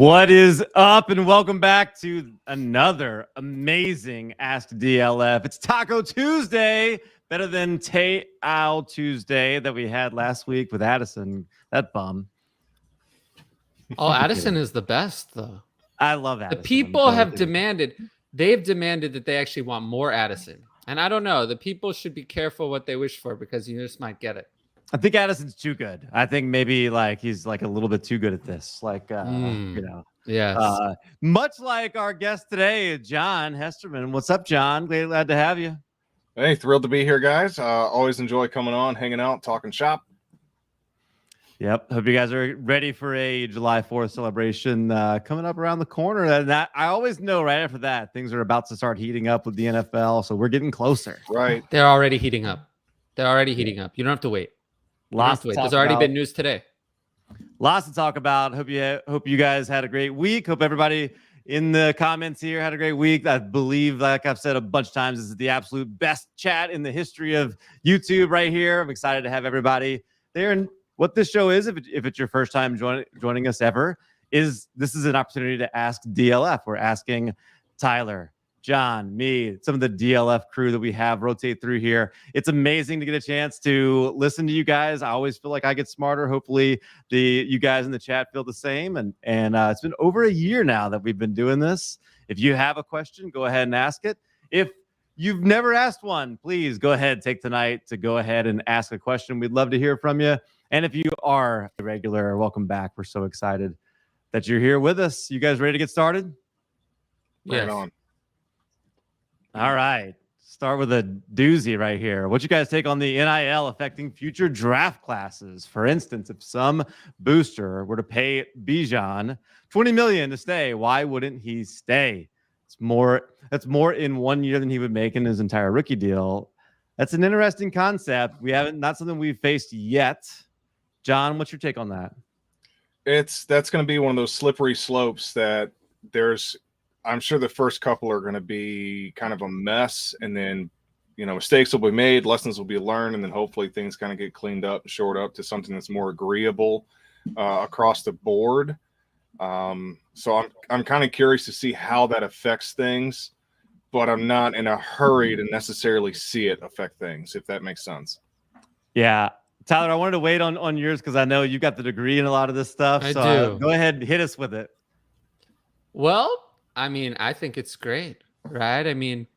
What is up, and welcome back to another amazing Ask DLF. It's Taco Tuesday, better than Tay-Ow Tuesday that we had last week with Addison. That bum. Oh, Addison is the best, though. I love Addison. The people have demanded, they've demanded that they actually want more Addison. And I don't know, the people should be careful what they wish for because you just might get it. I think Addison's too good. I think maybe he's a little bit too good at this. Yes. Much like our guest today, John Hesterman. What's up, John? Glad to have you. Hey, thrilled to be here, guys. Always enjoy coming on, hanging out, talking shop. Yep. Hope you guys are ready for a July 4th celebration coming up around the corner. And I always know right after that, things are about to start heating up with the NFL. So we're getting closer. Right. They're already heating up. You don't have to wait. There's already been news today. Lots to talk about. Hope you guys had a great week. Hope everybody in the comments here had a great week. I believe, like I've said a bunch of times, this is the absolute best chat in the history of YouTube right here. I'm excited to have everybody there. And what this show is, if it's your first time joining us ever, this is an opportunity to ask DLF. We're asking Tyler, John, me, some of the DLF crew that we have rotate through here. It's amazing to get a chance to listen to you guys. I always feel like I get smarter. Hopefully you guys in the chat feel the same. And it's been over a year now that we've been doing this. If you have a question, go ahead and ask it. If you've never asked one, please go ahead, take tonight to go ahead and ask a question. We'd love to hear from you. And if you are a regular, welcome back. We're so excited that you're here with us. You guys ready to get started? Right on. All right. Start with a doozy right here. What you guys take on the NIL affecting future draft classes? For instance, if some booster were to pay Bijan $20 million to stay, why wouldn't he stay? That's more in 1 year than he would make in his entire rookie deal. That's an interesting concept. Not something we've faced yet. John, what's your take on that? That's going to be one of those slippery slopes that I'm sure the first couple are going to be kind of a mess, and then, mistakes will be made, lessons will be learned, and then hopefully things kind of get cleaned up and shored up to something that's more agreeable across the board. So I'm kind of curious to see how that affects things, but I'm not in a hurry to necessarily see it affect things, if that makes sense. Yeah. Tyler, I wanted to wait on yours because I know you got the degree in a lot of this stuff. I do. Go ahead and hit us with it. Well, I think it's great, right?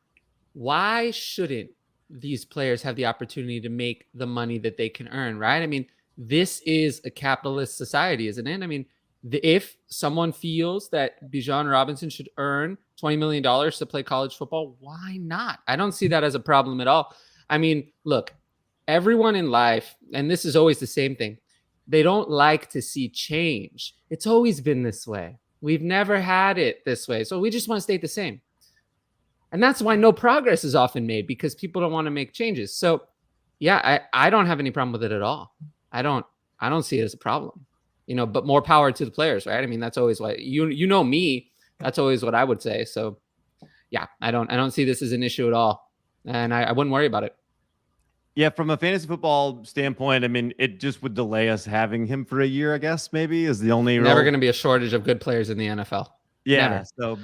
Why shouldn't these players have the opportunity to make the money that they can earn, right? This is a capitalist society, isn't it? If someone feels that Bijan Robinson should earn $20 million to play college football, why not? I don't see that as a problem at all. Look, everyone in life, and this is always the same thing, they don't like to see change. It's always been this way. We've never had it this way. So we just want to stay the same. And that's why no progress is often made, because people don't want to make changes. So yeah, I don't have any problem with it at all. I don't see it as a problem, but more power to the players, right? That's always what you know me, that's always what I would say. So yeah, I don't see this as an issue at all. And I wouldn't worry about it. Yeah, from a fantasy football standpoint, it just would delay us having him for a year, I guess, maybe, is the only Never going to be a shortage of good players in the NFL. Yeah. Never. So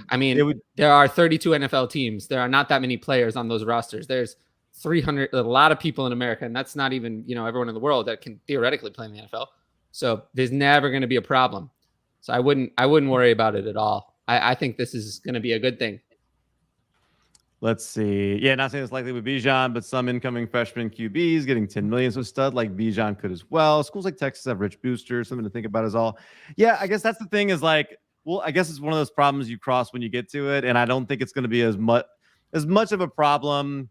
there are 32 NFL teams. There are not that many players on those rosters. There's 300, a lot of people in America, and that's not even, everyone in the world that can theoretically play in the NFL. So there's never going to be a problem. So I wouldn't worry about it at all. I think this is going to be a good thing. Let's see. Yeah, not saying it's likely with Bijan, but some incoming freshman QBs getting $10 million. So a stud like Bijan could as well. Schools like Texas have rich boosters, something to think about as all. Yeah, I guess that's the thing is I guess it's one of those problems you cross when you get to it. And I don't think it's going to be as much of a problem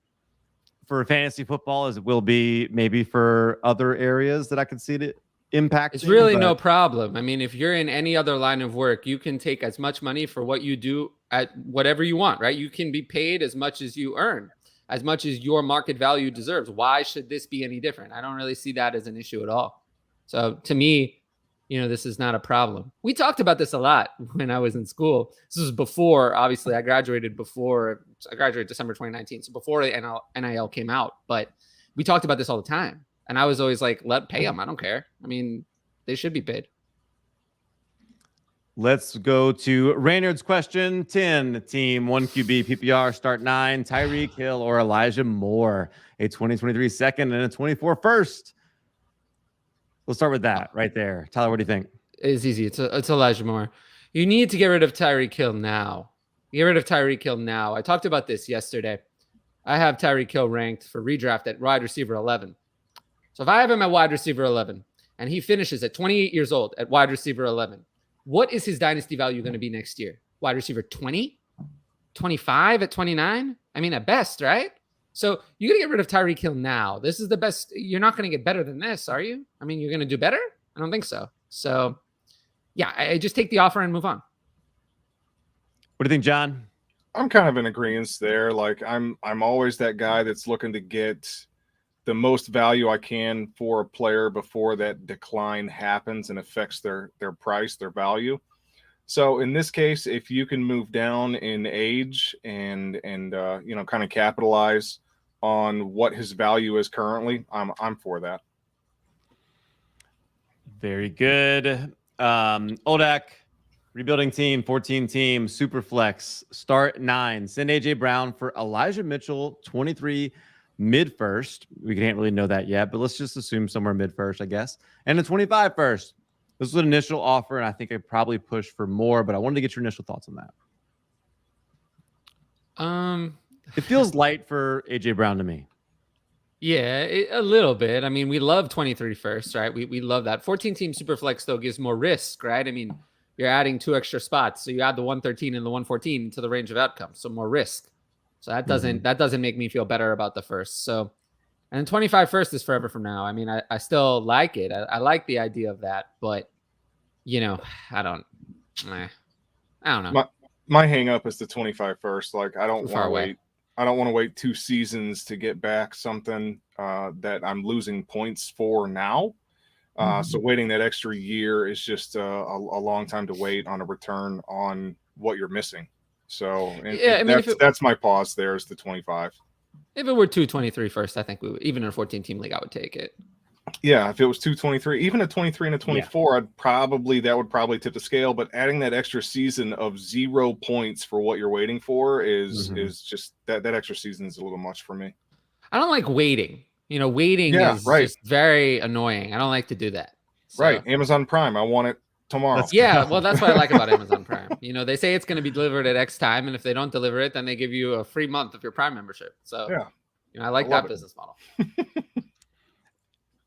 for fantasy football as it will be maybe for other areas that I could see it impact. It's really no problem. If you're in any other line of work, you can take as much money for what you do at whatever you want, right? You can be paid as much as you earn, as much as your market value deserves. Why should this be any different? I don't really see that as an issue at all. So to me, this is not a problem. We talked about this a lot when I was in school. This was before, obviously, I graduated December 2019. So before the NIL came out, but we talked about this all the time. And I was always like, pay them. I don't care. They should be paid. Let's go to Raynard's question 10. Team 1 QB PPR start 9. Tyreek Hill or Elijah Moore. A 2023 second and a 24 first. We'll start with that right there. Tyler, what do you think? It's easy. It's Elijah Moore. You need to get rid of Tyreek Hill now. Get rid of Tyreek Hill now. I talked about this yesterday. I have Tyreek Hill ranked for redraft at wide receiver 11. So if I have him at wide receiver 11 and he finishes at 28 years old at wide receiver 11, what is his dynasty value going to be next year? Wide receiver 20? 25 at 29? I mean, at best, right? So you got to get rid of Tyreek Hill now. This is the best. You're not going to get better than this, are you? I mean, you're going to do better? I don't think so. So, yeah, I just take the offer and move on. What do you think, John? I'm kind of in agreement there. Like I'm always that guy that's looking to get the most value I can for a player before that decline happens and affects their price, their value. So in this case, if you can move down in age and kind of capitalize on what his value is currently, I'm for that. Very good. Oldak, rebuilding team, 14 team, super flex, start 9. Send AJ Brown for Elijah Mitchell, 23 mid first. We can't really know that yet, but let's just assume somewhere mid first, I guess. And a 25 first. This was an initial offer, and I think I probably pushed for more, but I wanted to get your initial thoughts on that. It feels light for AJ Brown to me. Yeah, a little bit. I mean, we love 23 first, right? We love that. 14 team superflex though gives more risk, right? I mean, you're adding 2 extra spots, so you add the 113 and the 114 to the range of outcomes, so more risk. So that doesn't make me feel better about the first. So, and 25 first is forever from now. I mean, I still like it. I like the idea of that, but I don't know. My hang up is the 25 first. Like I don't want to away. wait. I don't want to wait 2 seasons to get back something that I'm losing points for now. So waiting that extra year is just a long time to wait on a return on what you're missing. So that's my pause there is the 25. If it were 223 first, I think we would, even in a 14 team league, I would take it. Yeah, if it was 223, even a 23 and a 24, that would probably tip the scale. But adding that extra season of 0 points for what you're waiting for is just that extra season is a little much for me. I don't like waiting. Waiting is just very annoying. I don't like to do that. So. Right. Amazon Prime. I want it tomorrow. Yeah. Well, that's what I like about Amazon Prime. They say it's going to be delivered at X time. And if they don't deliver it, then they give you a free month of your Prime membership. So I like that business model.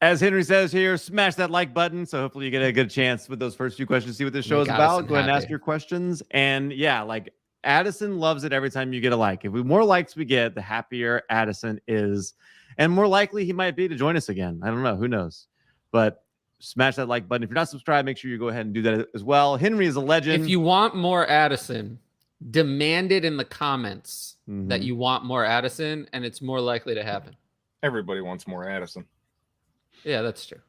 As Henry says here, smash that like button. So hopefully you get a good chance with those first few questions to see what this show is about. Go ahead and ask your questions. And like Addison loves it every time you get a like. If the more likes we get, the happier Addison is. And more likely he might be to join us again. I don't know. Who knows? But smash that like button. If you're not subscribed, make sure you go ahead and do that as well. Henry is a legend. If you want more Addison, demand it in the comments that you want more Addison, and it's more likely to happen. Everybody wants more Addison. Yeah, that's true.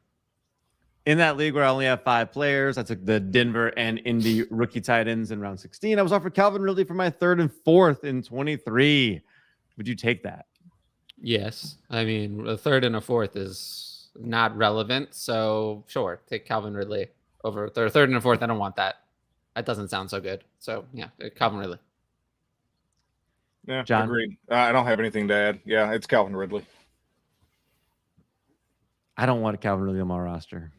In that league where I only have 5 players, I took the Denver and Indy rookie tight ends in round 16. I was offered Calvin Ridley for my 3rd and 4th in 23. Would you take that? Yes. I mean, a 3rd and a 4th is not relevant. So sure, take Calvin Ridley over a 3rd and a 4th. I don't want that. That doesn't sound so good. So yeah, Calvin Ridley. Yeah, John? Agreed. I don't have anything to add. Yeah, it's Calvin Ridley. I don't want a Calvin Ridley on my roster.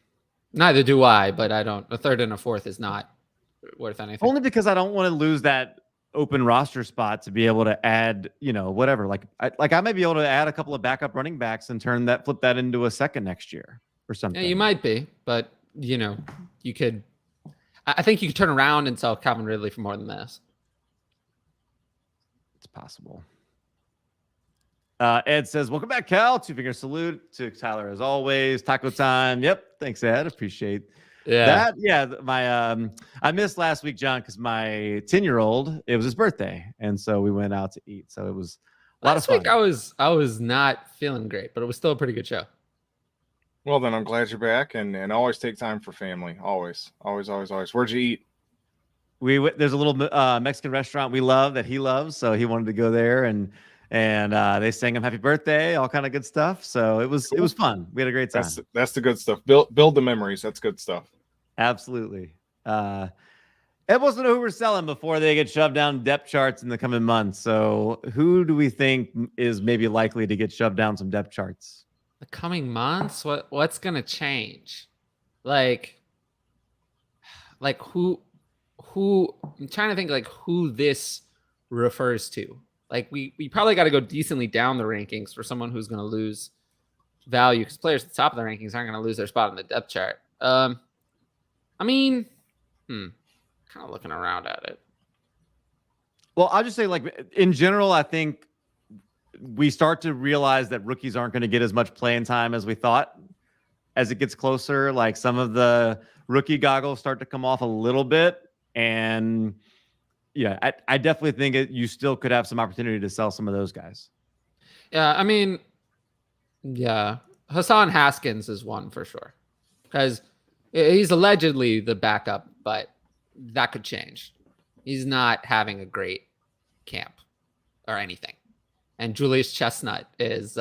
Neither do I, but I don't. A 3rd and a 4th is not worth anything. Only because I don't want to lose that open roster spot to be able to add, whatever. Like I might be able to add a couple of backup running backs and flip that into a second next year or something. Yeah, you might be, but you could. I think you could turn around and sell Calvin Ridley for more than this. It's possible. Ed says, welcome back, Cal. 2-finger salute to Tyler as always. Taco time. Yep. Thanks, Ed. Appreciate that. Yeah. I missed last week, John, because my 10-year-old, it was his birthday. And so we went out to eat. So it was a lot of fun. Last week I was not feeling great, but it was still a pretty good show. Well, then I'm glad you're back and always take time for family. Always. Where'd you eat? There's a little Mexican restaurant we love that he loves. So he wanted to go there and they sang him happy birthday, all kind of good stuff. So it was fun. We had a great time. That's the good stuff. Build the memories. That's good stuff. Absolutely. Ed wants to know who we're selling before they get shoved down depth charts in the coming months. So who do we think is maybe likely to get shoved down some depth charts? The coming months? What's gonna change? Like who I'm trying to think like who this refers to. Like we probably got to go decently down the rankings for someone who's going to lose value, because players at the top of the rankings aren't going to lose their spot in the depth chart. I mean, kind of looking around at it. Well, I'll just say, like, in general, I think we start to realize that rookies aren't going to get as much playing time as we thought as it gets closer. Like, some of the rookie goggles start to come off a little bit. And yeah, I definitely think you still could have some opportunity to sell some of those guys. Yeah, I mean, yeah, Hassan Haskins is one for sure, because he's allegedly the backup, but that could change. He's not having a great camp or anything. And Julius Chestnut is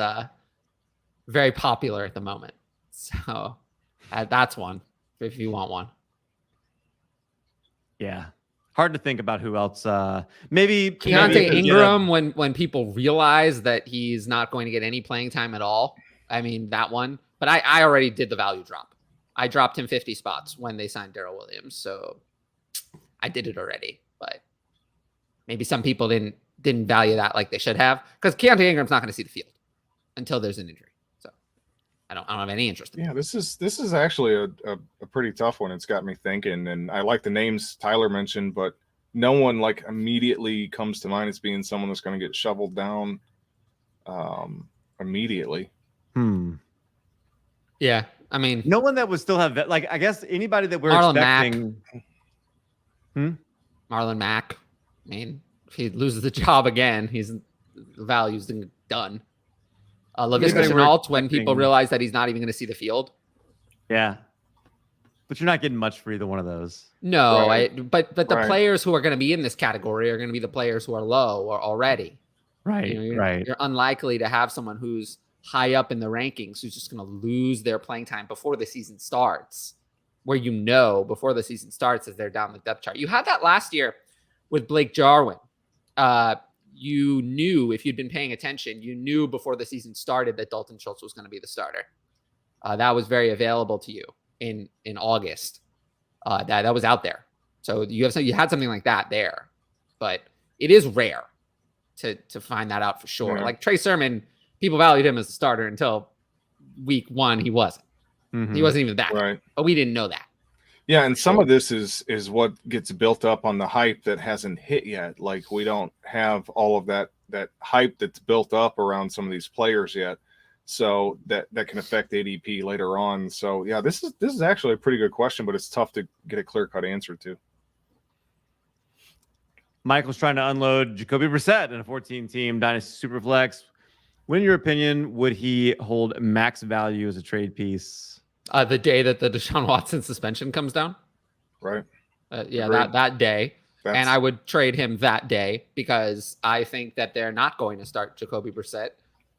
very popular at the moment. So that's one if you want one. Yeah. Hard to think about who else. Maybe Keontae Ingram, when people realize that he's not going to get any playing time at all. I mean, that one. But I already did the value drop. I dropped him 50 spots when they signed Darrell Williams. So I did it already. But maybe some people didn't value that like they should have, because Keontae Ingram's not going to see the field until there's an injury. So I don't have any interest in that. This is actually a pretty tough one. It's got me thinking, and I like the names Tyler mentioned, but no one like immediately comes to mind as being someone that's going to get shoveled down immediately. Yeah, I mean, no one that would still have, like, I guess anybody that we're Marlon expecting. Marlon Mack. I mean, if he loses the job again, the value's done. Laviska Shenault, when people realize that he's not even going to see the field. Yeah. But you're not getting much for either one of those. No, right. But the players who are going to be in this category are going to be the players who are low or already. Right, You're unlikely to have someone who's high up in the rankings who's just going to lose their playing time before the season starts, where before the season starts as they're down the depth chart. You had that last year with Blake Jarwin. You knew, if you'd been paying attention, you knew before the season started that Dalton Schultz was going to be the starter. That was very available to you in August. That was out there. So you had something like that there, but it is rare to find that out for sure. Yeah. Like Trey Sermon, people valued him as a starter until week 1. He wasn't. Mm-hmm. He wasn't even that. Right. But we didn't know that. Yeah, and some of this is what gets built up on the hype that hasn't hit yet. Like, we don't have all of that hype that's built up around some of these players yet, so that can affect ADP later on. So yeah, this is actually a pretty good question, but it's tough to get a clear-cut answer to. Michael's trying to unload Jacoby Brissett in a 14-team Dynasty Superflex. When, in your opinion, would he hold max value as a trade piece? The day that the Deshaun Watson suspension comes down. Right. Yeah, that day. And I would trade him that day, because I think that they're not going to start Jacoby Brissett,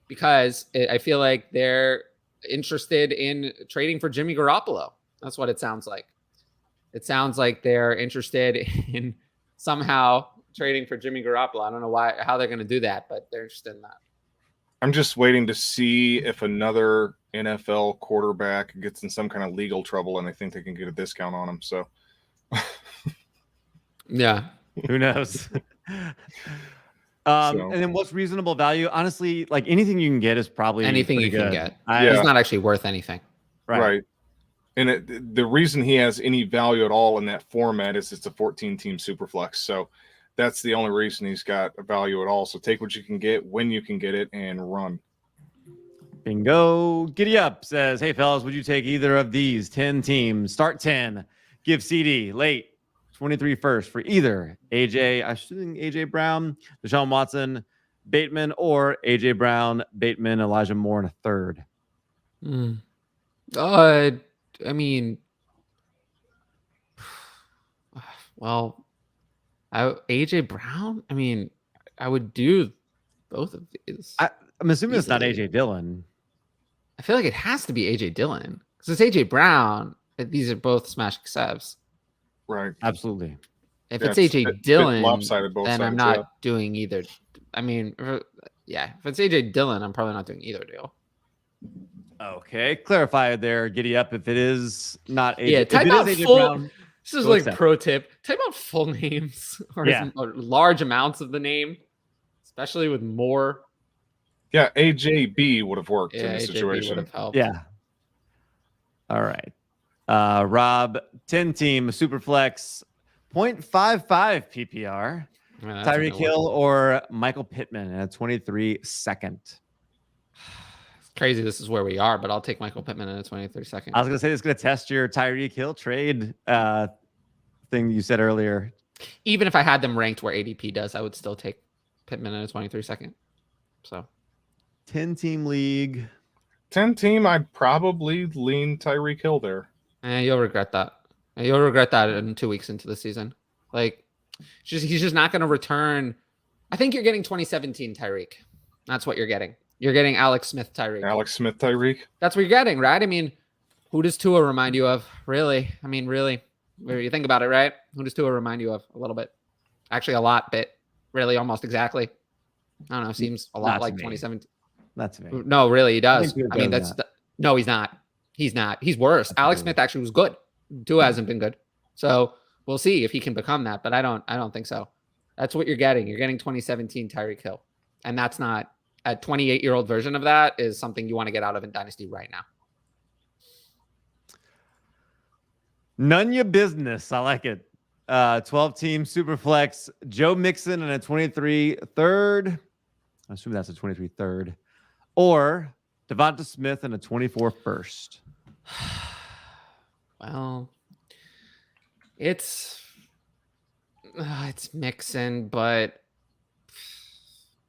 because I feel like they're interested in trading for Jimmy Garoppolo. That's what it sounds like. It sounds like they're interested in somehow trading for Jimmy Garoppolo. I don't know how they're going to do that, but they're interested in that. I'm just waiting to see if another NFL quarterback gets in some kind of legal trouble, and I think they can get a discount on him. So, yeah, who knows? And then what's reasonable value? Honestly, like, anything you can get is probably anything you can get. Yeah. He's not actually worth anything. Right. And the reason he has any value at all in that format is it's a 14-team Superflex. So that's the only reason he's got a value at all. So take what you can get when you can get it and run. Bingo. Giddy Up says, hey, fellas, would you take either of these 10 teams? Start 10. Give CD late 23 first for either AJ Brown, Deshaun Watson, Bateman, or AJ Brown, Bateman, Elijah Moore in a third. I mean, well, AJ Brown. I mean, I would do both of these. I'm assuming it's not AJ Dillon. I feel like it has to be AJ Dillon, because it's AJ Brown. These are both smash accepts. Right. Absolutely. If Yeah, it's AJ bit Dillon, lopsided both then I'm sides, not doing either. I mean, yeah, if it's AJ Dillon, I'm probably not doing either deal. Okay, clarify there. Giddy up if it is not AJ. Yeah, If type it out is AJ full. Brown, This is we'll like accept. pro tip. Type out full names or large amounts of the name, especially with more. Yeah, AJB would have worked in Yeah, this AJB would situation. have helped. Yeah. All right. Rob, 10-team Superflex, 0.55 PPR. Yeah, that's Tyreek gonna Hill work. or Michael Pittman at 23 second. It's crazy. This is where we are, but I'll take Michael Pittman in a 23 second. I was going to say it's going to test your Tyreek Hill trade thing you said earlier. Even if I had them ranked where ADP does, I would still take Pittman in a 23 second. So 10-team league. 10-team, I'd probably lean Tyreek Hill there. you'll regret that. You'll regret that in 2 weeks into the season. Like, he's just not going to return. I think you're getting 2017 Tyreek. That's what you're getting. You're getting Alex Smith Tyreek. Alex Smith Tyreek. That's what you're getting, right? I mean, who does Tua remind you of? Really? I mean, really? Where you think about it, right? Who does Tua remind you of? A little bit. Actually, a lot bit. Really, almost exactly. I don't know. Seems a lot Not like to me. 2017. That's me. No, really, he does. Tua I mean, does no, he's not. He's not. He's worse. Alex Smith actually was good. Tua hasn't been good. So we'll see if he can become that, but I don't think so. That's what you're getting. You're getting 2017 Tyreek Hill. And that's not a 28-year-old version of that is something you want to get out of in Dynasty right now. None your business. I like it. 12-team Superflex. Joe Mixon and a 23 third. I assume that's a 23 third. Or Devonta Smith and a 24 first. Well, it's Mixon, but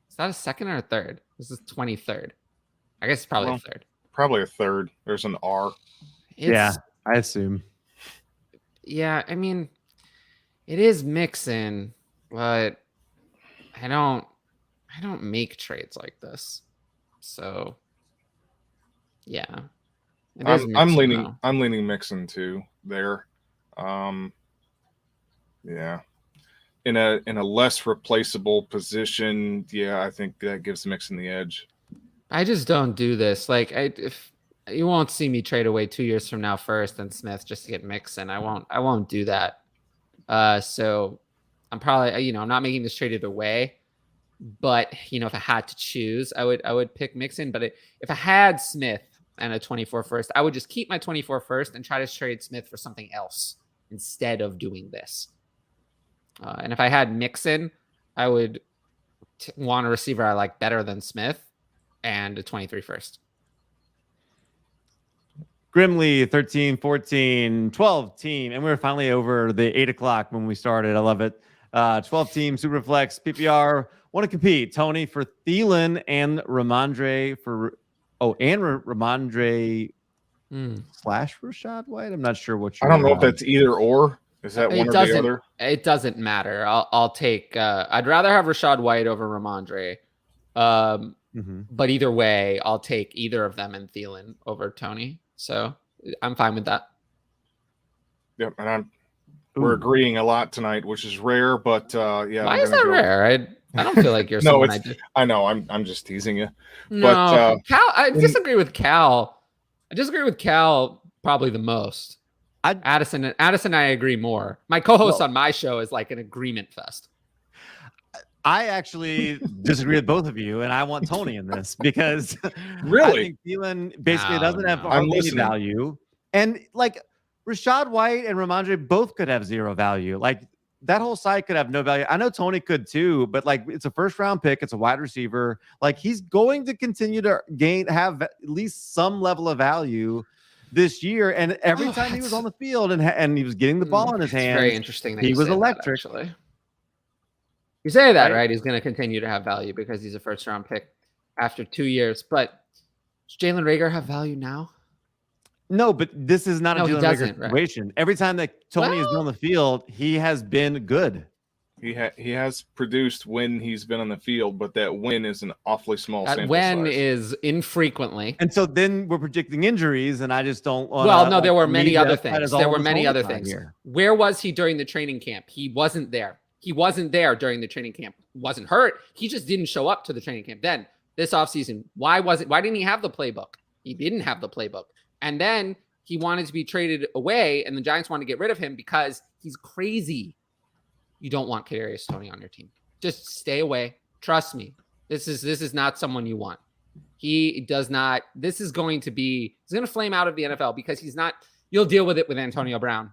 is that a second or a third? This is 23rd. I guess it's probably a third. Probably a third. There's an R. Yeah, I assume. Yeah, I mean, it is Mixon, but I don't make trades like this. So yeah. I'm leaning Mixon too there. Yeah. In a less replaceable position, yeah, I think that gives Mixon the edge. I just don't do this. Like, if you won't see me trade away 2 years from now first and Smith just to get Mixon. I won't do that. So I'm probably, I'm not making this trade either way. But if I had to choose, I would pick Mixon. But if I had Smith and a 24 first, I would just keep my 24 first and try to trade Smith for something else instead of doing this. And if I had Mixon, I would want a receiver I like better than Smith and a 23 first. Grimly, 13, 14, 12 team. And we were finally over the 8 o'clock when we started. I love it. 12 team Superflex PPR. Want to compete, Tony, for Thielen and Ramondre Ramondre / Rashad White. I'm not sure what I don't know if that's either or. Is that one or the other? It doesn't matter. I'll take. I'd rather have Rashad White over Ramondre. But either way, I'll take either of them and Thielen over Tony. So I'm fine with that. Yep, and we're agreeing a lot tonight, which is rare. But yeah, why is that rare? I don't feel like you're no. someone I know. I'm just teasing you. No, but Cal. I disagree with Cal. I disagree with Cal probably the most. Addison, I agree more. My co-host on my show is like an agreement fest. I actually disagree with both of you, and I want Tony in this because really, I think Thielen basically doesn't have any value, and like Rashad White and Ramondre both could have zero value. Like that whole side could have no value. I know Tony could too, but like it's a first round pick, it's a wide receiver. Like he's going to continue to have at least some level of value this year, and every time he was on the field and he was getting the ball in his hand, very interesting. He was electric. Actually, you say that right? He's going to continue to have value because he's a first round pick after 2 years. But does Jalen Reagor have value now? No, but this is not a Jalen Reagor situation. Right? Every time that Tony is on the field, he has been good. He has produced when he's been on the field, but that win is an awfully small That sample when size. is infrequently. And so then we're predicting injuries, and I just don't want. Well, no, there were many other things. There were many other things. Here. Where was he during the training camp? He wasn't there. He wasn't there during the training camp. Wasn't hurt. He just didn't show up to the training camp. Then this offseason, why didn't he have the playbook? He didn't have the playbook. And then he wanted to be traded away, and the Giants wanted to get rid of him because he's crazy. You don't want Kadarius Toney on your team. Just stay away. Trust me. This is not someone you want. He does not. This is going to be. He's going to flame out of the NFL because he's not. You'll deal with it with Antonio Brown.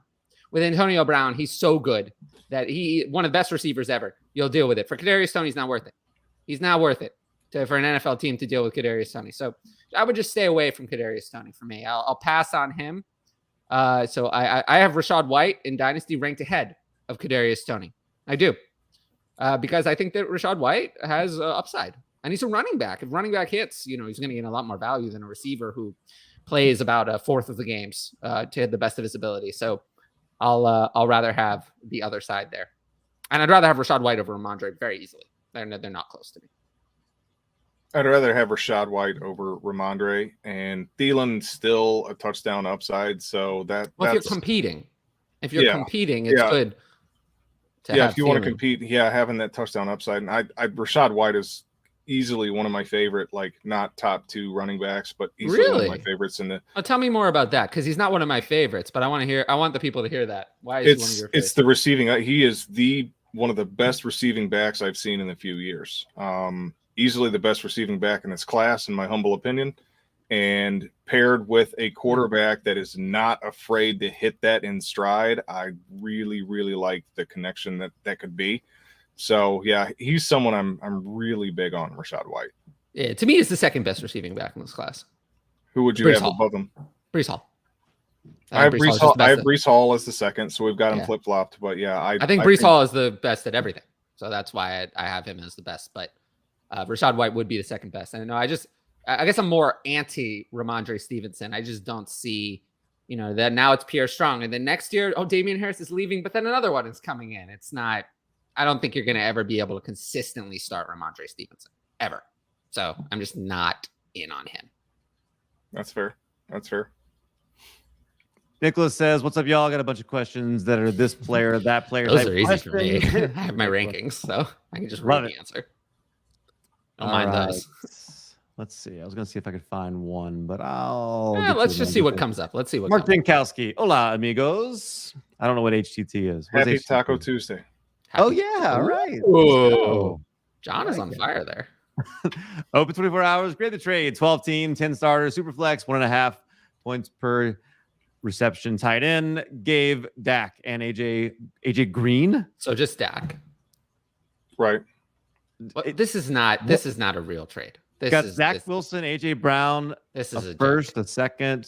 With Antonio Brown, he's so good that one of the best receivers ever. You'll deal with it. For Kadarius Toney, he's not worth it. He's not worth it for an NFL team to deal with Kadarius Toney. So I would just stay away from Kadarius Toney for me. I'll pass on him. So I have Rachaad White in Dynasty ranked ahead of Kadarius Toney. I do. Because I think that Rachaad White has upside. And he's a running back. If running back hits, he's going to get a lot more value than a receiver who plays about a fourth of the games to the best of his ability. So I'll rather have the other side there. And I'd rather have Rachaad White over Ramondre very easily. They're not close to me. I'd rather have Rachaad White over Ramondre, and Thielen's still a touchdown upside. So if you're competing, it's good. If you want to compete, having that touchdown upside. And Rachaad White is easily one of my favorite, like not top 2 running backs, but easily one of my favorites in the. Tell me more about that, because he's not one of my favorites, but I want the people to hear that. Why is he one of your favorites? It's the receiving. He is one of the best receiving backs I've seen in a few years. Easily the best receiving back in this class, in my humble opinion. And paired with a quarterback that is not afraid to hit that in stride, I really, really like the connection that could be. So yeah, he's someone I'm really big on, Rachaad White. Yeah, to me, he's the second best receiving back in this class. Who would you have above him? Breece Hall. I have Breece Hall as the second, so we've got him flip flopped. But yeah, I think Breece Hall is the best at everything, so that's why I have him as the best. But Rachaad White would be the second best. And I guess I'm more anti Ramondre Stevenson. I just don't see, that now it's Pierre Strong. And then next year, Damian Harris is leaving, but then another one is coming in. It's not, I don't think you're going to ever be able to consistently start Ramondre Stevenson ever. So I'm just not in on him. That's fair. Nicholas says, "What's up, y'all? I got a bunch of questions that are this player, that player." Those are easy for me. I have my rankings, so I can just read the answer. Don't mind those. Let's see. I was going to see if I could find one, but let's just see what comes up. Let's see what Mark Dinkowski. Hola, amigos. I don't know what HTT is. What's Happy HTT? Taco Tuesday. Yeah, right. Whoa. John is on fire there. Open 24 hours. Grade the trade. 12 team, 10 starters, super flex, 1.5 points per reception. Tight end. Gave Dak and AJ Green. So just Dak. Right. This is not a real trade. Got Zach Wilson, AJ Brown. This is a first, a second,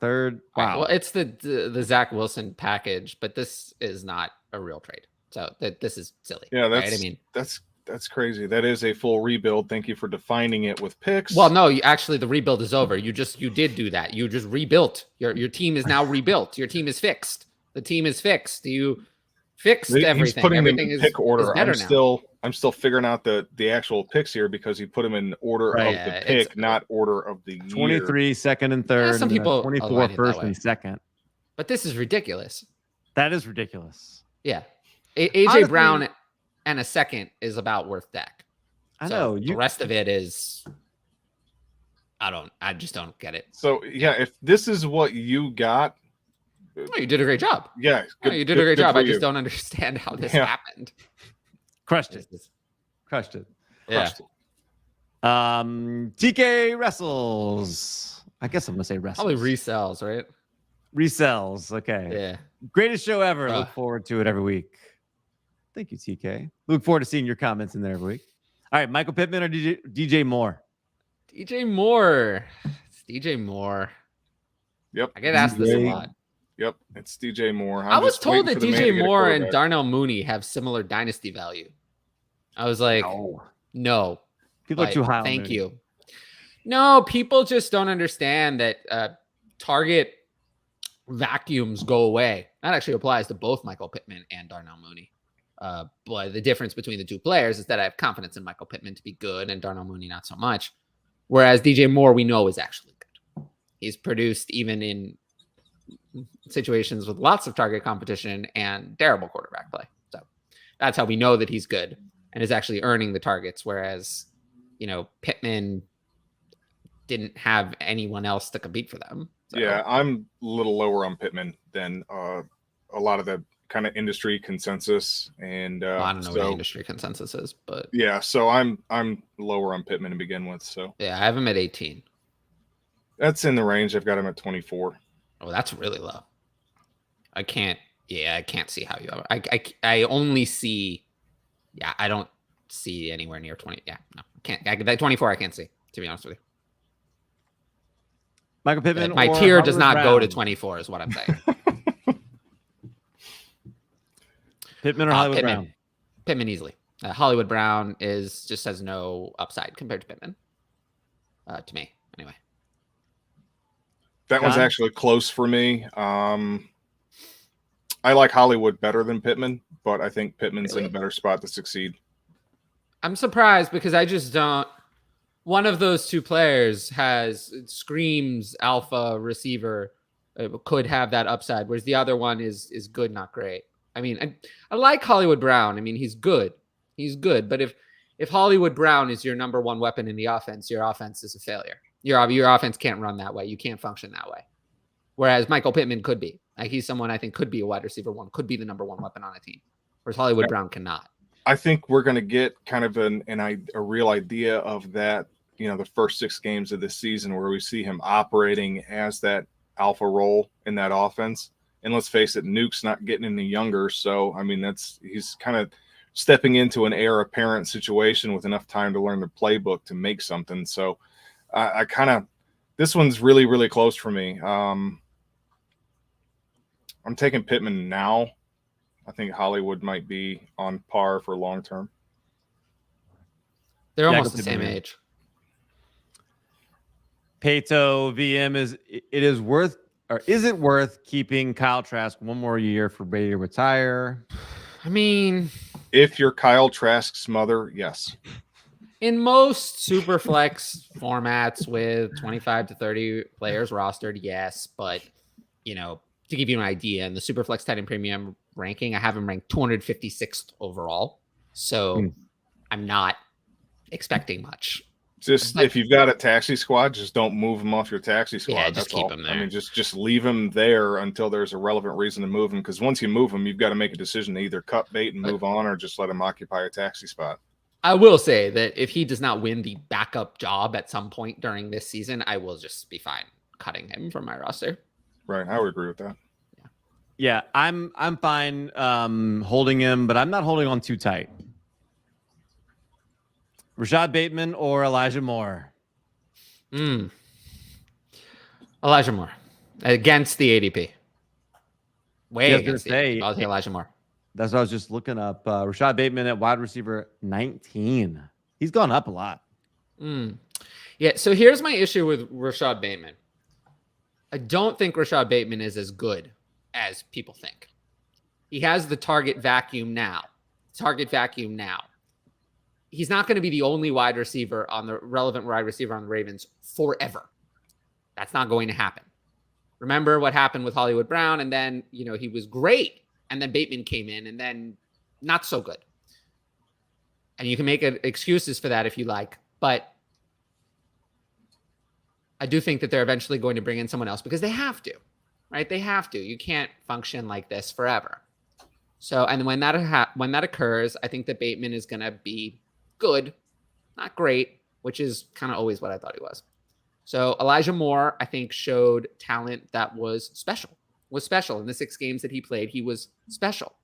third. Wow. Well, it's the Zach Wilson package, but this is not a real trade. So this is silly. Yeah, that's crazy. That is a full rebuild. Thank you for defining it with picks. Well, no, actually the rebuild is over. You did do that. You just rebuilt. Your team is now rebuilt. Your team is fixed. The team is fixed. You fixed everything. He's putting everything them in pick order. Now. I'm still figuring out the actual picks here because he put them in order of the pick, not order of the year. 23 second and third. Some people 24 first and second. But this is ridiculous. That is ridiculous. Yeah. AJ Brown and a second is about worth Dak. I know. The rest of it is I just don't get it. So yeah, if this is what you got. Oh, you did a great job. Yeah. You did a great job. I just don't understand how this happened. Crushed it. Yeah. TK wrestles. I guess I'm gonna say wrestles. Probably resells, right? Resells. Okay. Yeah. Greatest show ever. Look forward to it every week. Thank you, TK. Look forward to seeing your comments in there every week. All right, Michael Pittman or DJ Moore? DJ Moore. It's DJ Moore. Yep. I get asked this a lot. Yep, it's DJ Moore. I was told that DJ Moore and Darnell Mooney have similar dynasty value. I was like, no. People are too high. Thank you. No, people just don't understand that target vacuums go away. That actually applies to both Michael Pittman and Darnell Mooney. But the difference between the two players is that I have confidence in Michael Pittman to be good and Darnell Mooney not so much. Whereas DJ Moore, we know is actually good. He's produced even in situations with lots of target competition and terrible quarterback play. So that's how we know that he's good and is actually earning the targets. Whereas, Pittman didn't have anyone else to compete for them. So. Yeah, I'm a little lower on Pittman than a lot of the kind of industry consensus. And I don't know what industry consensus is, but yeah, so I'm lower on Pittman to begin with. So yeah, I have him at 18. That's in the range. I've got him at 24. Oh, that's really low. I can't see how you have I only see, I don't see anywhere near 20. Yeah, no, I can't. That 24 I can't see, to be honest with you. Michael Pittman. My tier does not go to 24 is what I'm saying. Pittman or Hollywood Pittman. Brown? Pittman easily. Hollywood Brown just has no upside compared to Pittman. To me, anyway. That one's actually close for me. I like Hollywood better than Pittman, but I think Pittman's in a better spot to succeed. I'm surprised because I just don't. One of those two players screams alpha receiver, could have that upside, whereas the other one is good, not great. I mean, I like Hollywood Brown. I mean, he's good. But if Hollywood Brown is your number one weapon in the offense, your offense is a failure. Your offense can't run that way. You can't function that way. Whereas Michael Pittman could be. Like, he's someone I think could be a wide receiver one, could be the number one weapon on a team. Whereas Hollywood Brown cannot. I think we're going to get kind of a real idea of that, the first 6 games of this season where we see him operating as that alpha role in that offense. And let's face it, Nuke's not getting any younger. So, I mean, he's kind of stepping into an heir apparent situation with enough time to learn the playbook to make something. So this one's really, really close for me. I'm taking Pittman now. I think Hollywood might be on par for long term. They're almost the same age. Pato VM is it worth keeping Kyle Trask one more year for Brady to retire? I mean, if you're Kyle Trask's mother, yes. In most super flex formats with 25 to 30 players rostered, yes. But, to give you an idea, in the super flex tight end premium ranking, I have him ranked 256th overall. So I'm not expecting much. If you've got a taxi squad, just don't move him off your taxi squad. Yeah, just keep him there. I mean, just leave him there until there's a relevant reason to move him. Because once you move him, you've got to make a decision to either cut bait and move on, or just let him occupy a taxi spot. I will say that if he does not win the backup job at some point during this season, I will just be fine cutting him from my roster. Right, I would agree with that. Yeah, I'm fine holding him, but I'm not holding on too tight. Rashad Bateman or Elijah Moore? Elijah Moore against the ADP. Way against the ADP. I'll take Elijah Moore. That's what I was just looking up. Rashad Bateman at wide receiver 19. He's gone up a lot. Yeah, so here's my issue with Rashad Bateman. I don't think Rashad Bateman is as good as people think. He has the target vacuum now. He's not going to be the only wide receiver on the relevant wide receiver on the Ravens forever. That's not going to happen. Remember what happened with Hollywood Brown, and then, he was great, and then Bateman came in, and then not so good. And you can make excuses for that if you like, but I do think that they're eventually going to bring in someone else because they have to, right? They have to. You can't function like this forever. So, and when that occurs, I think that Bateman is going to be good, not great, which is kind of always what I thought he was. So Elijah Moore, I think, showed talent that was special. In the 6 games that he played. He was special.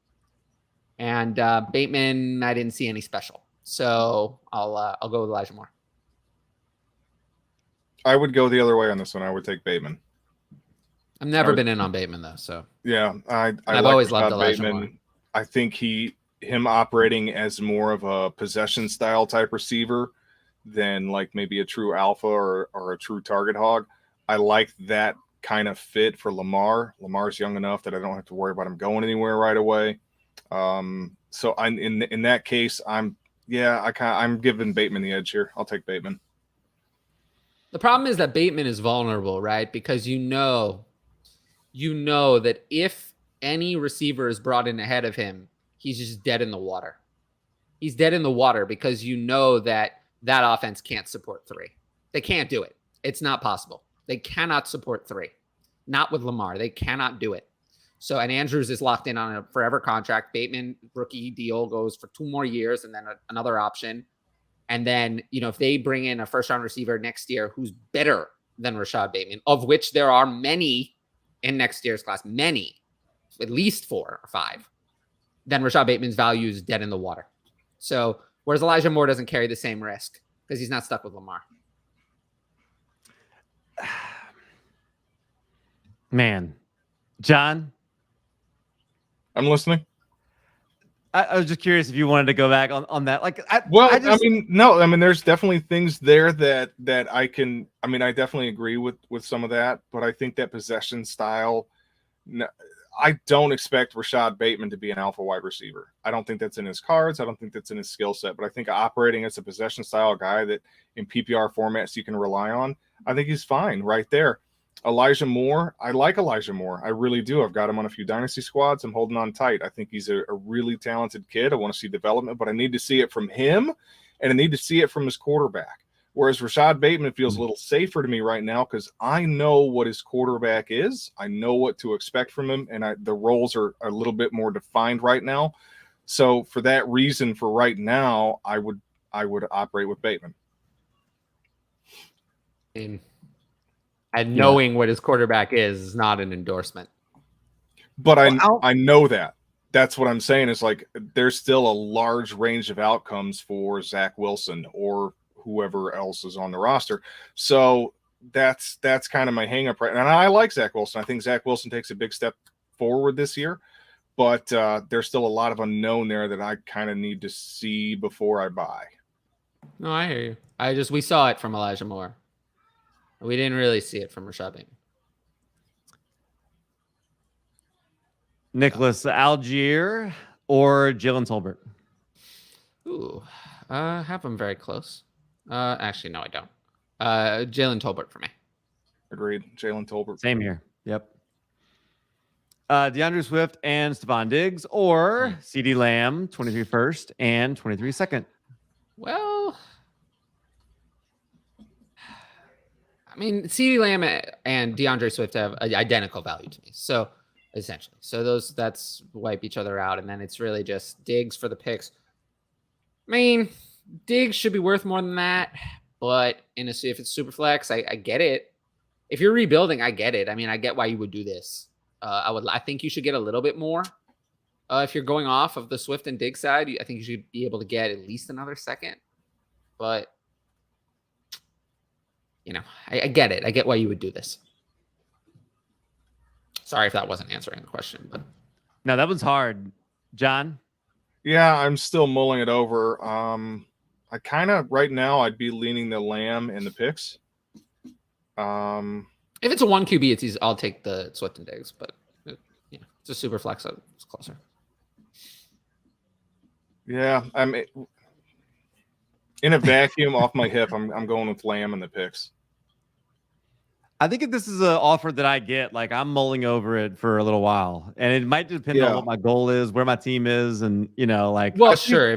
And Bateman, I didn't see any special. So I'll go with Elijah Moore. I would go the other way on this one. I would take Bateman. I've never been in on Bateman though. So yeah, I've always loved Elijah Bateman. Moore. I think him operating as more of a possession style type receiver than like maybe a true alpha or a true target hog. I like that kind of fit for Lamar. Lamar's young enough that I don't have to worry about him going anywhere right away. So in that case, I'm giving Bateman the edge here. I'll take Bateman. The problem is that Bateman is vulnerable, right? Because you know that if any receiver is brought in ahead of him, he's just dead in the water. He's dead in the water because you know that offense can't support 3. They can't do it. It's not possible. They cannot support 3. Not with Lamar. They cannot do it. So, and Andrews is locked in on a forever contract. Bateman, rookie deal, goes for 2 more years and then another option. And then, if they bring in a first-round receiver next year who's better than Rashad Bateman, of which there are many in next year's class, many, at least 4 or 5, then Rashad Bateman's value is dead in the water. So, whereas Elijah Moore doesn't carry the same risk because he's not stuck with Lamar. Man, John? I'm listening. I was just curious if you wanted to go back on that. There's definitely things there that I definitely agree with some of that, but I think that possession style, I don't expect Rashad Bateman to be an alpha wide receiver. I don't think that's in his cards. I don't think that's in his skill set, but I think operating as a possession style guy that in PPR formats you can rely on, I think he's fine right there. Elijah Moore, I like Elijah Moore. I really do. I've got him on a few dynasty squads. I'm holding on tight. I think he's a really talented kid. I want to see development, but I need to see it from him, and I need to see it from his quarterback. Whereas Rashad Bateman feels a little safer to me right now because I know what his quarterback is. I know what to expect from him, and the roles are a little bit more defined right now. So for that reason, for right now, I would operate with Bateman. And knowing what his quarterback is not an endorsement. But I know that. That's what I'm saying is like there's still a large range of outcomes for Zach Wilson or whoever else is on the roster. So that's kind of my hang up right now. And I like Zach Wilson. I think Zach Wilson takes a big step forward this year, but there's still a lot of unknown there that I kind of need to see before I buy. No, I hear you. We saw it from Elijah Moore. We didn't really see it from Rashad Bateman. Nicholas Algier or Jalen Tolbert? Ooh, I have them very close. Actually, no, I don't. Jalen Tolbert for me. Agreed. Jalen Tolbert. Same here. Yep. DeAndre Swift and Stephon Diggs or CeeDee Lamb, 23 first and 23 second. Well, I mean, CeeDee Lamb and DeAndre Swift have identical value to me. So essentially, that's wipe each other out. And then it's really just Diggs for the picks. I mean, Diggs should be worth more than that, but if it's super flex, I get it. If you're rebuilding, I get it. I mean, I get why you would do this. I think you should get a little bit more. If you're going off of the Swift and Diggs side, I think you should be able to get at least another second. But I get it. I get why you would do this. Sorry if that wasn't answering the question, but no, that was hard. John? Yeah, I'm still mulling it over. I kind of right now I'd be leaning the Lamb in the picks. If it's a 1 QB, I'll take the Swift and Diggs, but it's a super flex, so it's closer. Yeah, I'm in a vacuum off my hip. I'm going with Lamb in the picks. I think if this is an offer that I get, like I'm mulling over it for a little while, and it might depend on what my goal is, where my team is, and Well, sure.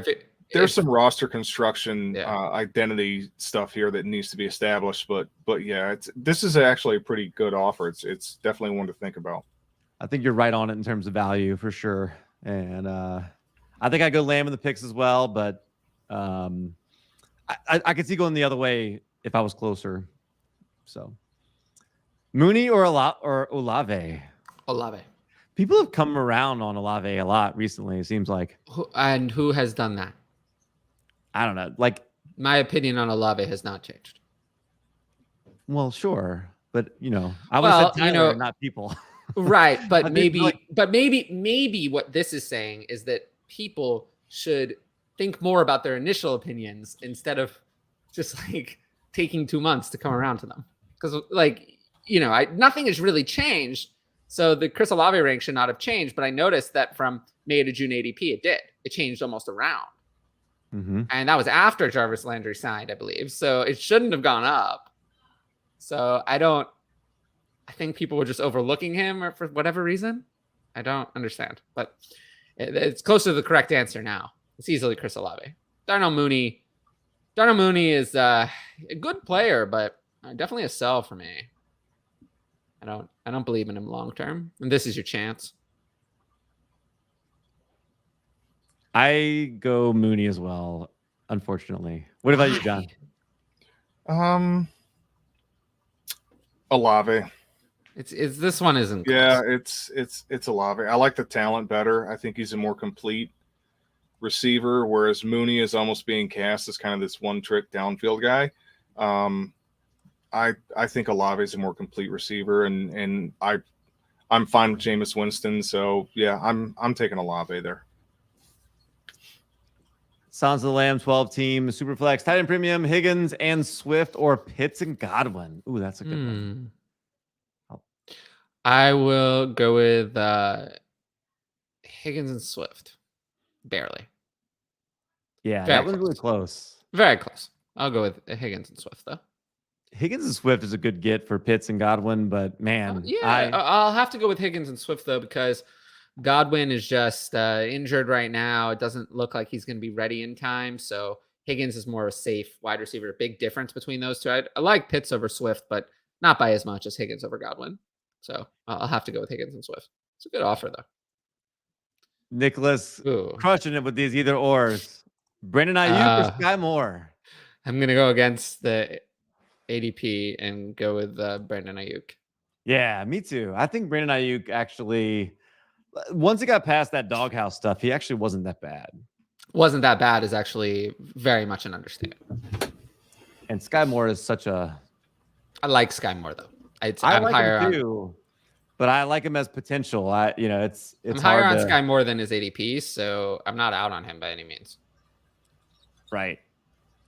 There's some roster construction, identity stuff here that needs to be established, but yeah, this is actually a pretty good offer. It's definitely one to think about. I think you're right on it in terms of value for sure, and I think I go Lamb in the picks as well, but I could see going the other way if I was closer. So. Mooney or Olave? Olave. People have come around on Olave a lot recently, it seems like. And who has done that? I don't know. Like my opinion on Olave has not changed. Well, sure. But I would have said Tyler, not people. Right. But maybe what this is saying is that people should think more about their initial opinions instead of just like taking 2 months to come around to them. Because nothing has really changed So the Chris Olave rank should not have changed, but I noticed that from May to June ADP, it did. It changed almost a round. Mm-hmm. And that was after Jarvis Landry signed, I believe. So it shouldn't have gone up. So I think people were just overlooking him or for whatever reason. I don't understand. But it's close to the correct answer now. It's easily Chris Olave. Darnell Mooney is a good player, but definitely a sell for me. I don't believe in him long term. And this is your chance. I go Mooney as well, unfortunately. What about you, John? Olave. It's this one isn't close. Yeah, it's Olave. I like the talent better. I think he's a more complete receiver, whereas Mooney is almost being cast as kind of this one-trick downfield guy. I think Olave is a more complete receiver, and I'm fine with Jameis Winston. So yeah, I'm taking Olave there. Sons of the Lamb 12 team, Superflex, Titan Premium, Higgins and Swift, or Pitts and Godwin. Ooh, that's a good one. I will go with Higgins and Swift. Barely. Yeah, Very that one's close. really close. Very close. I'll go with Higgins and Swift, though. Higgins and Swift is a good get for Pitts and Godwin, but man, I'll have to go with Higgins and Swift, though, because Godwin is just injured right now. It doesn't look like he's going to be ready in time. So Higgins is more of a safe wide receiver. Big difference between those two. I like Pitts over Swift, but not by as much as Higgins over Godwin. So I'll have to go with Higgins and Swift. It's a good offer, though. Nicholas crushing it with these either ors. Brandon Ayuk or Sky Moore? I'm going to go against the ADP and go with Brandon Ayuk. Yeah, me too. I think Brandon Ayuk actually, once he got past that doghouse stuff, he actually wasn't that bad. Wasn't that bad is actually very much an understatement. And Sky Moore is such a... I like Sky Moore, though. I like him too, but I like him as potential. It's I'm higher on Sky Moore than his ADP, so I'm not out on him by any means. Right.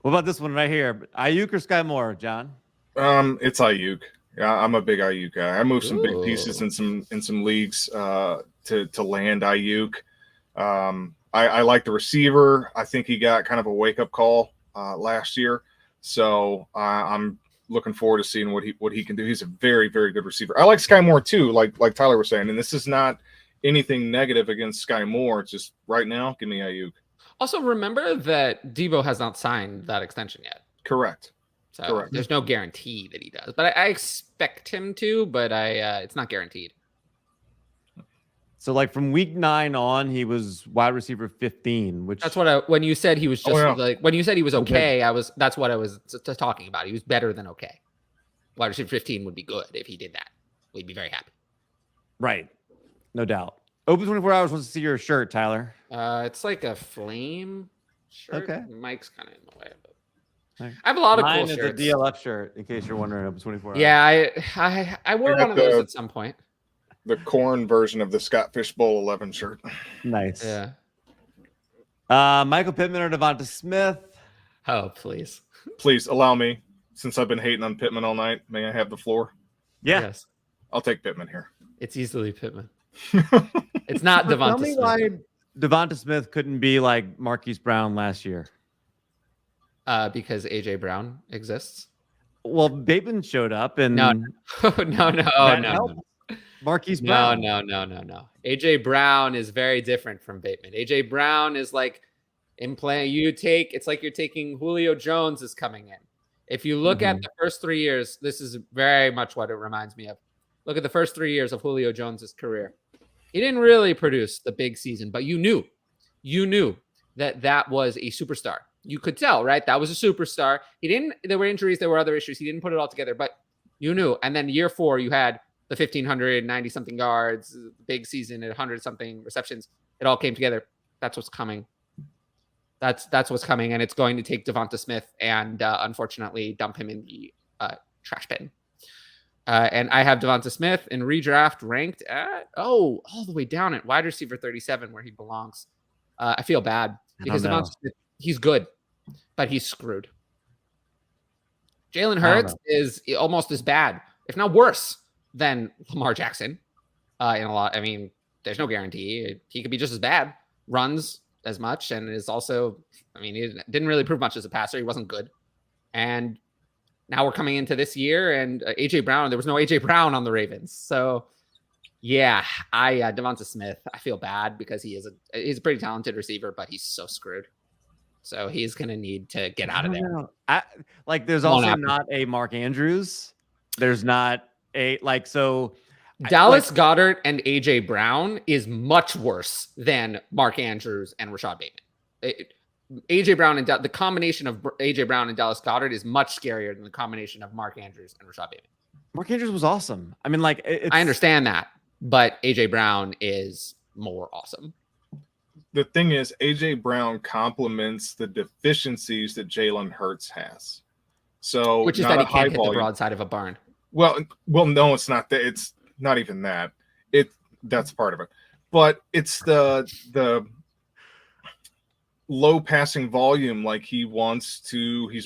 What about this one right here? Ayuk or Sky Moore, John? It's Ayuk. Yeah, I'm a big Ayuk guy. I moved some big pieces in some leagues to land Ayuk. I like the receiver. I think he got kind of a wake up call last year, so I'm looking forward to seeing what he can do. He's a very, very good receiver. I like Sky Moore too, like Tyler was saying, and this is not anything negative against Sky Moore. It's just right now, give me Ayuk. Also, remember that Debo has not signed that extension yet. Correct. So Correct. There's no guarantee that he does, but I expect him to. But it's not guaranteed. So, like from week 9 on, he was wide receiver 15, which that's what when you said he was just like when you said he was okay, that's what I was talking about. He was better than okay. Wide receiver 15 would be good if he did that. We'd be very happy. Right, no doubt. Open 24 hours wants to see your shirt, Tyler. It's like a flame shirt. Okay. Mike's kind of in the way, but I have a lot of cool shirts. Mine is a DLF shirt, in case you're wondering. Open 24 hours. Yeah, I wore one of those at some point. The corn version of the Scott Fish Bowl 11 shirt. Nice. Yeah. Michael Pittman or Devonta Smith? Oh, please. Please allow me, since I've been hating on Pittman all night, may I have the floor? Yeah. Yes. I'll take Pittman here. It's easily Pittman. It's not Devonta Tell me Smith. why Devonta Smith couldn't be like Marquise Brown last year. Because AJ Brown exists. Well, Bateman showed up and no. Marquise Brown. No. AJ Brown is very different from Bateman. AJ Brown is like in play. It's like you're taking Julio Jones is coming in. If you look at the first 3 years, this is very much what it reminds me of. Look at the first 3 years of Julio Jones's career. He didn't really produce the big season, but you knew that was a superstar. You could tell, right? That was a superstar. There were injuries, there were other issues. He didn't put it all together, but you knew. And then year 4, you had the 1,590 something yards, big season at 100 something receptions. It all came together. That's what's coming. That's what's coming. And it's going to take Devonta Smith and unfortunately dump him in the trash bin. And I have Devonta Smith in redraft ranked at, all the way down at wide receiver 37 where he belongs. I feel bad because Devonta Smith, he's good, but he's screwed. Jalen Hurts is almost as bad, if not worse, than Lamar Jackson. in a lot. I mean, there's no guarantee. He could be just as bad, runs as much, and is also, I mean, he didn't really prove much as a passer. He wasn't good. And now we're coming into this year, and AJ Brown, there was no AJ Brown on the Ravens. So yeah, Devonta Smith, I feel bad because he's a pretty talented receiver, but he's so screwed. So he's going to need to get out of there. There's also not a Mark Andrews. There's not a, Dallas Goedert and AJ Brown is much worse than Mark Andrews and Rashad Bateman. AJ Brown and the combination of AJ Brown and Dallas Goedert is much scarier than the combination of Mark Andrews and Rashad Bateman. Mark Andrews was awesome. I mean, I understand that, but AJ Brown is more awesome. The thing is, AJ Brown complements the deficiencies that Jalen Hurts has. So, which is that he can't hit the broadside of a barn. Well, no, it's not that. It's not even that. That's part of it, but it's the low passing volume. Like he's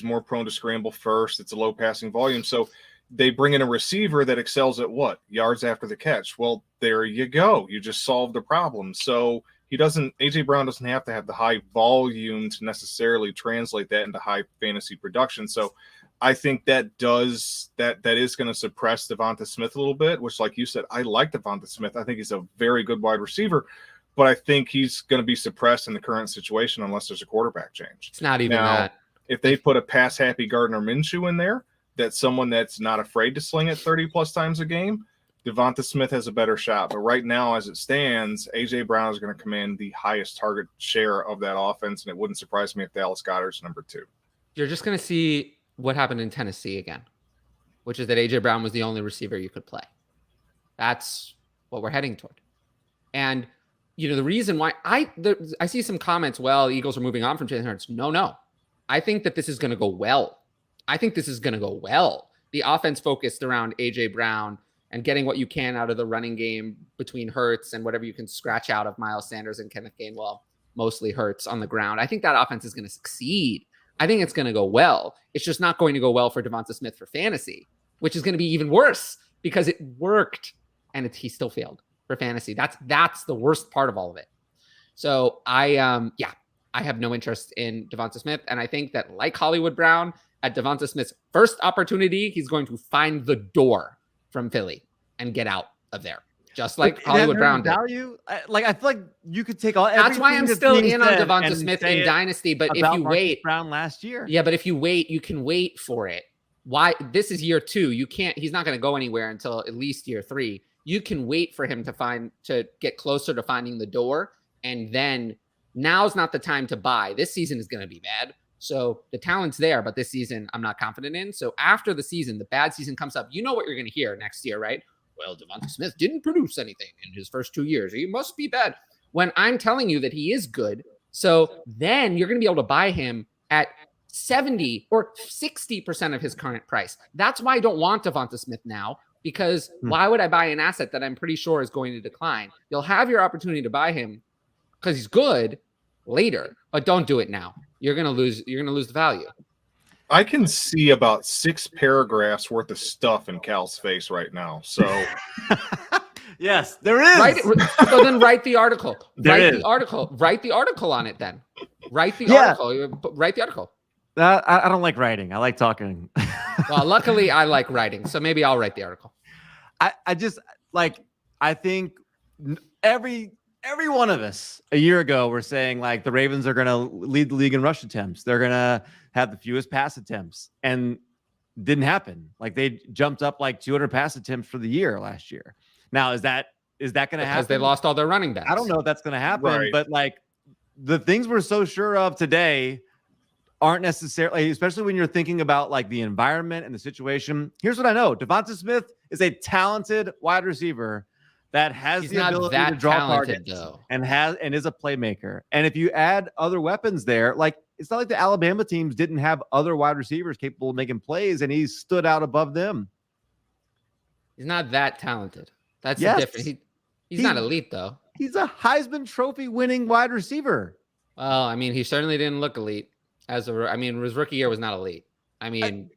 more prone to scramble first. It's a low passing volume. So they bring in a receiver that excels at what? Yards after the catch. Well, there you go. You just solved the problem. So AJ Brown doesn't have to have the high volume to necessarily translate that into high fantasy production. So I think that is going to suppress Devonta Smith a little bit, which, like you said, I like Devonta Smith. I think he's a very good wide receiver, but I think he's going to be suppressed in the current situation unless there's a quarterback change. It's not even that. If they put a pass-happy Gardner Minshew in there, that's someone that's not afraid to sling it 30-plus times a game, Devonta Smith has a better shot. But right now, as it stands, A.J. Brown is going to command the highest target share of that offense, and it wouldn't surprise me if Dallas Goedert's number 2. You're just going to see what happened in Tennessee again, which is that A.J. Brown was the only receiver you could play. That's what we're heading toward. And, the reason why I see some comments, well, Eagles are moving on from Jalen Hurts. No. I think that this is going to go well. The offense focused around A.J. Brown and getting what you can out of the running game between Hurts and whatever you can scratch out of Miles Sanders and Kenneth Gainwell, mostly Hurts on the ground. I think that offense is going to succeed. I think it's going to go well. It's just not going to go well for Devonta Smith for fantasy, which is going to be even worse because it worked and he still failed for fantasy. That's the worst part of all of it. So I have no interest in Devonta Smith. And I think that, like Hollywood Brown, at Devonta Smith's first opportunity, he's going to find the door from Philly and get out of there. Just like Hollywood Brown did. Value? I feel like you could take all. That's why I'm still in on Devonta Smith in Dynasty. But if you wait, Brown last year. Yeah, but if you wait, you can wait for it. Why? This is year 2. You can't. He's not going to go anywhere until at least year 3. You can wait for him to get closer to finding the door, and then now's not the time to buy. This season is going to be bad. So the talent's there, but this season I'm not confident in. So after the season, the bad season comes up. You know what you're going to hear next year, right? Well, Devonta Smith didn't produce anything in his first 2 years. He must be bad. When I'm telling you that he is good, so then you're going to be able to buy him at 70 or 60% of his current price. That's why I don't want Devonta Smith now, because why would I buy an asset that I'm pretty sure is going to decline? You'll have your opportunity to buy him because he's good later, but don't do it now. You're going to lose the value. I can see about 6 paragraphs worth of stuff in Cal's face right now. So yes, there is. So then write the article. Write the article on it then. Write the article. I don't like writing. I like talking. Well, luckily I like writing, so maybe I'll write the article. I think every one of us a year ago were saying like the Ravens are going to lead the league in rush attempts. They're going to have the fewest pass attempts, and didn't happen. Like they jumped up like 200 pass attempts for the year last year. Now, is that going to happen? Because they lost all their running backs. I don't know if that's going to happen, right. But like the things we're so sure of today aren't necessarily, especially when you're thinking about like the environment and the situation. Here's what I know. Devonta Smith is a talented wide receiver that has the ability to draw targets and is a playmaker. And if you add other weapons there, like it's not like the Alabama teams didn't have other wide receivers capable of making plays, and he stood out above them. He's not that talented. That's the difference. He's not elite though. He's a Heisman Trophy winning wide receiver. Well, I mean, he certainly didn't look elite his rookie year was not elite. I mean,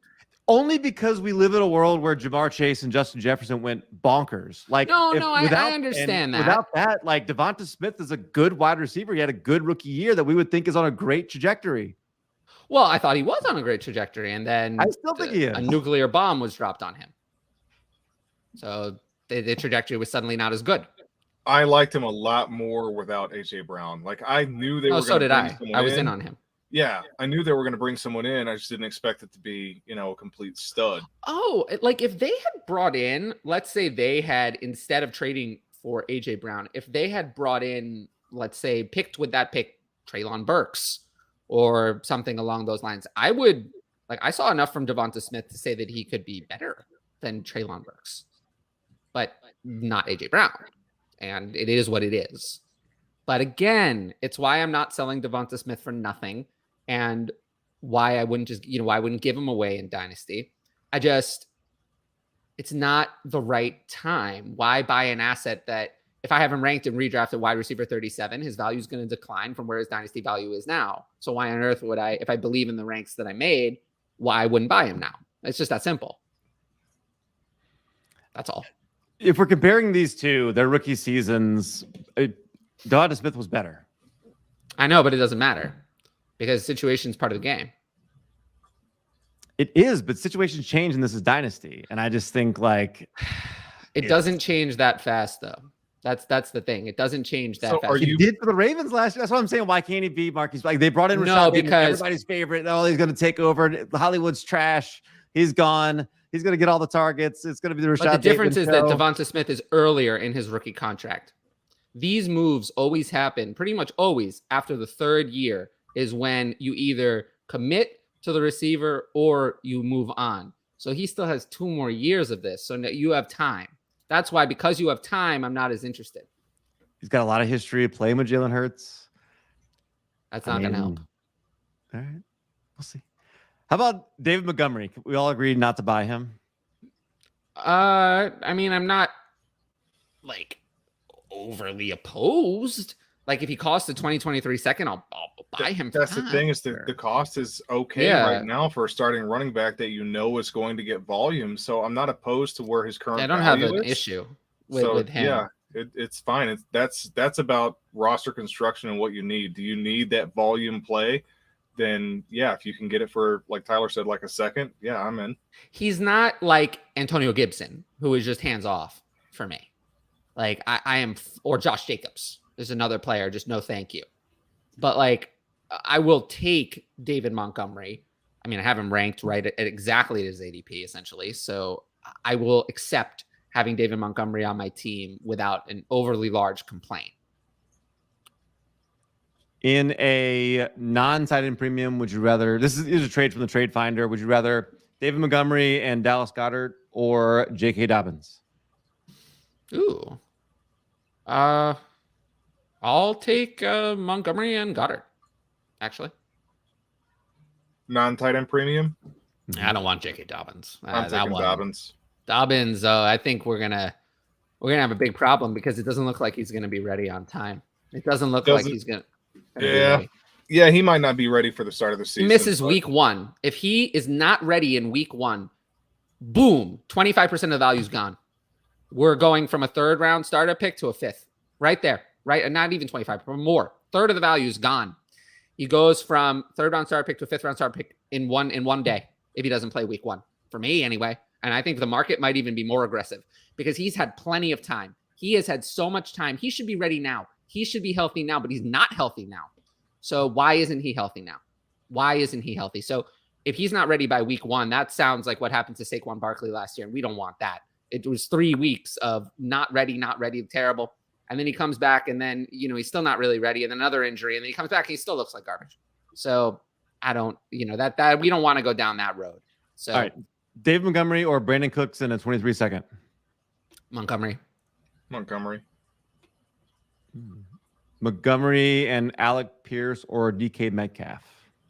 Only because we live in a world where Jamar Chase and Justin Jefferson went bonkers. Like, I understand that. Without that, like Devonta Smith is a good wide receiver. He had a good rookie year that we would think is on a great trajectory. Well, I thought he was on a great trajectory, and then I still think he is. A nuclear bomb was dropped on him. So the trajectory was suddenly not as good. I liked him a lot more without AJ Brown. Like I knew they were. So did I. I was in in on him. Yeah, I knew they were going to bring someone in. I just didn't expect it to be, a complete stud. Oh, like if they had brought in, let's say they had, instead of trading for AJ Brown, if they had brought in, let's say, picked with that pick Treylon Burks or something along those lines, I saw enough from Devonta Smith to say that he could be better than Treylon Burks, but not AJ Brown. And it is what it is. But again, it's why I'm not selling Devonta Smith for nothing. And why I wouldn't just, why I wouldn't give him away in Dynasty. It's not the right time. Why buy an asset that if I have him ranked and redrafted wide receiver 37, his value is going to decline from where his Dynasty value is now. So why on earth would I, if I believe in the ranks that I made, why I wouldn't buy him now? It's just that simple. That's all. If we're comparing these two, their rookie seasons, Devonta Smith was better. I know, but it doesn't matter. Because situation is part of the game. It is, but situations change, and this is Dynasty. And I just think it doesn't change that fast, though. That's the thing. It doesn't change that fast. He did for the Ravens last year. That's what I'm saying. Why can't he be Marquise? Like they brought in Rashad Bateman, everybody's favorite. Oh, he's going to take over. Hollywood's trash. He's gone. He's going to get all the targets. It's going to be the Rashad. But the difference is that Devonta Smith is earlier in his rookie contract. These moves always happen, pretty much always after the third year is when you either commit to the receiver or you move on. So he still has 2 more years of this. So you have time. That's why, because you have time, I'm not as interested. He's got a lot of history of playing with Jalen Hurts. That's not going to help. All right. We'll see. How about David Montgomery? We all agreed not to buy him. I'm not overly opposed. If he costs the 2023 second, I'll buy him. That's the thing, is the cost is okay right now for a starting running back that is going to get volume. So I'm not opposed to where his current. I don't have an issue with him. Yeah, it's fine. That's about roster construction and what you need. Do you need that volume play? Then yeah, if you can get it for, like Tyler said, like a second, yeah, I'm in. He's not like Antonio Gibson, who is just hands off for me. I am, or Josh Jacobs. There's another player, just no thank you. But I will take David Montgomery. I have him ranked right at exactly his ADP, essentially. So I will accept having David Montgomery on my team without an overly large complaint. In a non-tight end premium, would you rather, this is a trade from the Trade Finder, would you rather David Montgomery and Dallas Goedert or J.K. Dobbins? Ooh. I'll take Montgomery and Goddard, actually. Non-tight end premium? I don't want J.K. Dobbins. I'm taking Dobbins. Dobbins, I think we're gonna have a big problem because it doesn't look like he's gonna be ready on time. It doesn't look like he's gonna. Yeah, he might not be ready for the start of the season. He misses week 1. If he is not ready in week 1, boom, 25% of the value is gone. We're going from a 3rd round starter pick to a 5th, right there. Right, and not even 25, but more. 1/3 of the value is gone. He goes from 3rd round starter pick to a 5th round starter pick in one day if he doesn't play week 1. For me, anyway. And I think the market might even be more aggressive because he's had plenty of time. He has had so much time. He should be ready now. He should be healthy now, but he's not healthy now. So why isn't he healthy now? Why isn't he healthy? So if he's not ready by week 1, that sounds like what happened to Saquon Barkley last year, and we don't want that. It was 3 weeks of not ready, terrible. And then he comes back and then, he's still not really ready. And then another injury. And then he comes back and he still looks like garbage. So I don't, that we don't want to go down that road. So, all right. David Montgomery or Brandon Cooks in a 23 second? Montgomery. Montgomery and Alec Pierce or DK Metcalf?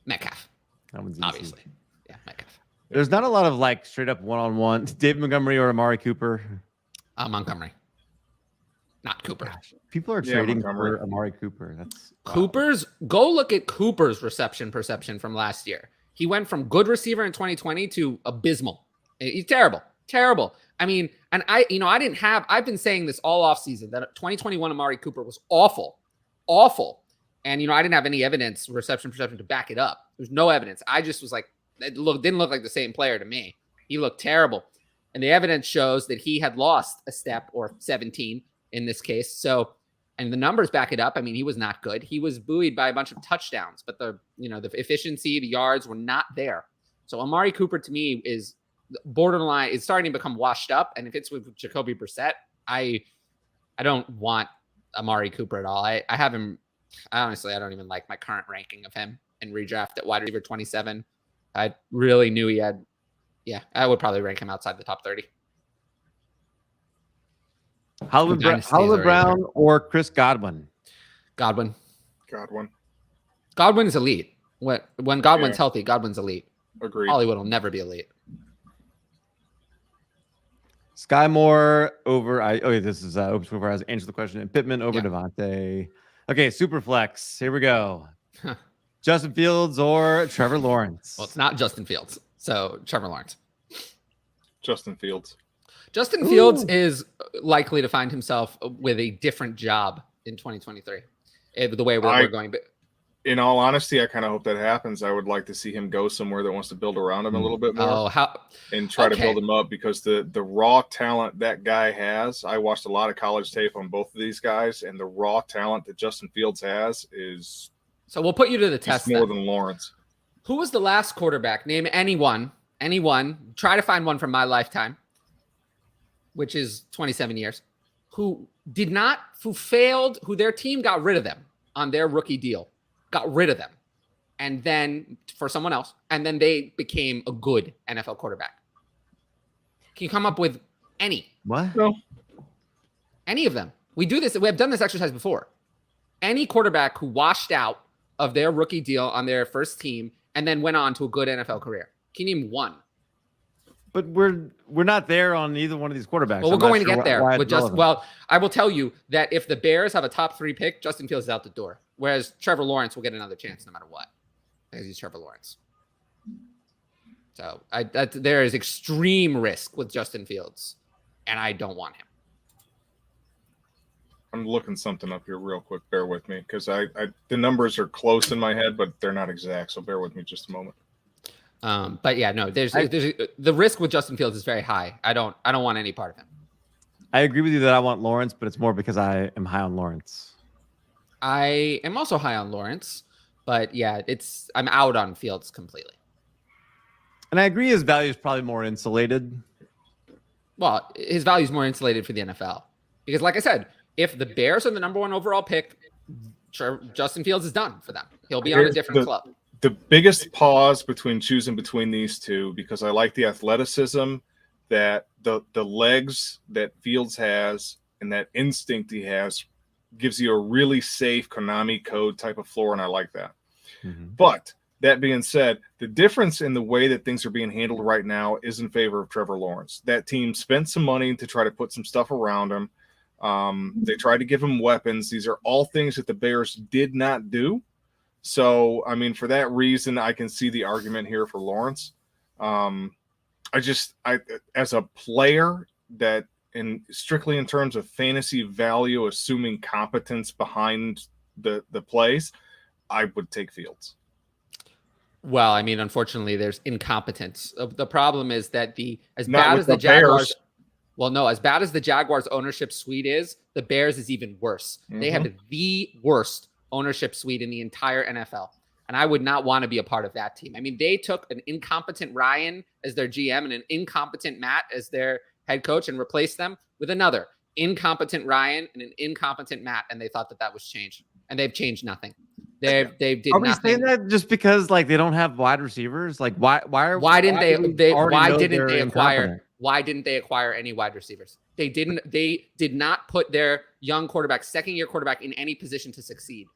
Metcalf. That one's easy. Obviously. Yeah, Metcalf. There's not a lot of straight up one-on-one. David Montgomery or Amari Cooper? Montgomery. Not Cooper. Gosh, people are trading for Amari Cooper. That's Cooper's. Go look at Cooper's reception perception from last year. He went from good receiver in 2020 to abysmal. He's terrible. I mean, and I've been saying this all offseason that 2021 Amari Cooper was awful. And, I didn't have any evidence, reception perception to back it up. There's no evidence. I just was like, didn't look like the same player to me. He looked terrible. And the evidence shows that he had lost a step or 17 in this case. So, and the numbers back it up. I mean, he was not good. He was buoyed by a bunch of touchdowns, but the efficiency, the yards were not there. So Amari Cooper to me is borderline. It's starting to become washed up. And if it's with Jacoby Brissett, I don't want Amari Cooper at all. I have him. Honestly, I don't even like my current ranking of him in redraft at wide receiver 27. I really knew he had. Yeah, I would probably rank him outside the top 30. Hollywood Brown or Chris Godwin? Godwin is elite. When Godwin's healthy, Godwin's elite. Agreed. Hollywood will never be elite. Sky Moore over. This is Opus before I answer the question. And Pittman over Devontae. Okay, super flex. Here we go. Justin Fields or Trevor Lawrence? Well, it's not Justin Fields. So Trevor Lawrence. Justin Fields. Justin Fields is likely to find himself with a different job in 2023. The way we're going. But in all honesty, I kind of hope that happens. I would like to see him go somewhere that wants to build around him a little bit more. And try to build him up, because the raw talent that guy has. I watched a lot of college tape on both of these guys, and the raw talent that Justin Fields has is. So we'll put you to the test. More than Lawrence. Who was the last quarterback? Name anyone. Try to find one from my lifetime, which is 27 years, who failed, who their team got rid of them on their rookie deal, got rid of them, and then for someone else, and then they became a good NFL quarterback. Can you come up with any? What? No. Any of them. We have done this exercise before. Any quarterback who washed out of their rookie deal on their first team and then went on to a good NFL career. Can you name one? But we're not there on either one of these quarterbacks. Well, we're going to get there. I will tell you that if the Bears have a top 3 pick, Justin Fields is out the door. Whereas Trevor Lawrence will get another chance no matter what, because he's Trevor Lawrence. So there is extreme risk with Justin Fields, and I don't want him. I'm looking something up here real quick. Bear with me, because the numbers are close in my head, but they're not exact. So bear with me just a moment. But yeah, no, the risk with Justin Fields is very high. I don't want any part of him. I agree with you that I want Lawrence, but it's more because I am high on Lawrence. I am also high on Lawrence, but yeah, I'm out on Fields completely. And I agree his value is probably more insulated. Well, his value is more insulated for the NFL. Because like I said, if the Bears are the number 1 overall pick, Justin Fields is done for them. He'll be on a different club. The biggest pause between choosing between these two, because I like the athleticism, that the legs that Fields has and that instinct he has gives you a really safe Konami code type of floor, and I like that. Mm-hmm. But that being said, the difference in the way that things are being handled right now is in favor of Trevor Lawrence. That team spent some money to try to put some stuff around him. They tried to give him weapons. These are all things that the Bears did not do. So, I mean, for that reason, I can see the argument here for Lawrence. As a player that strictly in terms of fantasy value, assuming competence behind the plays, I would take Fields. Well, I mean, unfortunately, there's incompetence. The problem is that as bad as the Jaguars ownership suite is, the Bears is even worse. Mm-hmm. They have the worst ownership suite in the entire NFL. And I would not want to be a part of that team. I mean, they took an incompetent Ryan as their GM and an incompetent Matt as their head coach and replaced them with another incompetent Ryan and an incompetent Matt. And they thought that was changed. And they've changed nothing. They did nothing. Are we saying that just because they don't have wide receivers? Why didn't they acquire any wide receivers? They did not put their young quarterback, second-year quarterback, in any position to succeed.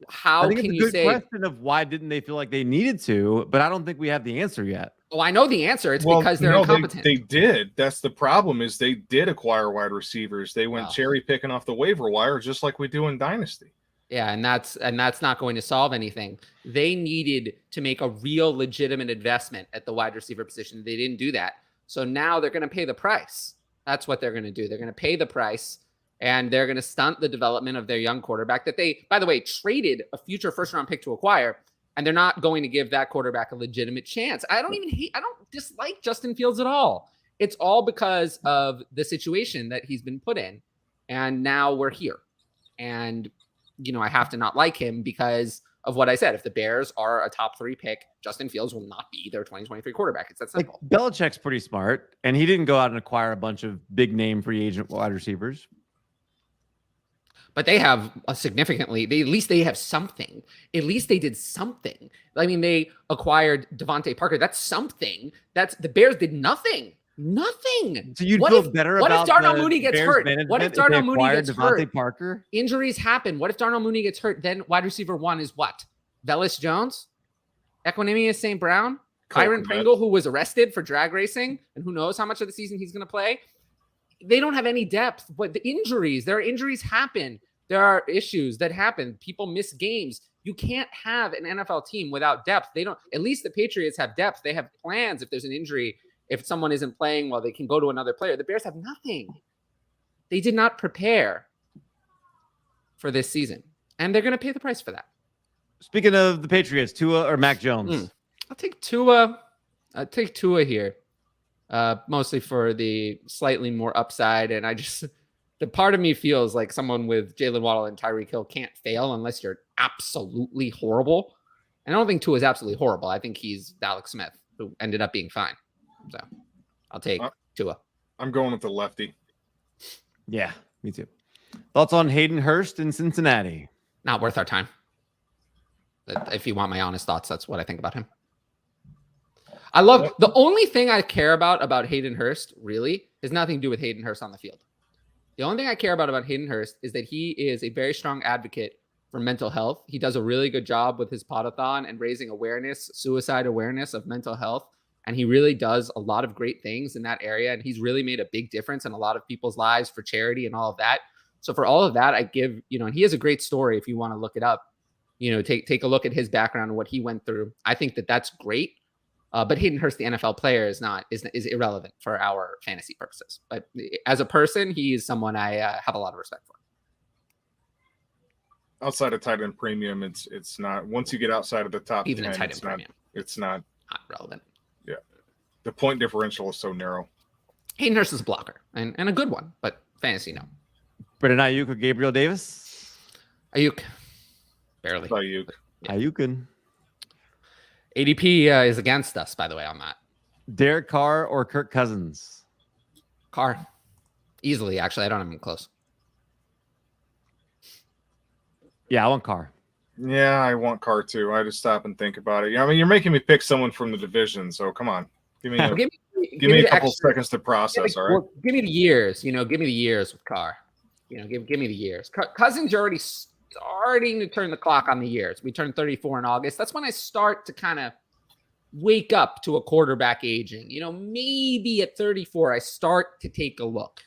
How can you say? It's a good question of why didn't they feel like they needed to, but I don't think we have the answer yet. Oh, I know the answer. It's because they're incompetent. They did. That's the problem, is they did acquire wide receivers. They went cherry picking off the waiver wire, just like we do in Dynasty. Yeah, and that's not going to solve anything. They needed to make a real legitimate investment at the wide receiver position. They didn't do that. So now they're going to pay the price. That's what they're going to do. They're going to pay the price, and they're going to stunt the development of their young quarterback that they, by the way, traded a future first-round pick to acquire, and they're not going to give that quarterback a legitimate chance. I don't dislike Justin Fields at all. It's all because of the situation that he's been put in, and now we're here. And I have to not like him because of what I said. If the Bears are a top 3 pick, Justin Fields will not be their 2023 quarterback. It's that simple. Like, Belichick's pretty smart, and he didn't go out and acquire a bunch of big name free agent wide receivers. But they have at least they have something. At least they did something. I mean, they acquired Devontae Parker. That's something. The Bears did nothing. Nothing. So you'd feel better about what if Darnell Mooney gets hurt? What if Darnell Mooney gets hurt? Parker? Injuries happen. What if Darnell Mooney gets hurt? Then wide receiver 1 is what? Velus Jones? Equanimous St. Brown? Kyron Pringle, who was arrested for drag racing, and who knows how much of the season he's going to play? They don't have any depth, but the injuries, happen. There are issues that happen. People miss games. You can't have an NFL team without depth. At least the Patriots have depth. They have plans if there's an injury. If someone isn't playing well, they can go to another player. The Bears have nothing. They did not prepare for this season, and they're going to pay the price for that. Speaking of the Patriots, Tua or Mac Jones? I'll take Tua. I'll take Tua here, mostly for the slightly more upside. And the part of me feels like someone with Jalen Waddle and Tyreek Hill can't fail unless you're absolutely horrible. And I don't think Tua is absolutely horrible. I think he's Alex Smith, who ended up being fine. So I'll take Tua. I'm going with the lefty. Yeah, me too. Thoughts on Hayden Hurst in Cincinnati? Not worth our time. If you want my honest thoughts, that's what I think about him. The only thing I care about Hayden Hurst really has nothing to do with Hayden Hurst on the field. The only thing I care about Hayden Hurst is that he is a very strong advocate for mental health. He does a really good job with his podathon and raising awareness, suicide awareness of mental health. And he really does a lot of great things in that area. And he's really made a big difference in a lot of people's lives for charity and all of that. So for all of that, I give, and he has a great story if you want to look it up. Take a look at his background and what he went through. I think that's great. But Hayden Hurst, the NFL player, is irrelevant for our fantasy purposes. But as a person, he is someone I have a lot of respect for. Outside of tight end premium, it's not. Once you get outside of the top, even 10, a tight end premium, it's not relevant. Yeah, the point differential is so narrow. Hayden Hurst is a blocker and a good one, but fantasy no. Brandon Ayuk or Gabriel Davis? Ayuk, barely. Ayuk. Yeah. Ayukin. ADP is against us, by the way, on that. Derek Carr or Kirk Cousins? Carr. Easily, actually. I don't have him close. Yeah, I want Carr. Yeah, I want Carr too. I just stop and think about it. I mean, you're making me pick someone from the division, so come on. Give me a couple seconds to process, all right? Give me the years. Give me the years with Carr. Give me the years. Cousins, you're already starting to turn the clock on the years. We turned 34 in August. That's when I start to kind of wake up to a quarterback aging. Maybe at 34, I start to take a look,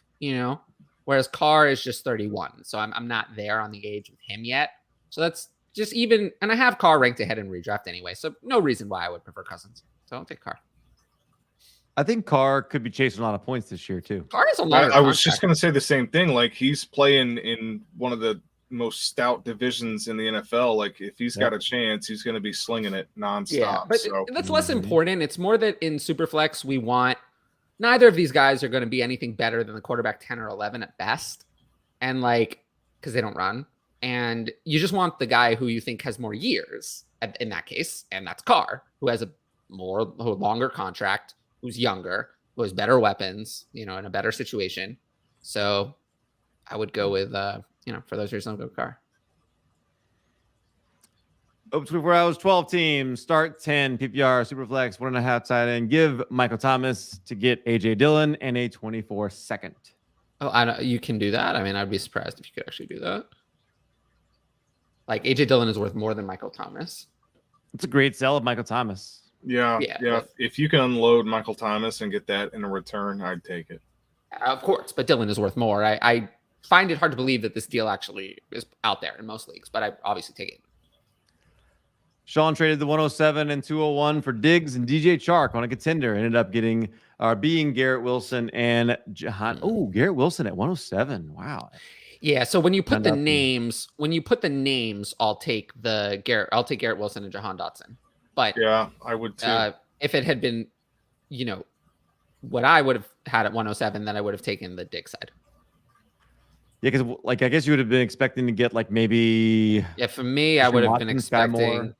whereas Carr is just 31. So I'm not there on the age with him yet. So that's just even, and I have Carr ranked ahead in redraft anyway. So no reason why I would prefer Cousins. So I'll take Carr. I think Carr could be chasing a lot of points this year too. Carr is a lot. I was just going to say the same thing. Like, he's playing in one of the most stout divisions in the NFL. Like, if he's got a chance, he's going to be slinging it nonstop. Yeah, but that's less important. It's more that in Superflex, we want neither of these guys are going to be anything better than the quarterback 10 or 11 at best. And because they don't run. And you just want the guy who you think has more years in that case. And that's Carr, who has a longer contract, who's younger, who has better weapons, in a better situation. So I would go with, for those reasons, I'll go Carr. Open 24 hours, 12 teams, start 10, PPR, Superflex, 1.5 tight end. Give Michael Thomas to get AJ Dillon and a 24 second. Oh, you can do that. I mean, I'd be surprised if you could actually do that. Like, AJ Dillon is worth more than Michael Thomas. It's a great sell of Michael Thomas. Yeah. If you can unload Michael Thomas and get that in a return, I'd take it. Of course, but Dillon is worth more. I find it hard to believe that this deal actually is out there in most leagues, but I obviously take it. Sean traded the 107 and 201 for Diggs and DJ Chark on a contender. Ended up being Garrett Wilson and Jahan. Oh, Garrett Wilson at 107. Wow. Yeah. So when you put the names, I'll take Garrett Wilson and Jahan Dotson. But yeah, I would too. If it had been, what I would have had at 107, then I would have taken the Diggs side. Yeah, because I guess you would have been expecting to get maybe. Yeah, for me, I would have been expecting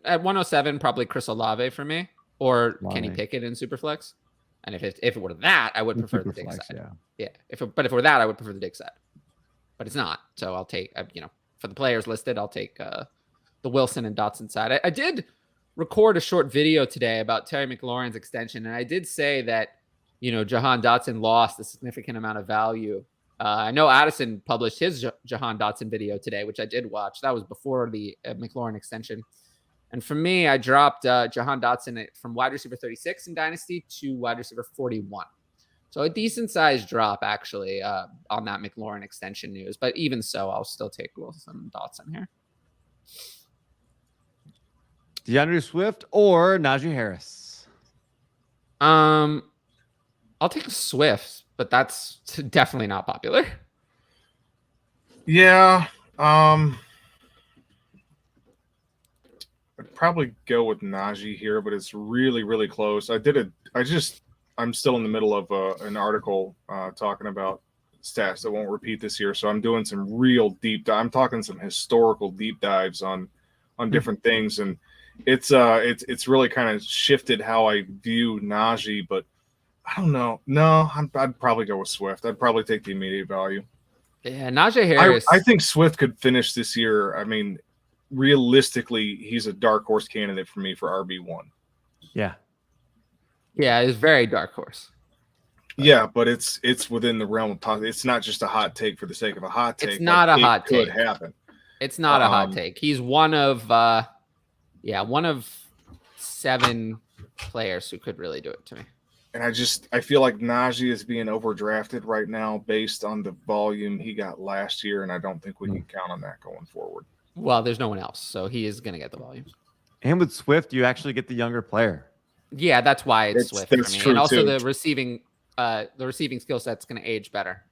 at 107 probably Chris Olave for me, or Kenny Pickett in Superflex. And if it were that, I would prefer the Diggs side. Yeah. If it were that, I would prefer the Diggs side. But it's not, so I'll take for the players listed, I'll take the Wilson and Dotson side. I did record a short video today about Terry McLaurin's extension, and I did say that Jahan Dotson lost a significant amount of value. I know Addison published his Jahan Dotson video today, which I did watch. That was before the McLaurin extension. And for me, I dropped Jahan Dotson from wide receiver 36 in Dynasty to wide receiver 41. So a decent sized drop, actually, on that McLaurin extension news. But even so, I'll still take Wilson and Dotson here. DeAndre Swift or Najee Harris? I'll take Swift. But that's definitely not popular. Yeah. I'd probably go with Najee here, but it's really, really close. I'm still in the middle of an article talking about stats that won't repeat this year. So I'm doing some real I'm talking some historical deep dives on different things. And it's really kind of shifted how I view Najee, but I don't know. No, I'd probably go with Swift. I'd probably take the immediate value. Yeah, Najee Harris. I think Swift could finish this year. I mean, realistically, he's a dark horse candidate for me for RB1. Yeah. Yeah, it's very dark horse. Yeah, but it's within the realm of possibility. It's not just a hot take for the sake of a hot take. It's not a hot take. It could happen. It's not a hot take. He's one of 7 players who could really do it to me. And I feel like Najee is being overdrafted right now based on the volume he got last year, and I don't think we can count on that going forward. Well, there's no one else, so he is going to get the volume. And with Swift, you actually get the younger player. Yeah, that's why it's Swift for me. True and also too. the receiving skill set's going to age better.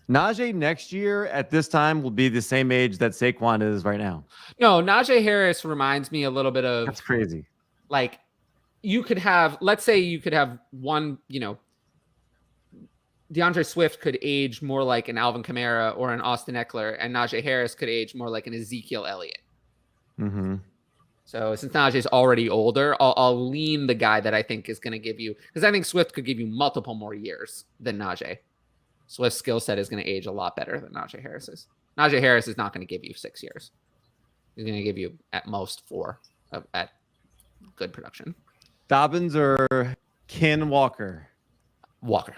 Najee next year at this time will be the same age that Saquon is right now. No, Najee Harris reminds me a little bit of. That's crazy. You could have, let's say you could have one, DeAndre Swift could age more like an Alvin Kamara or an Austin Eckler, and Najee Harris could age more like an Ezekiel Elliott. Mm-hmm. So since Najee's already older, I'll lean the guy that I think is going to give you, because I think Swift could give you multiple more years than Najee. Swift's skill set is going to age a lot better than Najee Harris's. Najee Harris is not going to give you 6 years. He's going to give you at most 4 at good production. Dobbins or Ken Walker? Walker.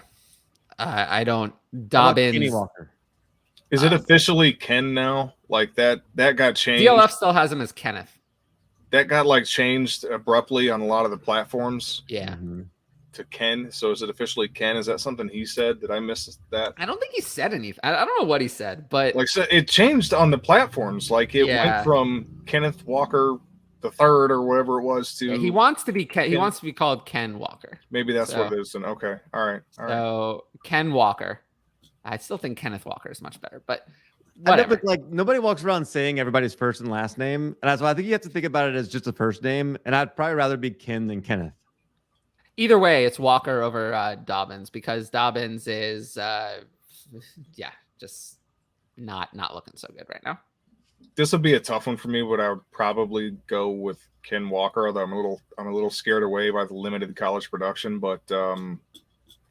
I don't. Dobbins. Kenny Walker. Is it officially Ken now? Like that got changed. DLF still has him as Kenneth. That got changed abruptly on a lot of the platforms. Yeah. Mm-hmm. To Ken. So is it officially Ken? Is that something he said? Did I miss that? I don't think he said anything. I don't know what he said, but so it changed on the platforms. It went from Kenneth Walker the third or whatever it was to he wants to be he wants to be called Ken Walker. Maybe that's what it is. Then okay, all right. So Ken Walker. I still think Kenneth Walker is much better, but whatever. Nobody walks around saying everybody's first and last name, and that's why I think you have to think about it as just a first name. And I'd probably rather be Ken than Kenneth. Either way, it's Walker over Dobbins, because Dobbins is just not looking so good right now. This would be a tough one for me, but I would probably go with Ken Walker, although I'm a little scared away by the limited college production. But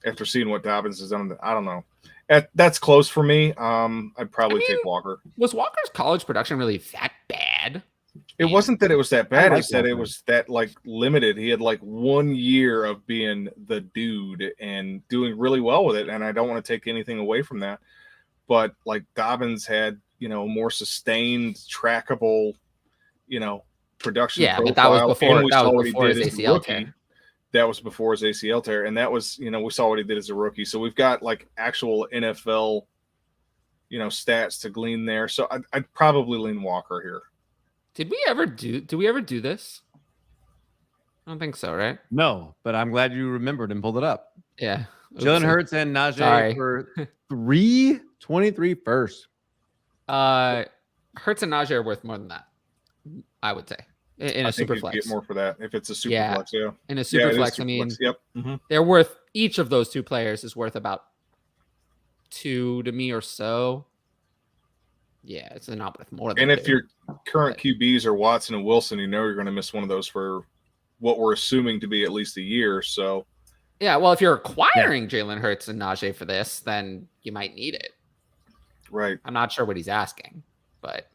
after seeing what Dobbins has done, I don't know. That's close for me. I'd probably take Walker. Was Walker's college production really that bad? It wasn't that it was that bad. It's that Walker. it was that limited. He had 1 year of being the dude and doing really well with it. And I don't want to take anything away from that. But Dobbins had, more sustained, trackable, production. Yeah, profile. but that was before his as a ACL rookie. tear. That was before his ACL tear, and that was, we saw what he did as a rookie. So we've got actual NFL stats to glean there. So I'd probably lean Walker here. Did we ever do this? I don't think so, right? No, but I'm glad you remembered and pulled it up. Yeah. Jalen Oopsie. Hurts and Najee Sorry. for 323 first. Hurts and Najee are worth more than that, I would say. In a super flex. Get more for that if it's a super flex, yeah. In a super flex, I mean, yep. Mm-hmm. They're worth, each of those two players is worth about 2 to me or so. Yeah, it's not worth more than And if your current QBs are Watson and Wilson, you're going to miss one of those for what we're assuming to be at least a year. So, yeah, well, if you're acquiring Jalen Hurts and Najee for this, then you might need it. Right. I'm not sure what he's asking, but.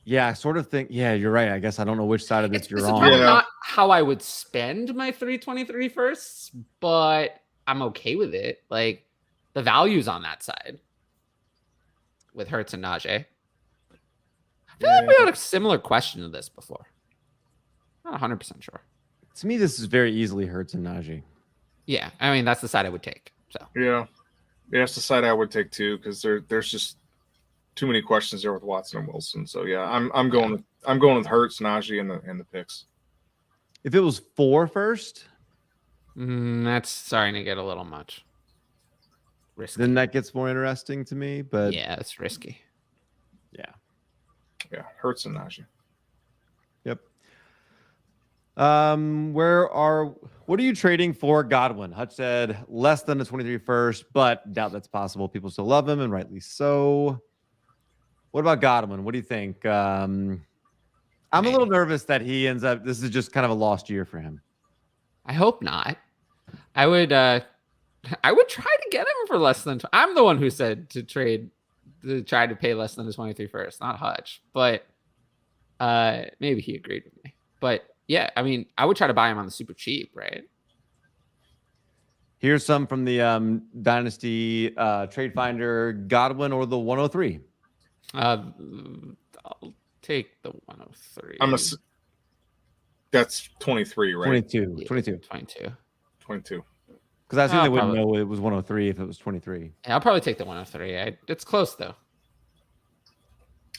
Yeah, I sort of think, yeah, you're right. I guess I don't know which side of this you're on. Probably not how I would spend my 323 firsts, but I'm okay with it. Like, the value's on that side with Hurts and Najee. I feel like we had a similar question to this before. Not 100% sure. To me, this is very easily Hurts and Najee. Yeah, I mean, that's the side I would take. So yeah, that's the side I would take too, because there's just too many questions there with Watson and Wilson. So yeah, I'm going with Hurts, Najee, and the picks. If it was 4 first, that's starting to get a little much. Risky. Then that gets more interesting to me. But yeah, it's risky. Yeah, Hurts and Najee. Yep. What are you trading for Godwin? Hutch said less than a 23 first, but doubt that's possible. People still love him, and rightly so. What about Godwin? What do you think? I'm a little nervous that he ends up. This is just kind of a lost year for him. I hope not. I would try to get him for less than. I'm the one who said to try to pay less than the 23 first, not Hutch. But maybe he agreed with me. But yeah, I mean, I would try to buy him on the super cheap, right? Here's some from the Dynasty Trade Finder: Godwin or the 103. I'll take the 103. That's 23, right? 22. Yeah, 22. 22. Because I assume they wouldn't know it was 103 if it was 23. Yeah, I'll probably take the 103. It's close, though.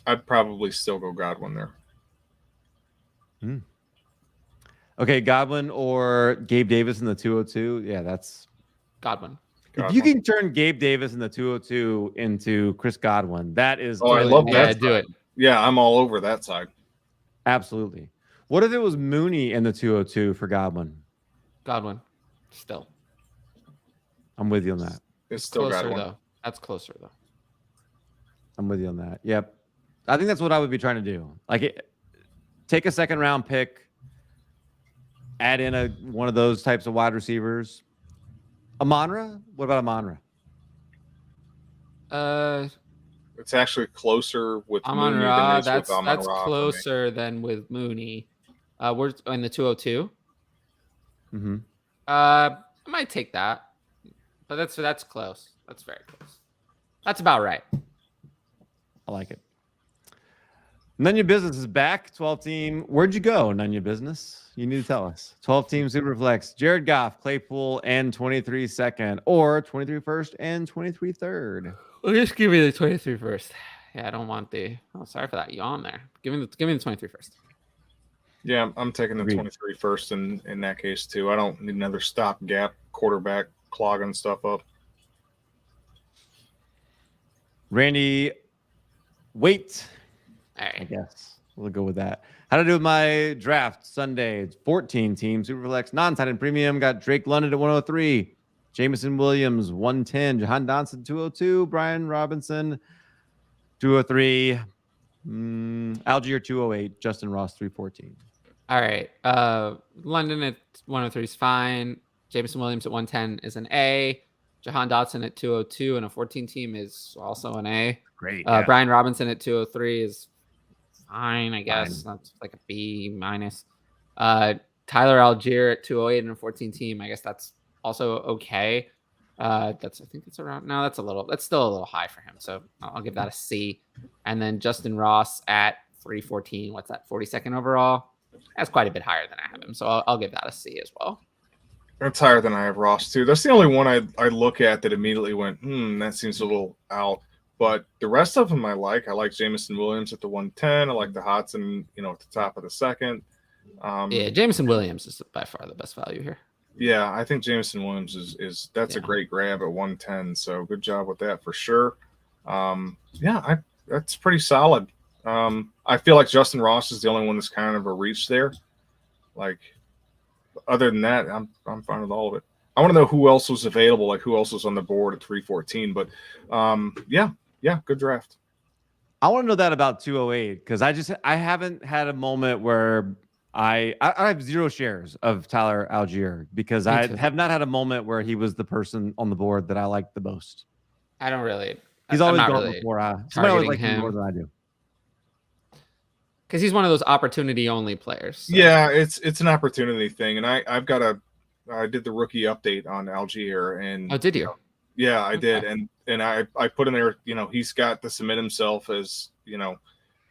I'd probably still go Godwin there. Okay, Godwin or Gabe Davis in the 202. Yeah, that's Godwin. If you can turn Gabe Davis in the 202 into Chris Godwin, that is. I love that. Yeah, do it. Yeah, I'm all over that side. Absolutely. What if it was Mooney in the 202 for Godwin? Godwin, still. I'm with you on that. It's still closer, Godwin. though. That's closer, though. I'm with you on that. Yep. I think that's what I would be trying to do. Take a second round pick, add in one of those types of wide receivers. Amon-Ra? What about Amon-Ra? It's actually closer with Amon-Ra. Mooney than it is with That's Amon-Ra closer than with Mooney. We're in the 202. Mm-hmm. I might take that, but that's close. That's very close. That's about right. I like it. None Your Business is back. 12 team. Where'd you go, None Your Business? You need to tell us. 12 team Superflex. Jared Goff, Claypool, and 23 second, or 23 first and 23 third. Well, just give me the 23 first. Yeah, I don't want the. Oh, sorry for that yawn there. Give me the 23 first. Yeah, I'm taking the Agreed. 23 first in that case too. I don't need another stopgap quarterback clogging stuff up. Randy, wait. All right. I guess we'll go with that. How to do my draft Sunday? It's 14 team Superflex, non-tight premium. Got Drake London at 103, Jameson Williams 110, Jahan Dotson 202, Brian Robinson 203, Algier 208, Justin Ross 314. All right. London at 103 is fine. Jameson Williams at 110 is an A. Jahan Dotson at 202 and a 14 team is also an A. Great. Brian Robinson at 203 is fine, I guess. That's like a B minus. Tyler Algier at 208 and a 14 team. I guess that's also okay. I think it's around. No, that's still a little high for him. So I'll give that a C. And then Justin Ross at 314. What's that? 42nd overall. That's quite a bit higher than I have him. So I'll give that a C as well. That's higher than I have Ross too. That's the only one I look at that immediately went, that seems a little out. But the rest of them I like. I like Jameson Williams at the 110. I like the Hodson, at the top of the second. Yeah, Jameson Williams is by far the best value here. Yeah, I think Jameson Williams is a great grab at 110. So good job with that for sure. That's pretty solid. I feel like Justin Ross is the only one that's kind of a reach there. Like, other than that, I'm fine with all of it. I want to know who else was available, like who else was on the board at 314. But good draft. I want to know that about 208 because I haven't had a moment where I have 0 shares of Tyler Algier because I have not had a moment where he was the person on the board that I liked the most. I don't really. He's always gone before somebody always likes him more than I do. Because he's one of those opportunity-only players. So. Yeah, it's an opportunity thing, and I did the rookie update on Algier, and did you? Yeah, I did, and I put in there, he's got to submit himself as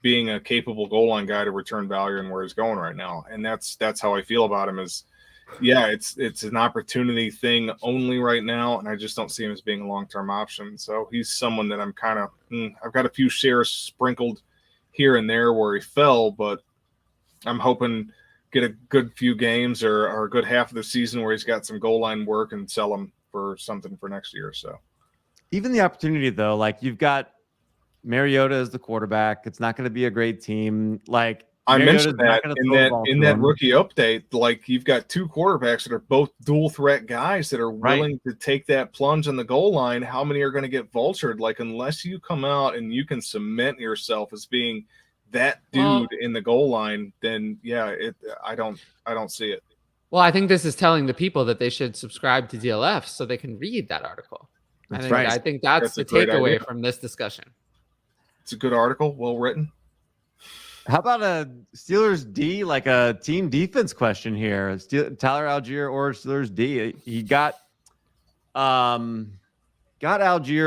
being a capable goal line guy to return value and where he's going right now, and that's how I feel about him. It's an opportunity thing only right now, and I just don't see him as being a long-term option. So he's someone that I'm kind of I've got a few shares sprinkled here and there where he fell, but I'm hoping get a good few games or a good half of the season where he's got some goal line work and sell him for something for next year. So even the opportunity though, like you've got Mariota as the quarterback. It's not going to be a great team. Like I mentioned that in that rookie update, like you've got 2 quarterbacks that are both dual threat guys that are willing to take that plunge on the goal line. How many are going to get vultured? Like, unless you come out and you can cement yourself as being that dude in the goal line, then I don't see it. Well, I think this is telling the people that they should subscribe to DLF so they can read that article. I think that's the takeaway from this discussion. It's a good article, well written. How about a Steelers D, like a team defense question here? Tyler Algier or Steelers D? He got Algier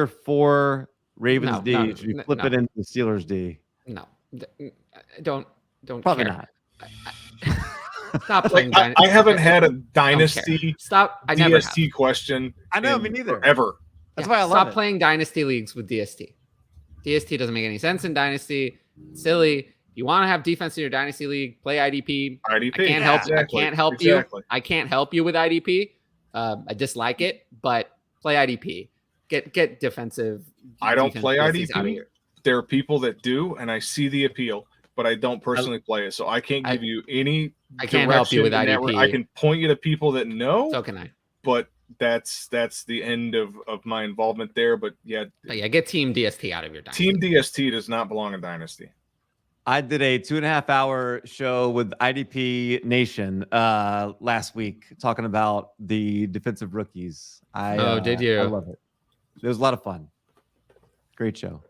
for Ravens D. Should you flip it into the Steelers D? No, don't. Probably care. not. Stop playing. I haven't had a Dynasty I never DST question. I know, me neither. Ever. That's why I love Stop playing Dynasty leagues with DST. DST doesn't make any sense in Dynasty. It's silly. If you want to have defense in your Dynasty league, play IDP. I can't help you. I can't help you with IDP. I dislike it, but play IDP. Get defensive. I don't play IDP. There are people that do, and I see the appeal, but I don't personally play it. So I can't give you any. I can't help you with IDP. I can point you to people that know. So can I. But that's the end of my involvement there. But get Team DST out of your Dynasty. Team DST does not belong in Dynasty. I did a 2.5-hour show with IDP Nation last week talking about the defensive rookies. Did you? I love it. It was a lot of fun. Great show.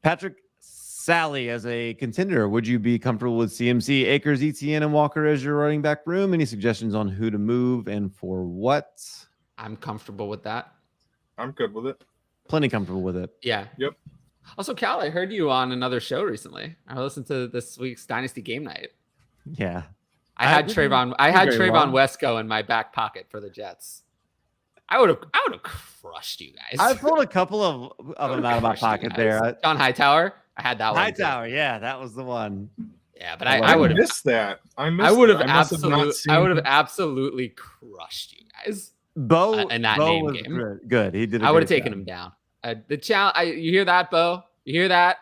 Patrick Sally, as a contender, would you be comfortable with CMC, Akers, ETN, and Walker as your running back room? Any suggestions on who to move and for what? I'm comfortable with that. I'm good with it. Plenty comfortable with it. Yeah. Yep. Also, Cal, I heard you on another show recently. I listened to this week's Dynasty Game Night. Yeah. I had Trayvon Wesco in my back pocket for the Jets. I would have crushed you guys. I pulled a couple of them out of my pocket there. John Hightower. I had that one. Hightower, yeah, that was the one. Yeah, but I would have missed that. I would have absolutely crushed you guys. Bo in that Bo name was game. Good. He did. I would have taken him down. The challenge. You hear that, Bo? You hear that?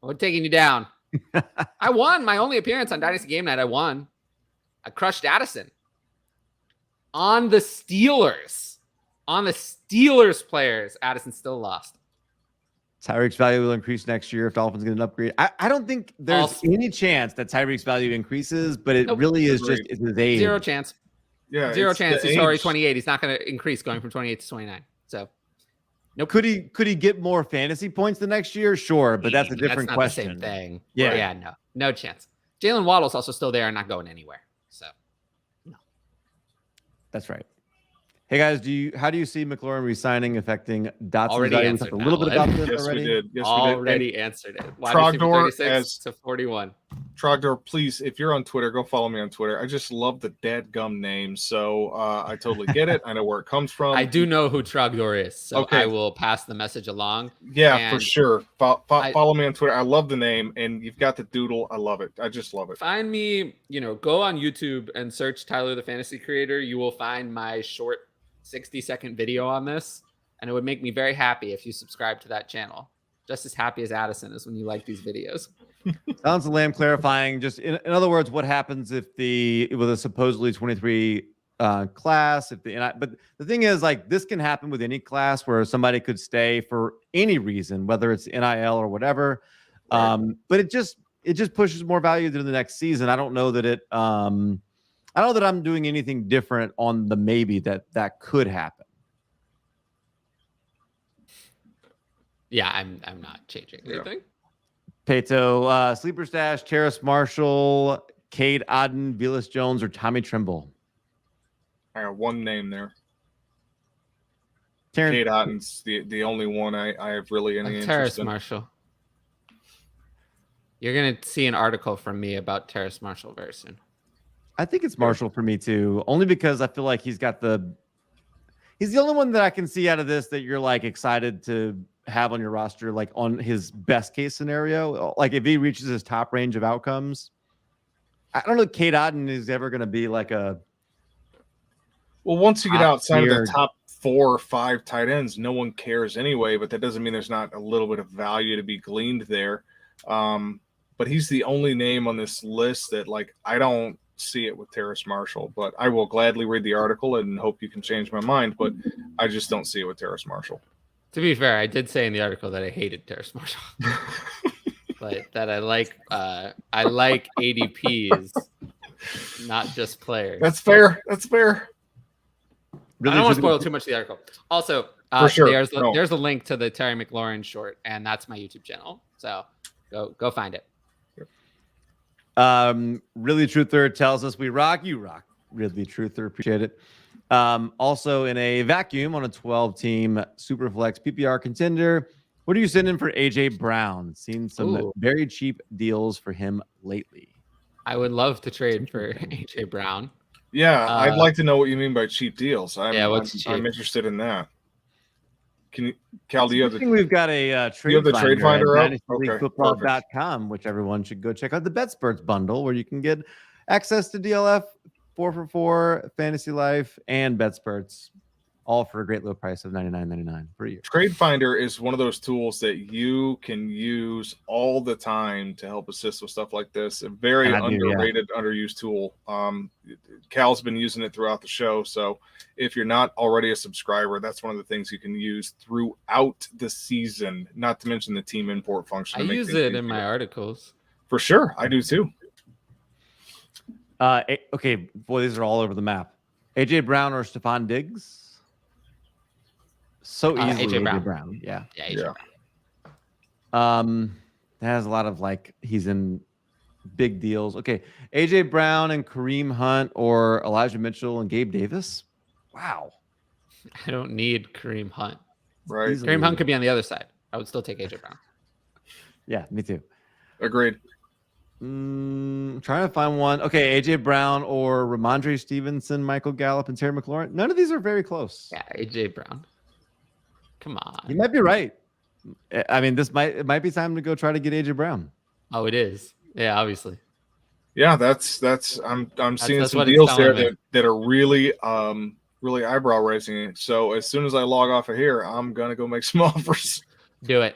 I would have taken you down. I won my only appearance on Dynasty Game Night. I won. I crushed Addison on the Steelers. On the Steelers players, Addison still lost. Tyreek's value will increase next year if Dolphins get an upgrade. I don't think there's any chance that Tyreek's value increases, but it really is just his age. Zero chance. Yeah, zero chance. He's already 28. He's not going to increase going from 28 to 29. So, nope. Could he get more fantasy points the next year? Sure, but that's a different question. The same thing. Yeah, no chance. Jalen Waddle's also still there and not going anywhere. So, no. That's right. Hey guys, how do you see McLaurin resigning affecting Dotson's Already value? We answered talked a little that bit about one. this Yes, already. we did. Yes, Already answered it. Wide receiver Trogdor 36 to 41. Trogdor, please, if you're on Twitter, go follow me on Twitter. I just love the dadgum name, so I totally get it. I know where it comes from. I do know who Trogdor is, so Okay. I will pass the message along. Yeah, for And sure. Follow me on Twitter. I love the name, and you've got the doodle. I love it. I just love it. Find me, go on YouTube and search Tyler the Fantasy Creator. You will find my short 60-second video on this, and it would make me very happy if you subscribe to that channel. Just as happy as Addison is when you like these videos. Sounds Lamb clarifying. Just in other words, what happens if with a supposedly 23 class? But the thing is, like, this can happen with any class where somebody could stay for any reason, whether it's NIL or whatever. Right. But it just pushes more value to the next season. I don't know that it. I don't know that I'm doing anything different on the maybe that could happen. Yeah, I'm not changing anything. Pato, Sleeper Stash, Terrace Marshall, Cade Otton, Velus Jones, or Tommy Trimble. I got one name there. Terrence, Cade Otton's the only one I have really any interest Terrace in. Marshall. You're gonna see an article from me about Terrace Marshall very soon. I think it's Marshall for me too, only because I feel like he's the only one that I can see out of this that you're like excited to have on your roster, like on his best case scenario. Like if he reaches his top range of outcomes, I don't know if Cade Otton is ever going to be like a. Well, once you get outside of the top 4 or 5 tight ends, no one cares anyway, but that doesn't mean there's not a little bit of value to be gleaned there. But he's the only name on this list that, like, I don't see it with Terrace Marshall, but I will gladly read the article and hope you can change my mind, but I just don't see it with Terrace Marshall. To be fair, I did say in the article that I hated Terrace Marshall, but that I like ADPs, not just players. That's fair. That's fair. Really, I don't want to spoil too much of the article. Also, for sure. there's a link to the Terry McLaurin short, and that's my YouTube channel. So go find it. Really Truther tells us we rock, you rock. Really Truther, appreciate it. Also in a vacuum on a 12-team Superflex PPR contender, what are you sending for AJ Brown? Seen some very cheap deals for him lately. I would love to trade for AJ Brown. Yeah, I'd like to know what you mean by cheap deals. I'm interested in that. Can you, Cal? Do you have we've got a trade? You have the trade finder up? DynastyLeagueFootball.com, which everyone should go check out. The Betsperts Bundle, where you can get access to DLF 4for4, Fantasy Life, and Betsperts, all for a great low price of $99.99 per year. Trade Finder is one of those tools that you can use all the time to help assist with stuff like this. A very underrated, underused tool. Cal's been using it throughout the show, so if you're not already a subscriber, that's one of the things you can use throughout the season, not to mention the team import function. I use it in my articles. For sure, I do too. Okay, boy, these are all over the map. AJ Brown or Stephon Diggs? So easily AJ Brown. Yeah. AJ Brown. That has a lot of he's in big deals. Okay, AJ Brown and Kareem Hunt or Elijah Mitchell and Gabe Davis. Wow. I don't need Kareem Hunt. Right. Kareem Hunt could be on the other side. I would still take AJ Brown. Yeah, me too. Agreed. Trying to find one. Okay, AJ Brown or Ramondre Stevenson, Michael Gallup, and Terry McLaurin. None of these are very close. Yeah, AJ Brown. Come on. You might be right. I mean, it might be time to go try to get AJ Brown. Oh, it is. Yeah, obviously. Yeah, I'm seeing some deals there that are really really eyebrow raising. So as soon as I log off of here, I'm gonna go make some offers. Do it.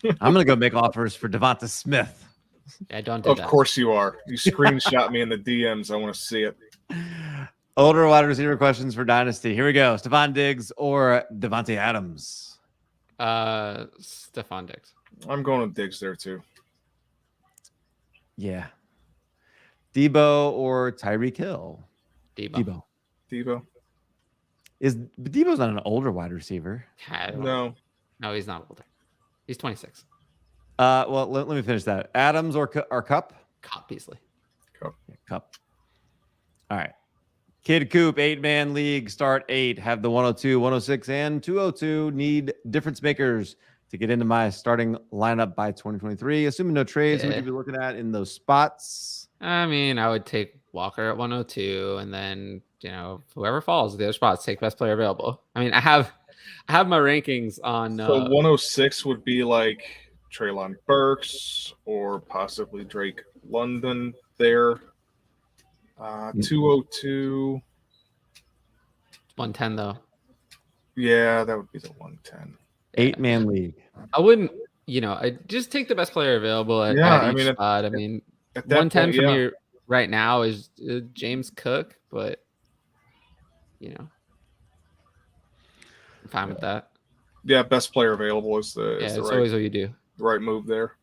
I'm gonna go make offers for Devonta Smith. Yeah, don't do that. Of course you are. You screenshot me in the DMs. I want to see it. Older wide receiver questions for Dynasty. Here we go. Stephon Diggs or Devontae Adams? Stephon Diggs. I'm going with Diggs there too. Yeah. Debo or Tyreek Hill? Debo. Debo's not an older wide receiver. No, he's not older. He's 26. Well, let me finish that. Adams or Cup? Cup, easily. Cup. Yeah, Cup. All right. Kid Coop, 8-man league, start 8, have the 102, 106, and 202. Need difference makers to get into my starting lineup by 2023. Assuming no trades, who would you be looking at in those spots? I mean, I would take Walker at 102, and then whoever falls at the other spots, take best player available. I mean, I have my rankings on. So 106 would be like Treylon Burks or possibly Drake London there. 202. 110 though. Yeah, that would be the 110. 8-man league. I wouldn't, I just take the best player available at each spot. I mean, 110 for me right now is James Cook, but I'm fine with that. Yeah, best player available is it's always what you do. Right move there.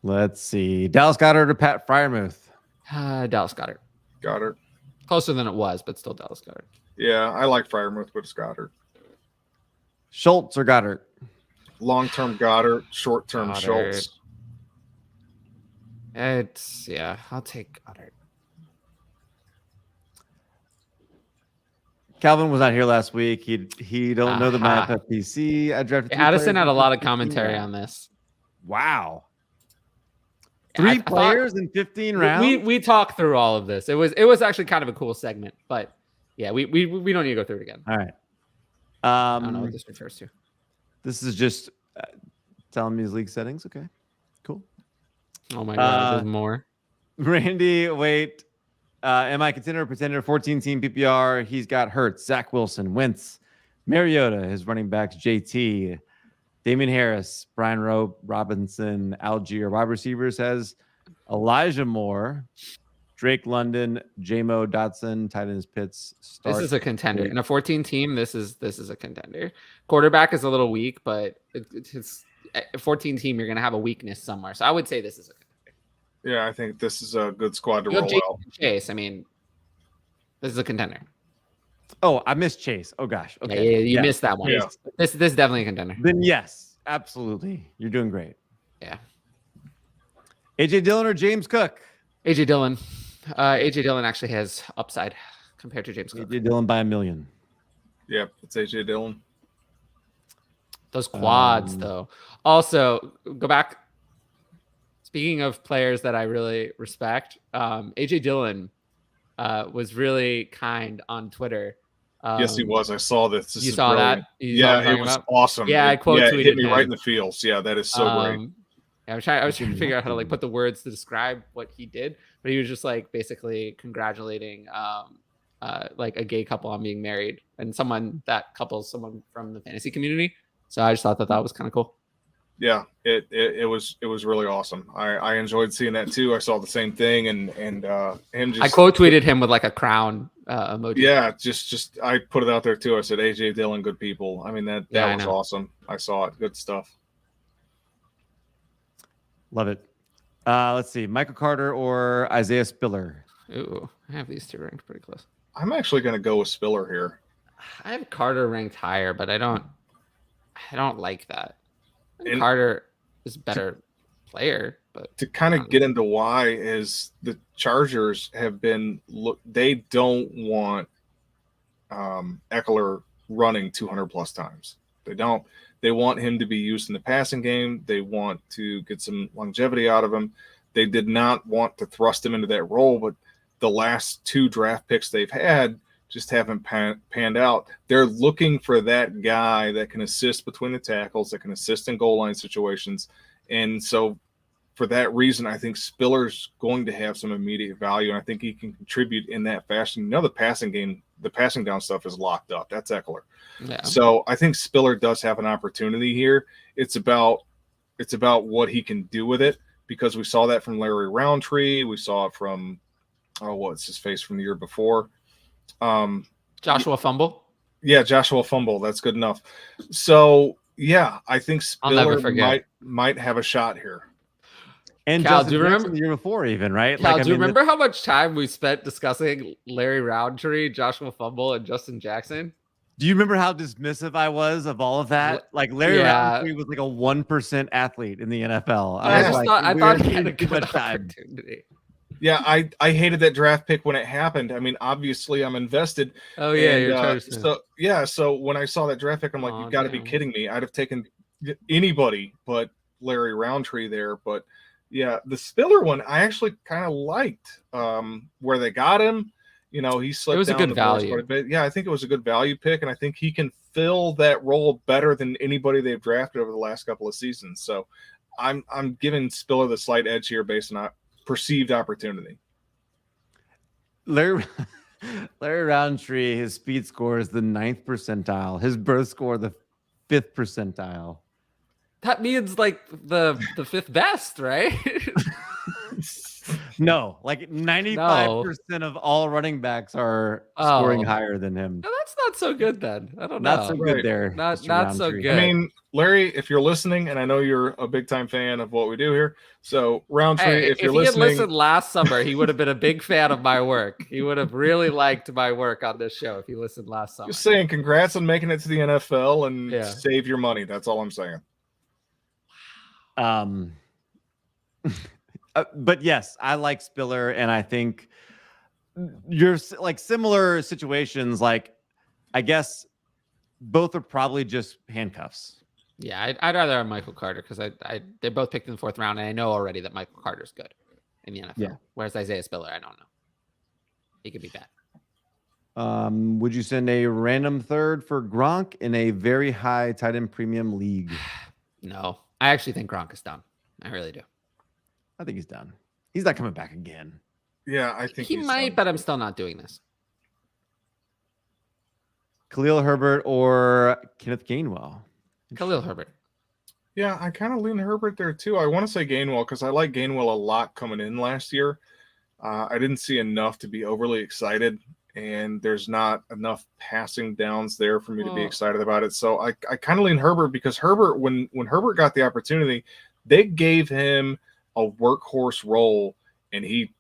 Let's see. Dallas Goedert or Pat Freiermuth? Dallas Goedert. Goedert. Closer than it was, but still Dallas Goedert. Yeah, I like Freiermuth, but it's Goedert. Schultz or Goddard? Long-term Goddard, short-term Schultz. I'll take Goddard. Calvin was not here last week. He don't know the map at PC. I drafted Addison had a lot of commentary on this. Wow. 3 players in 15 rounds. We talked through all of this. It was actually kind of a cool segment, but yeah, we don't need to go through it again. All right. I don't know what this refers to. This is just telling me his league settings. Okay, cool. Oh my God, there's more. Randy, wait. Am I contender or pretender? 14-team PPR. He's got Hurts, Zach Wilson, Wentz, Mariota, his running backs, JT, Damian Harris, Brian Robinson, Algier. Wide receivers has Elijah Moore, Drake London, J-Mo Dotson, tight ends Pitts. This is a contender. In a 14-team, this is a contender. Quarterback is a little weak, but it's a 14-team, you're going to have a weakness somewhere. So I would say this is a contender. Yeah, I think this is a good squad to roll out. Chase, I mean, this is a contender. Oh, I missed Chase. Oh, gosh. Okay. Yeah, you missed that one. Yeah. This is definitely a contender. Then yes, absolutely. You're doing great. Yeah. AJ Dillon or James Cook? AJ Dillon. AJ Dillon actually has upside compared to James Cook. AJ Dillon by 1 million. Yep, it's AJ Dillon. Those quads, though. Also, go back. Speaking of players that I really respect, AJ Dillon was really kind on Twitter. Yes, he was. I saw this. You saw brilliant. That? Yeah, it was awesome. Yeah, I quote tweeted it hit me him. right in the feels. Yeah, that is so great. I was trying to figure out how to put the words to describe what he did, but he was just basically congratulating a gay couple on being married, and someone from the fantasy community. So I just thought that was kind of cool. Yeah, it was really awesome. I enjoyed seeing that too. I saw the same thing, and him just. I quote tweeted him with a crown emoji. Yeah, just I put it out there too. I said AJ Dillon, good people. I mean that was awesome. I saw it. Good stuff. Love it. Let's see, Michael Carter or Isaiah Spiller? Ooh, I have these two ranked pretty close. I'm actually going to go with Spiller here. I have Carter ranked higher, but I don't like that. Carter is a better player, but to kind of get into why is the Chargers have been they don't want Eckler running 200 plus times. They don't. They want him to be used in the passing game. They want to get some longevity out of him. They did not want to thrust him into that role, but the last 2 draft picks they've had just haven't panned out. They're looking for that guy that can assist between the tackles, that can assist in goal line situations. And so for that reason, I think Spiller's going to have some immediate value, and I think he can contribute in that fashion. The passing game, the passing down stuff is locked up. That's Eckler. Yeah. So I think Spiller does have an opportunity here. It's about what he can do with it, because we saw that from Larry Roundtree. We saw it from, what's his face from the year before? Joshua Fumble. Yeah, Joshua Fumble. That's good enough. So yeah, I think Spiller might have a shot here. And Cal, do you remember the year before, even right? Cal, do you remember how much time we spent discussing Larry Roundtree, Joshua Fumble, and Justin Jackson? Do you remember how dismissive I was of all of that? Larry Roundtree was a 1% athlete in the NFL. I thought he had a good opportunity. Yeah, I hated that draft pick when it happened. I mean, obviously I'm invested. Oh yeah, And you're Chargers fan. so when I saw that draft pick, I'm like, Aw, you've got to be damn. kidding me. I'd have taken anybody but Larry Roundtree there. But yeah, the Spiller one I actually kind of liked where they got him. You know, he slipped was a down good the boards value. quite a bit. Yeah, I think it was a good value pick, and I think he can fill that role better than anybody they've drafted over the last couple of seasons. So I'm giving Spiller the slight edge here based on perceived opportunity. Larry Roundtree, his speed score is the 9th percentile. His birth score, the 5th percentile. That means like the 5th best, right? No, like 95% of all running backs are scoring higher than him. No, that's not so good then. I don't know. Not so good there. Not Mr. so Roundtree. good. I mean, Larry, if you're listening, and I know you're a big time fan of what we do here, so Roundtree, Hey, if you're he had listening, listened last summer, he would have been a big fan of my work. He would have really liked my work on this show if he listened last summer. just saying congrats on making it to the NFL and Yeah. save your money. That's all I'm saying. But yes, I like Spiller, and I think you're like similar situations. Like, I guess both are probably just handcuffs. Yeah, I'd rather have Michael Carter because they're both picked in the 4th round, and I know already that Michael Carter's good in the NFL. Yeah. Whereas Isaiah Spiller, I don't know. He could be bad. Would you send a random third for Gronk in a very high tight end premium league? No, I actually think Gronk is done. I really do. I think he's done. He's not coming back again. Yeah, I think He might, but I'm still not doing this. Khalil Herbert or Kenneth Gainwell? Khalil Herbert. Yeah, I kind of lean Herbert there too. I want to say Gainwell because I like Gainwell a lot coming in last year. I didn't see enough to be overly excited, and there's not enough passing downs there for me to be excited about it. So I kind of lean Herbert because Herbert, when Herbert got the opportunity, they gave him a workhorse role, and he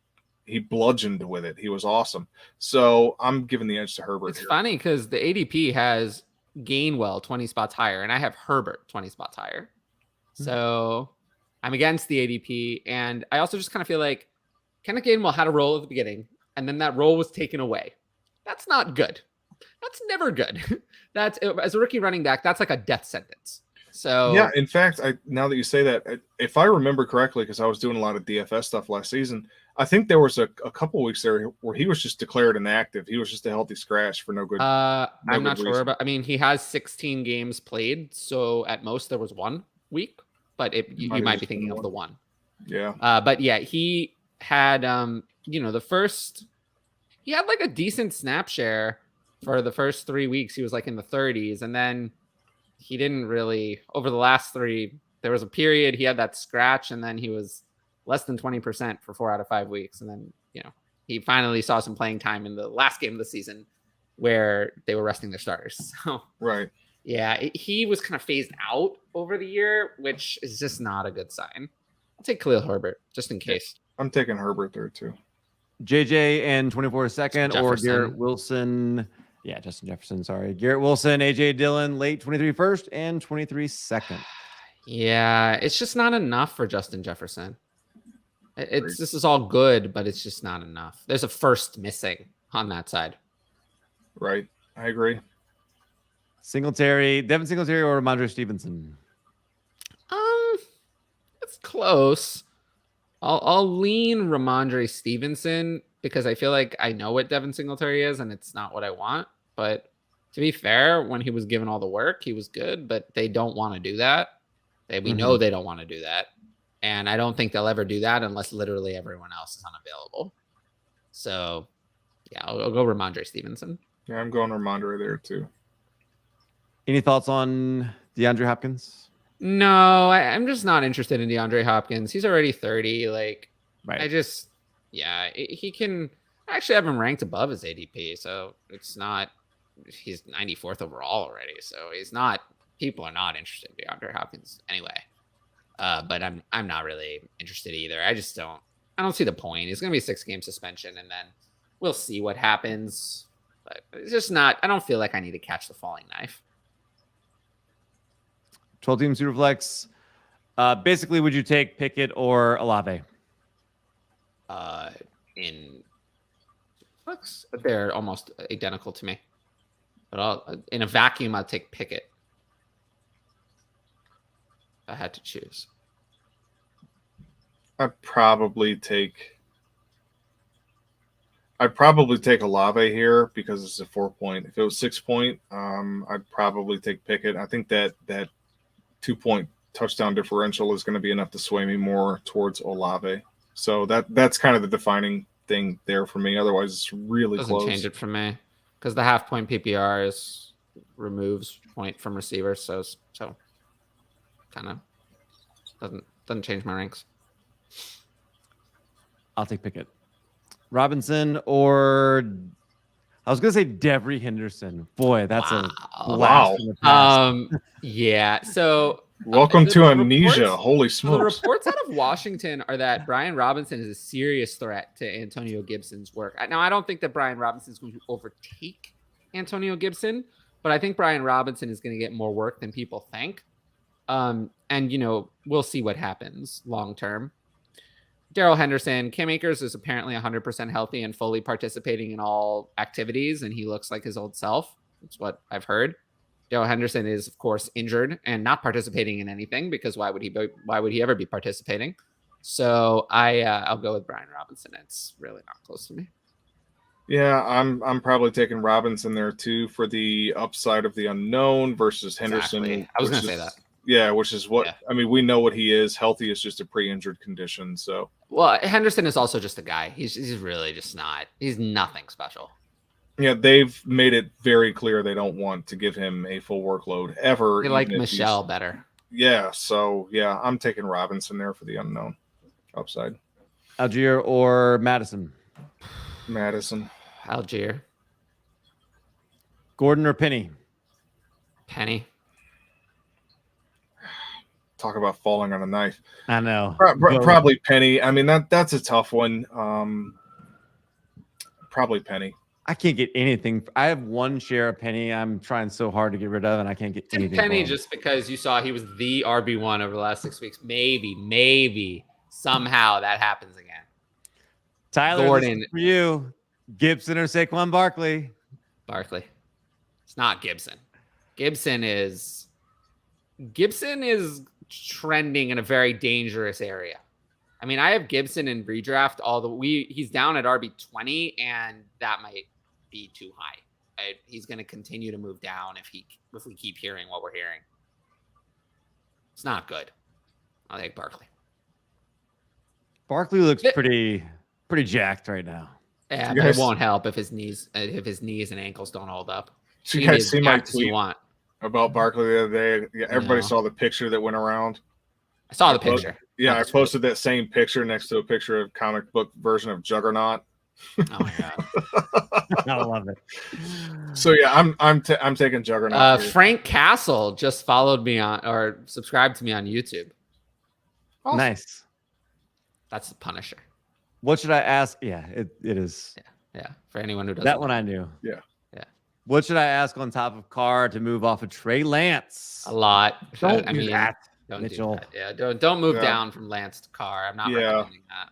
bludgeoned with it. He was awesome. So I'm giving the edge to Herbert. It's funny because the ADP has Gainwell 20 spots higher, and I have Herbert 20 spots higher. So I'm against the ADP, and I also just kind of feel like Kenneth Gainwell had a role at the beginning, and then that role was taken away. That's not good. That's never good. That's as a rookie running back, that's like a death sentence. So yeah, in fact, now that you say that, if I remember correctly, because I was doing a lot of DFS stuff last season, I think there was a couple weeks there where he was just declared inactive. He was just a healthy scratch for no good. I'm not sure, but I mean, he has 16 games played, so at most there was 1 week, but you might be thinking of the one. Yeah. But yeah, he had he had like a decent snap share for the first 3 weeks. He was like in the 30s, and then he didn't really over the last 3. There was a period he had that scratch, and then he was less than 20% for 4 out of 5 weeks. And then, he finally saw some playing time in the last game of the season where they were resting their starters. So, right. Yeah, he was kind of phased out over the year, which is just not a good sign. I'll take Khalil Herbert just in case. I'm taking Herbert there too. JJ and 24 second or Garrett Wilson. Yeah, Justin Jefferson. Sorry. Garrett Wilson, AJ Dillon, late 23 first and 23 second. Yeah, it's just not enough for Justin Jefferson. This is all good, but it's just not enough. There's a first missing on that side. Right. I agree. Devin Singletary or Ramondre Stevenson? It's close. I'll lean Ramondre Stevenson because I feel like I know what Devin Singletary is and it's not what I want. But to be fair, when he was given all the work, he was good, but they don't want to do that. We know they don't want to do that. And I don't think they'll ever do that unless literally everyone else is unavailable. So, yeah, I'll go Ramondre Stevenson. Yeah, I'm going Ramondre there too. Any thoughts on DeAndre Hopkins? No, I'm just not interested in DeAndre Hopkins. He's already 30. Like, right. He can actually have him ranked above his ADP. So it's not, he's 94th overall already. So people are not interested in DeAndre Hopkins anyway. But I'm not really interested either. I don't see the point. It's going to be a 6-game suspension and then we'll see what happens. But it's just not, I don't feel like I need to catch the falling knife. 12-team Superflex. Basically, would you take Pickett or Olave? in looks. They're almost identical to me. But in a vacuum, I'd take Pickett. If I had to choose. I'd probably take Olave here because it's a 4-point. If it was 6-point, I'd probably take Pickett. I think that 2-point touchdown differential is going to be enough to sway me more towards Olave. So that's kind of the defining thing there for me. Otherwise, it's really Doesn't close. change it for me because the half-point PPR removes point from receivers, so kind of doesn't change my ranks. I'll take Pickett. Robinson or I was gonna say Devery Henderson. Boy, that's a blast from the past. Yeah. So welcome to amnesia. Reports, Holy so the smokes. reports out of Washington are that Brian Robinson is a serious threat to Antonio Gibson's work. Now, I don't think that Brian Robinson is going to overtake Antonio Gibson, but I think Brian Robinson is going to get more work than people think. And we'll see what happens long term. Darrell Henderson, Cam Akers is apparently 100% healthy and fully participating in all activities, and he looks like his old self. That's what I've heard. Darrell Henderson is, of course, injured and not participating in anything because why would he ever be participating? So I'll go with Brian Robinson. It's really not close to me. Yeah, I'm probably taking Robinson there too for the upside of the unknown versus Henderson. Exactly. I was going to say that. Yeah, which is what I mean. We know what he is. Healthy is just a pre-injured condition. So well, Henderson is also just a guy. He's really just not. He's nothing special. Yeah, they've made it very clear they don't want to give him a full workload ever. They like Michelle better. Yeah, so yeah, I'm taking Robinson there for the unknown upside. Algier or Madison? Madison. Algier. Gordon or Penny? Penny. Talk about falling on a knife. I know. Probably Penny. I mean, that's a tough one. Probably Penny. I can't get anything. I have one share of Penny I'm trying so hard to get rid of, and I can't get anything. Penny just because you saw he was the RB1 over the last 6 weeks. Maybe somehow that happens again. Tyler, Gordon for you, Gibson or Saquon Barkley? Barkley. It's not Gibson. Gibson is trending in a very dangerous area. I mean, I have Gibson in redraft. He's down at RB20, and that might be too high. He's going to continue to move down if we keep hearing what we're hearing. It's not good. I'll take Barkley. Barkley looks pretty jacked right now. Yeah, but it won't help if his knees and ankles don't hold up. So you guys see my tweet about Barkley the other day? Yeah, everybody saw the picture that went around. I saw the picture. Yeah, I posted that same picture next to a picture of comic book version of Juggernaut. Oh my god, I love it. So yeah, I'm taking Juggernaut. Frank Castle just followed me on or subscribed to me on YouTube. Awesome. Nice. That's the Punisher. What should I ask? Yeah, it is. Yeah. For anyone who doesn't that one, I knew. Yeah. What should I ask on top of Carr to move off of Trey Lance? A lot. Don't do that. Don't Mitchell. do that. Yeah, don't move down from Lance to Carr. I'm not recommending that.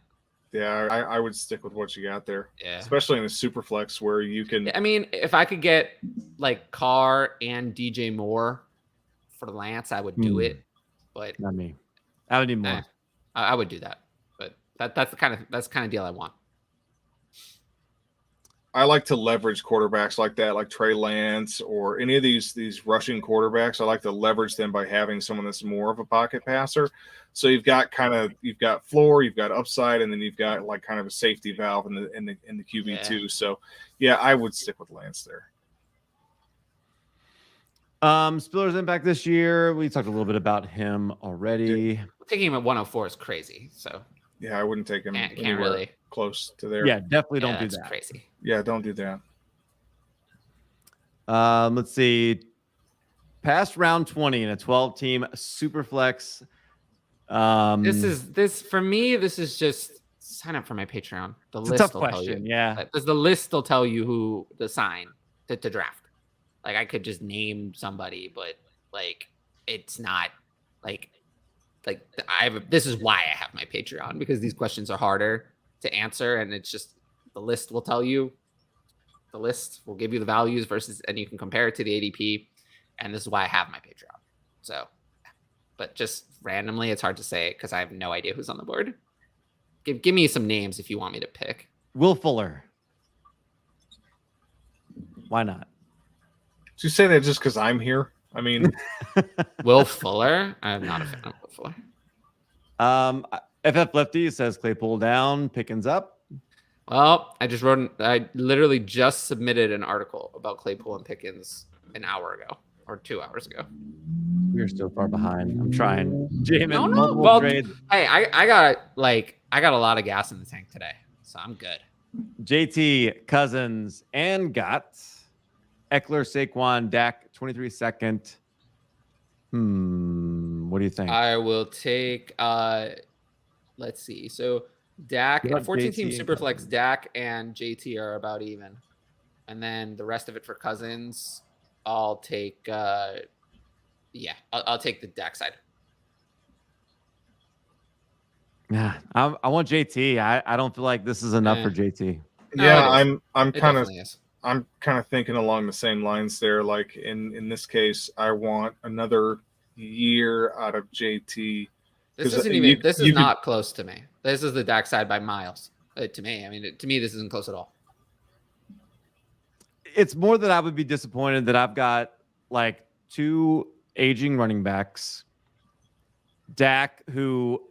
Yeah, I would stick with what you got there. Yeah. Especially in a super flex where you can. I mean, if I could get like Carr and DJ Moore for Lance, I would do it. But not me. I would need more. I would do that. But that's the kind of deal I want. I like to leverage quarterbacks like that, like Trey Lance or any of these rushing quarterbacks. I like to leverage them by having someone that's more of a pocket passer. So you've got floor, you've got upside, and then you've got like kind of a safety valve in the QB too. So yeah, I would stick with Lance there. Spiller's impact this year. We talked a little bit about him already. Taking him at 104 is crazy. So yeah, I wouldn't take him can't really close to there. Yeah, definitely don't do that. Crazy. Yeah, don't do that. Let's see. Past round 20 in a 12-team super flex. This for me. This is just sign up for my Patreon. The list tough will question. tell you. Yeah, because the list will tell you who to sign to draft. Like I could just name somebody, but like it's not like I have. This is why I have my Patreon because these questions are harder. to answer, and it's just the list will tell you. The list will give you the values versus, and you can compare it to the ADP. And this is why I have my Patreon. So, but just randomly, it's hard to say because I have no idea who's on the board. Give me some names if you want me to pick. Will Fuller. Why not? Did you say that just because I'm here? I mean, Will Fuller? I'm not a fan of Will Fuller. FF Lefty says Claypool down, Pickens up. Well, I literally just submitted an article about Claypool and Pickens an hour ago or 2 hours ago. We're still far behind. I'm trying. Jamin, No. Well, hey, I got a lot of gas in the tank today, so I'm good. JT, Cousins, and got Eckler, Saquon, Dak, 23-second. What do you think? I will take. Let's see. So Dak and 14-team Superflex, Dak and JT are about even, and then the rest of it for Cousins, I'll take. I'll take the Dak side. Yeah, I want JT. I don't feel like this is enough for JT. Yeah, No, I'm kind of thinking along the same lines there. Like in this case, I want another year out of JT. This isn't even. This is not close to me. This is the Dak side by miles. To me, I mean, to me, this isn't close at all. It's more that I would be disappointed that I've got like two aging running backs. Dak, who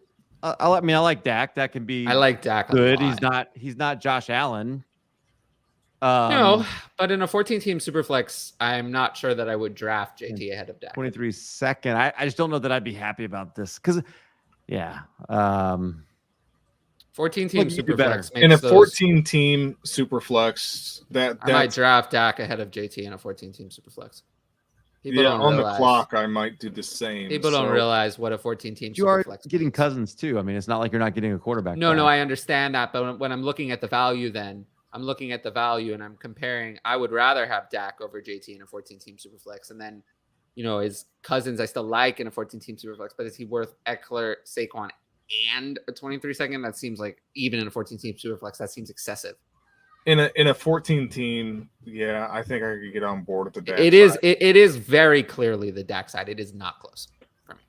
I like Dak. Dak can be. I like Dak. Good. He's not Josh Allen. No, but in a 14-team Superflex, I'm not sure that I would draft JT ahead of Dak. 23-second. I just don't know that I'd be happy about this because, yeah. 14-team Superflex. In a 14-team Superflex, I might draft Dak ahead of JT in a 14-team Superflex. On the clock, I might do the same. People don't realize what a 14-team Superflex. You are getting Cousins too. I mean, it's not like you're not getting a quarterback. No, I understand that, but when I'm looking at the value, then I'm looking at the value and I'm comparing. I would rather have Dak over JT in a 14-team Superflex, and then, is Cousins I still like in a 14-team Superflex, but is he worth Eckler, Saquon, and a 23-second? That seems like, even in a 14-team Superflex, that seems excessive. In a 14-team, yeah, I think I could get on board with the Dak. It is very clearly the Dak side. It is not close for me.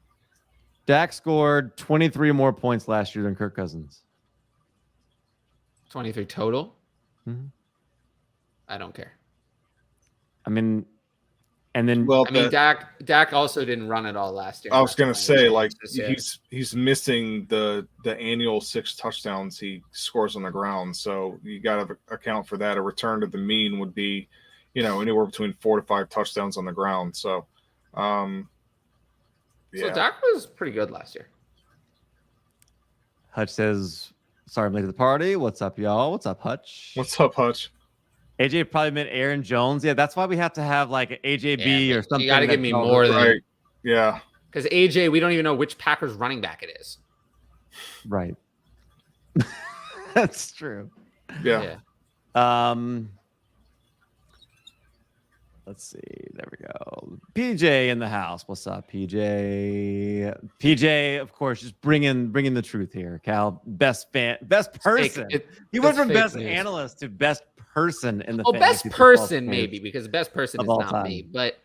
Dak scored 23 more points last year than Kirk Cousins. 23 total. Mm-hmm. I don't care. I mean, and then Dak also didn't run it all last year. I was going to say, like, he's missing the annual 6 touchdowns he scores on the ground, so you got to account for that. A return to the mean would be, anywhere between 4 to 5 touchdowns on the ground. So, So Dak was pretty good last year. Hutch says, "Sorry I'm late to the party. What's up, y'all? What's up, Hutch? What's up, Hutch?" AJ probably meant Aaron Jones. Yeah, that's why we have to have like an AJB or something. You got to give me more than right. Yeah. Because AJ, we don't even know which Packers running back it is. Right. That's true. Yeah. Let's see. There we go. PJ in the house. What's up, PJ? PJ, of course, just bringing the truth here. Cal, best person. He went from best analyst to best person in the. Oh, best person maybe, because best person is not me. But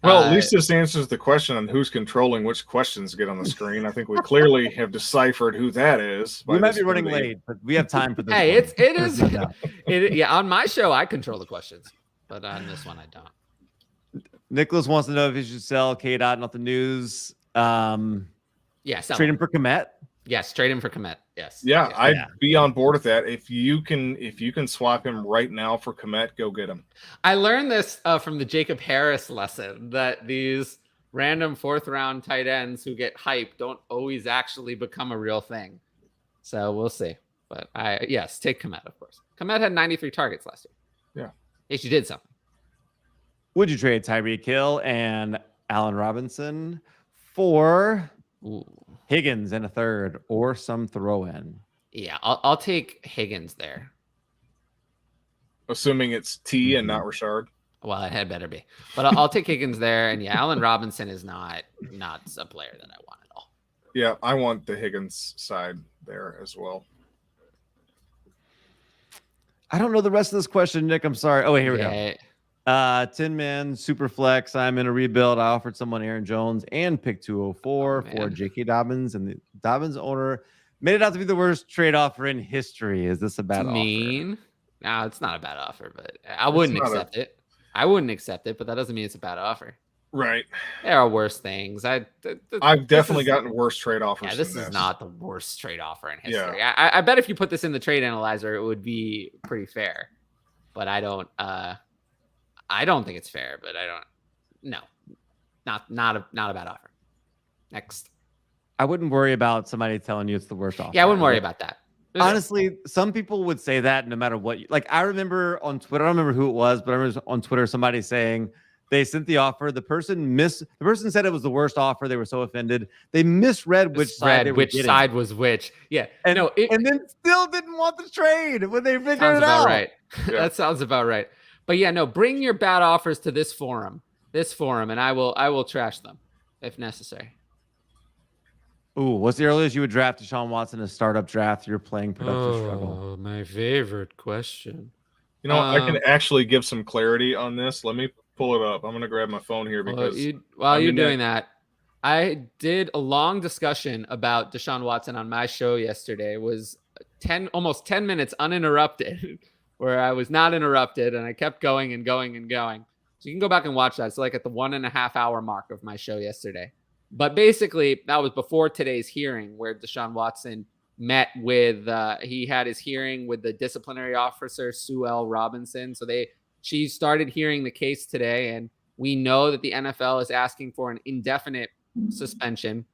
at least this answers the question on who's controlling which questions get on the screen. I think we clearly have deciphered who that is. We might be running late, but we have time for this. Hey, it is. On my show, I control the questions, but on this one, I don't. Nicholas wants to know if you should sell K-Dot, not the news. Trade him for Komet. Yes, trade him for Komet. Yes. Yeah, I'd be on board with that. If you can swap him right now for Komet, go get him. I learned this from the Jacob Harris lesson, that these random 4th-round tight ends who get hyped don't always actually become a real thing. So we'll see. But take Komet, of course. Komet had 93 targets last year. Yeah. Yes, you did something. Would you trade Tyreek Hill and Allen Robinson for Higgins in a third or some throw-in? Yeah, I'll take Higgins there. Assuming it's T and not Richard. Well, it had better be. But I'll take Higgins there. And Allen Robinson is not a player that I want at all. Yeah, I want the Higgins side there as well. I don't know the rest of this question, Nick. I'm sorry. Oh, wait, here we go. Yeah. 10-man super flex. I'm in a rebuild. I offered someone Aaron Jones and pick 204 for J.K. Dobbins, and the Dobbins owner made it out to be the worst trade offer in history. Is this a bad offer? No, it's not a bad offer, but I wouldn't accept it. I wouldn't accept it, but that doesn't mean it's a bad offer. Right. There are worse things. I've definitely gotten worse trade offers. Yeah, this is not the worst trade offer in history. Yeah. I bet if you put this in the trade analyzer, it would be pretty fair. But I don't think it's fair, but not a bad offer. Next. I wouldn't worry about somebody telling you it's the worst offer. Yeah, I wouldn't worry about that. Honestly, some people would say that no matter what. I remember on Twitter, I don't remember who it was, but I remember on Twitter somebody saying they sent the offer. The person said it was the worst offer. They were so offended. They misread which side was which. Yeah. And then still didn't want the trade when they figured it out. Right. Yeah. That sounds about right. But yeah, no, bring your bad offers to this forum, and I will trash them if necessary. Ooh, what's the earliest you would draft Deshaun Watson in a startup draft? You're playing productive struggle. My favorite question. You know, I can actually give some clarity on this. Let me pull it up. I'm going to grab my phone here because while you're doing that, I did a long discussion about Deshaun Watson on my show yesterday. It was almost 10 minutes uninterrupted, where I was not interrupted and I kept going and going and going. So you can go back and watch that. It's like at the 1.5 hour mark of my show yesterday. But basically, that was before today's hearing where Deshaun Watson met with, he had his hearing with the disciplinary officer, Sue L. Robinson. So she started hearing the case today, and we know that the NFL is asking for an indefinite suspension,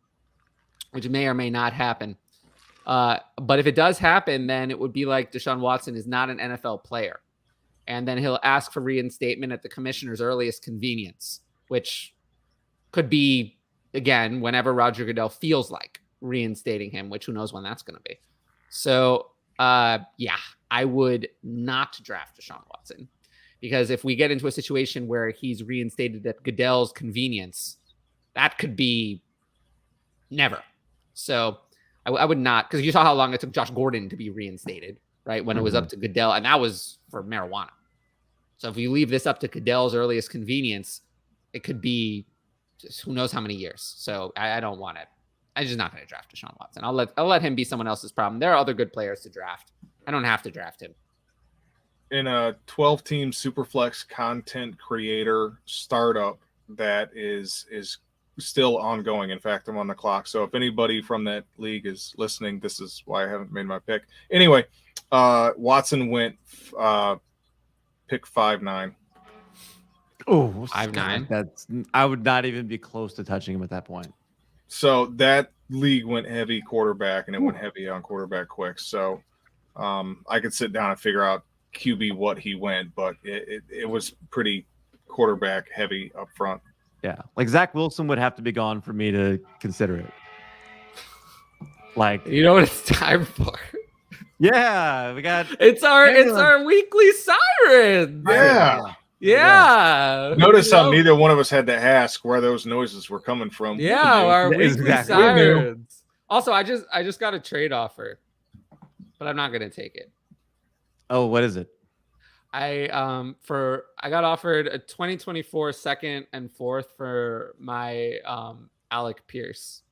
which may or may not happen. But if it does happen, then it would be like Deshaun Watson is not an NFL player. And then he'll ask for reinstatement at the commissioner's earliest convenience, which could be, again, whenever Roger Goodell feels like reinstating him, which who knows when that's going to be. So, yeah, I would not draft Deshaun Watson, because if we get into a situation where he's reinstated at Goodell's convenience, that could be never. So I would not, because you saw how long it took Josh Gordon to be reinstated, right? When it was up to Goodell, and that was for marijuana. So if you leave this up to Goodell's earliest convenience, it could be just who knows how many years. So I don't want it. I'm just not going to draft Deshaun Watson. I'll let him be someone else's problem. There are other good players to draft. I don't have to draft him. In a 12-team Superflex content creator startup that is still ongoing. In fact, I'm on the clock. So if anybody from that league is listening, this is why I haven't made my pick. Anyway, Watson went pick 5-9. Oh, 5-9. I would not even be close to touching him at that point. So that league went heavy quarterback, and it went heavy on quarterback quick. So I could sit down and figure out QB what he went, but it was pretty quarterback heavy up front. Yeah, like Zach Wilson would have to be gone for me to consider it. Like, you know what it's time for? Yeah, we got it's our weekly sirens. Yeah. Notice how neither one of us had to ask where those noises were coming from. Yeah, our weekly sirens. Also, I just got a trade offer, but I'm not gonna take it. Oh, what is it? I got offered a 2024 second and fourth for my Alec Pierce.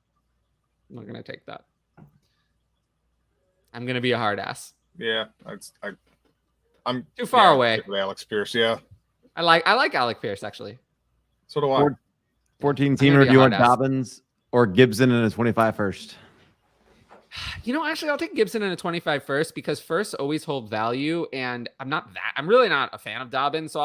I'm not gonna take that. I'm gonna be a hard ass. Yeah, I'm too far away. Alex Pierce, yeah. I like Alec Pierce actually. So do I. 14 teamer. Do you want Dobbins or Gibson in a 25 first? You know, actually, I'll take Gibson in a 25 first, because first always hold value, and I'm really not a fan of Dobbins, so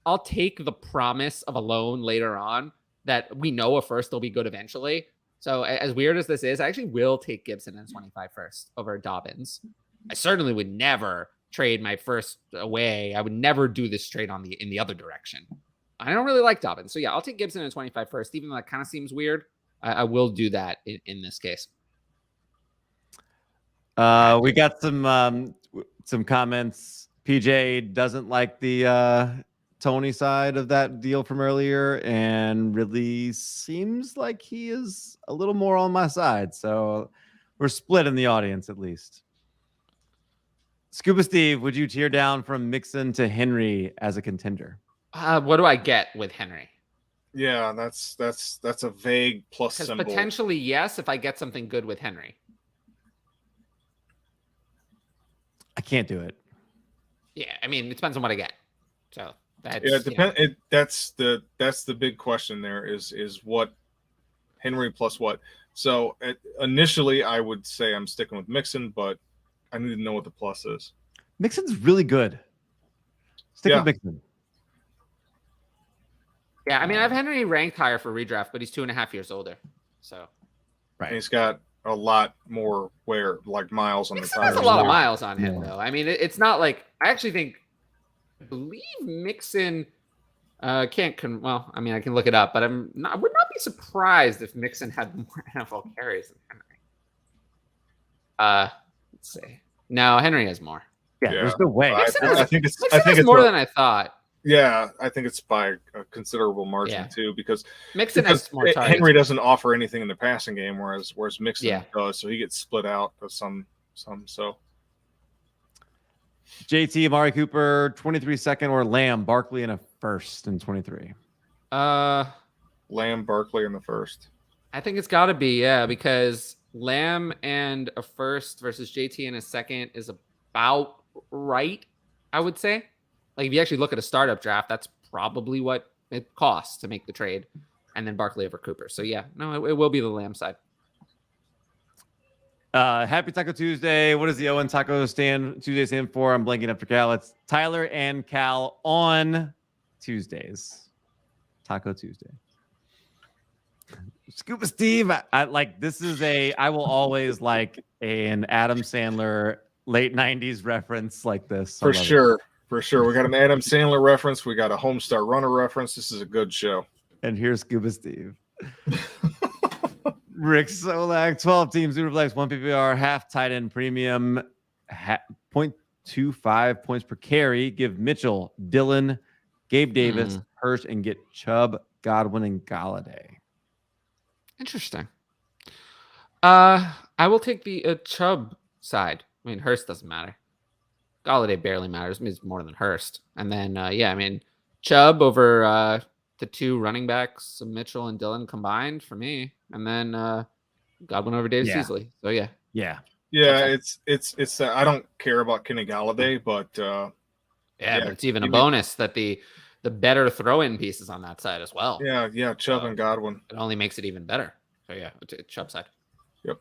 I'll take the promise of a loan later on that we know a first will be good eventually. So as weird as this is, I actually will take Gibson in a 25 first over Dobbins. I certainly would never trade my first away. I would never do this trade in the other direction. I don't really like Dobbins. So yeah, I'll take Gibson in a 25 first, even though that kind of seems weird. I will do that in this case. We got some comments. PJ doesn't like the Tony side of that deal from earlier, and really seems like he is a little more on my side. So we're split in the audience, at least. Scuba Steve, would you tear down from Mixon to Henry as a contender? What do I get with Henry? Yeah, that's a vague plus Because symbol. potentially, yes, if I get something good with Henry. I can't do it. Yeah, I mean, it depends on what I get. So that's Yeah, it depends. That's the big question. There is what Henry plus what. So initially, I would say I'm sticking with Mixon, but I need to know what the plus is. Mixon's really good. Stick with Mixon. Yeah, I mean, I have Henry ranked higher for redraft, but he's 2.5 years older. So right, and he's got a lot more miles on the tires. There's a lot of miles on him, though. I mean, it's not like I believe Mixon can't. Well, I mean, I can look it up, but I would not be surprised if Mixon had more NFL carries than Henry. Let's see. No, Henry has more. Yeah, there's no way. I think it's more than I thought. Yeah, I think it's by a considerable margin too, because Mixon has more targets. Henry doesn't offer anything in the passing game, whereas Mixon does, so he gets split out of some. So JT, Amari Cooper, 23 second, or Lamb, Barkley in a first in 23. Lamb, Barkley in the first. I think it's got to be because Lamb and a first versus JT in a second is about right, I would say. Like, if you actually look at a startup draft, that's probably what it costs to make the trade. And then Barkley over Cooper. So, yeah, no, it will be the Lamb side. Happy Taco Tuesday. What does the Owen Taco Tuesday stand for? I'm blanking after Cal. It's Tyler and Cal on Tuesdays. Taco Tuesday. Scuba Steve, I like this is I will always like an Adam Sandler late 90s reference like this. For sure. For sure. We got an Adam Sandler reference. We got a Homestar Runner reference. This is a good show. And here's Scuba Steve. Rick Solak, 12 teams, Superflex, 1 PPR, half tight end premium, 0.25 points per carry. Give Mitchell, Dylan, Gabe Davis, Hurst, and get Chubb, Godwin, and Galladay. Interesting. I will take the Chubb side. I mean, Hurst doesn't matter. Galladay barely matters. I mean, it's more than Hurst. And then, I mean, Chubb over the two running backs, Mitchell and Dylan combined for me. And then Godwin over Davis easily. So, yeah. Yeah. Yeah, it's I don't care about Kenny Galladay, but but it's even a bonus that the better throw-in pieces on that side as well. Yeah, Chubb and Godwin. It only makes it even better. So, yeah, Chubb side. Yep.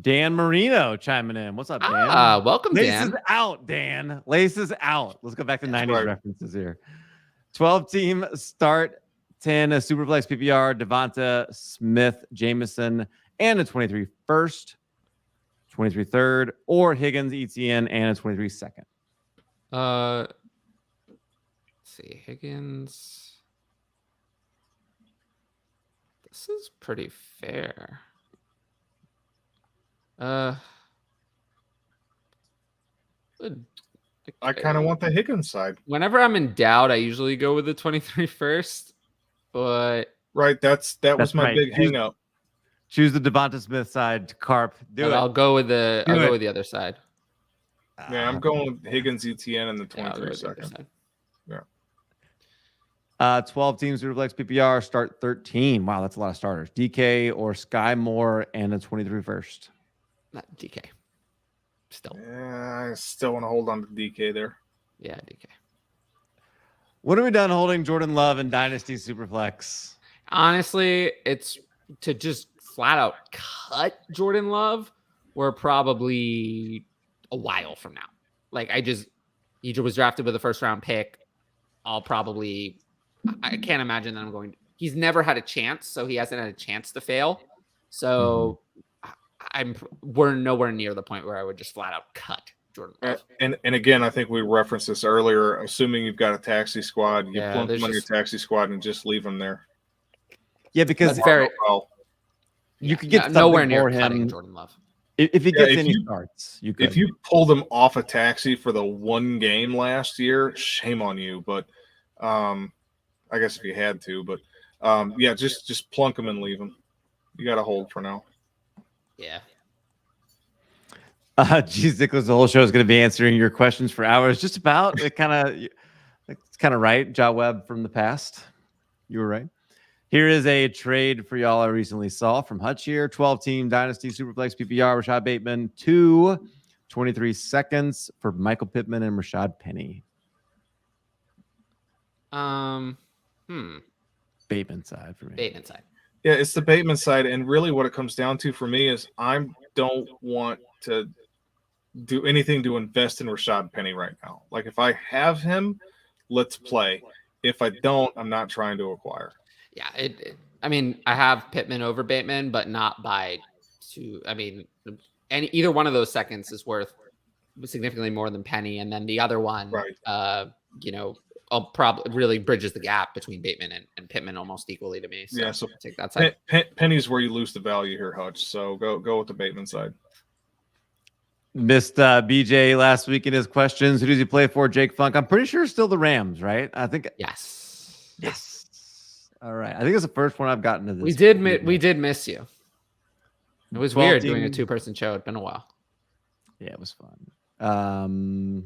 Dan Marino chiming in. What's up, Dan? Welcome, Dan. Laces out, Dan. Laces out. Let's go back to 90s references here. 12-team start, 10 Superflex PPR, Devonta Smith, Jameson, and a 23 first, 23 third, or Higgins, ETN, and a 23 second. Let's see. Higgins. This is pretty fair. I kind of want the Higgins side. Whenever I'm in doubt, I usually go with the 23 first. But that was my big hang up. Choose the Devonta Smith side, Carp. I'll go with the other side. Yeah, I'm going with Higgins, ETN, and the 23 second. Yeah. 12 teams, Superflex PPR, start 13. Wow, that's a lot of starters. DK or Sky Moore and a 23 first. Not DK. Still. I still want to hold on to DK there. Yeah, DK. When are we done holding Jordan Love and Dynasty Superflex? Honestly, it's to just flat out cut Jordan Love. We're probably a while from now. Like, he was drafted with a first round pick. I can't imagine that I'm going to. He's never had a chance, so he hasn't had a chance to fail. So we're nowhere near the point where I would just flat out cut Jordan Love. And again, I think we referenced this earlier. Assuming you've got a taxi squad, you plunk them on your taxi squad and just leave them there. Yeah, because you could get nowhere near cutting Jordan Love. If he gets any starts, you could. If you pull them off a taxi for the one game last year, shame on you. But I guess if you had to, but just plunk them and leave them. You got to hold for now. Yeah. Geez, Nicholas, the whole show is going to be answering your questions for hours. Just about. It's kind of right. Ja Webb from the past. You were right. Here is a trade for y'all I recently saw from Hutch here. 12-team Dynasty Superflex PPR, Rashad Bateman, 23 seconds for Michael Pittman and Rashad Penny. Bateman side for me. Bateman side. Yeah, it's the Bateman side. And really what it comes down to for me is I don't want to do anything to invest in Rashad Penny right now. Like if I have him, let's play. If I don't, I'm not trying to acquire. Yeah, I mean, I have Pittman over Bateman, but not by two. I mean, either one of those seconds is worth significantly more than Penny, and then the other one, right? Probably really bridges the gap between Bateman and Pittman almost equally to me. So yeah, so take that side. Penny's where you lose the value here, Hutch. So go with the Bateman side. Missed BJ last week in his questions. Who does he play for? Jake Funk. I'm pretty sure still the Rams, right? I think. Yes. All right. I think it's the first one I've gotten to this. We did miss you. It was weird doing a 2-person show. It'd been a while. Yeah, it was fun.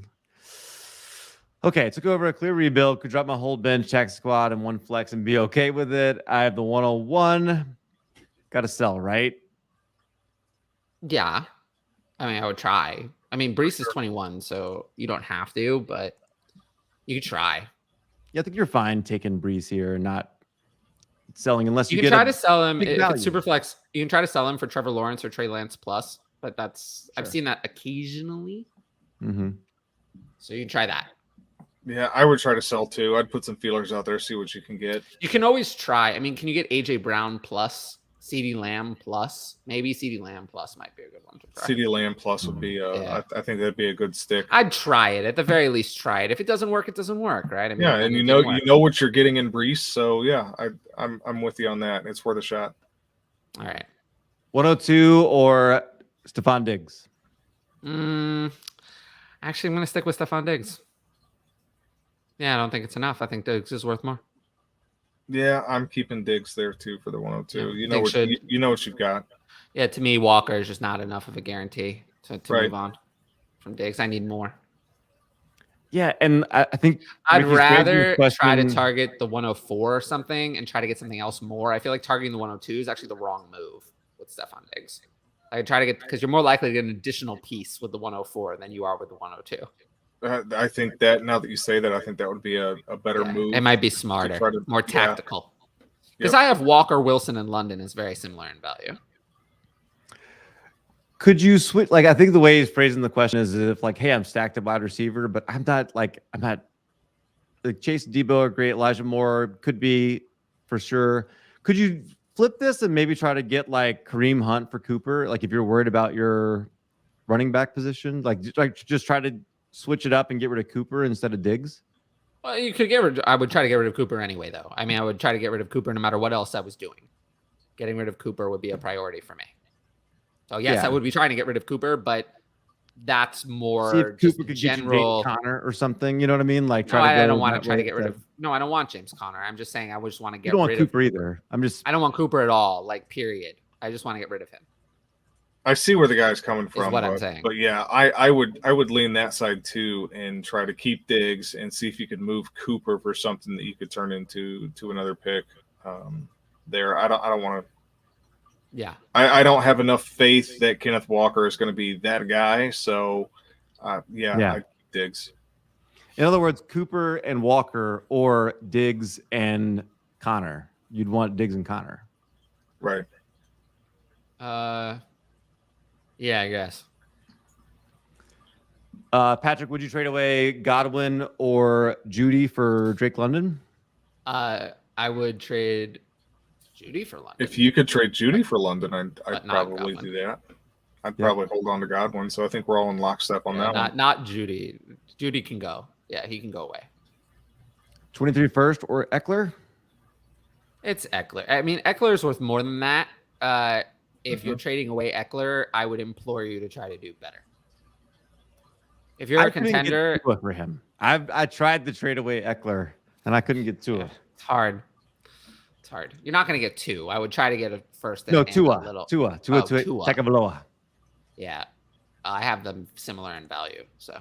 Okay, took over a clear rebuild. Could drop my whole bench, tax squad, and one flex and be okay with it. I have the 101. Got to sell, right? Yeah. I mean, I would try. I mean, Brees is 21, so you don't have to, but you could try. Yeah, I think you're fine taking Brees here, not selling unless you can try to sell him if it's super flex. You can try to sell him for Trevor Lawrence or Trey Lance plus, but that's I've seen that occasionally. So you can try that. Yeah, I would try to sell too. I'd put some feelers out there, see what you can get. You can always try. I mean, can you get AJ Brown plus, CeeDee Lamb plus? Maybe CeeDee Lamb plus might be a good one to try. CeeDee Lamb plus would be I think that'd be a good stick. I'd try it. At the very least, try it. If it doesn't work, it doesn't work, right? I mean, yeah, and you know what you're getting in Brees, so yeah, I'm with you on that. It's worth a shot. All right. 102 or Stephon Diggs? Actually, I'm going to stick with Stephon Diggs. Yeah, I don't think it's enough. I think Diggs is worth more. Yeah, I'm keeping Diggs there too for the 102. Yeah, you know what you've got. Yeah, to me, Walker is just not enough of a guarantee to move on from Diggs. I need more. Yeah, and I think I'd rather try to target the 104 or something and try to get something else more. I feel like targeting the 102 is actually the wrong move with Stephon Diggs. I try to get because you're more likely to get an additional piece with the 104 than you are with the 102. I think that now that you say that, I think that would be a better move. It might be smarter, more tactical. Because I have Walker, Wilson, and London is very similar in value. Could you switch? Like, I think the way he's phrasing the question is if, like, hey, I'm stacked at wide receiver, but I'm not like Chase Debo are great. Elijah Moore could be for sure. Could you flip this and maybe try to get like Kareem Hunt for Cooper? Like, if you're worried about your running back position, like just try to switch it up and get rid of Cooper instead of Diggs? Well, you could I would try to get rid of Cooper anyway, though. I mean, I would try to get rid of Cooper no matter what else I was doing. Getting rid of Cooper would be a priority for me. So yes, I would be trying to get rid of Cooper, but that's more just general Connor or something. You know what I mean? Like, I don't want to try to get rid of. No, I don't want James Conner. I'm just saying I just want to get rid of Cooper either. I don't want Cooper at all. Like, period. I just want to get rid of him. I see where the guy's coming from. Is what I'm saying. But yeah, I would lean that side too and try to keep Diggs and see if you could move Cooper for something that you could turn into another pick. There, I don't want to. Yeah, I don't have enough faith that Kenneth Walker is going to be that guy. So, I Diggs. In other words, Cooper and Walker or Diggs and Connor. You'd want Diggs and Connor. Right. Yeah, I guess. Patrick, would you trade away Godwin or Judy for Drake London? I would trade Judy for London. If you could trade Judy for London, I'd probably do that. I'd probably hold on to Godwin. So I think we're all in lockstep on that one. Not Judy. Judy can go. Yeah, he can go away. 23 first or Eckler? It's Eckler. I mean, Eckler is worth more than that. If you're trading away Eckler, I would implore you to try to do better. If you're a contender for him, I tried to trade away Eckler and I couldn't get Tua. It's hard. It's hard. You're not going to get two. I would try to get a first. No, Tua. Tagovailoa. Yeah. I have them similar in value, so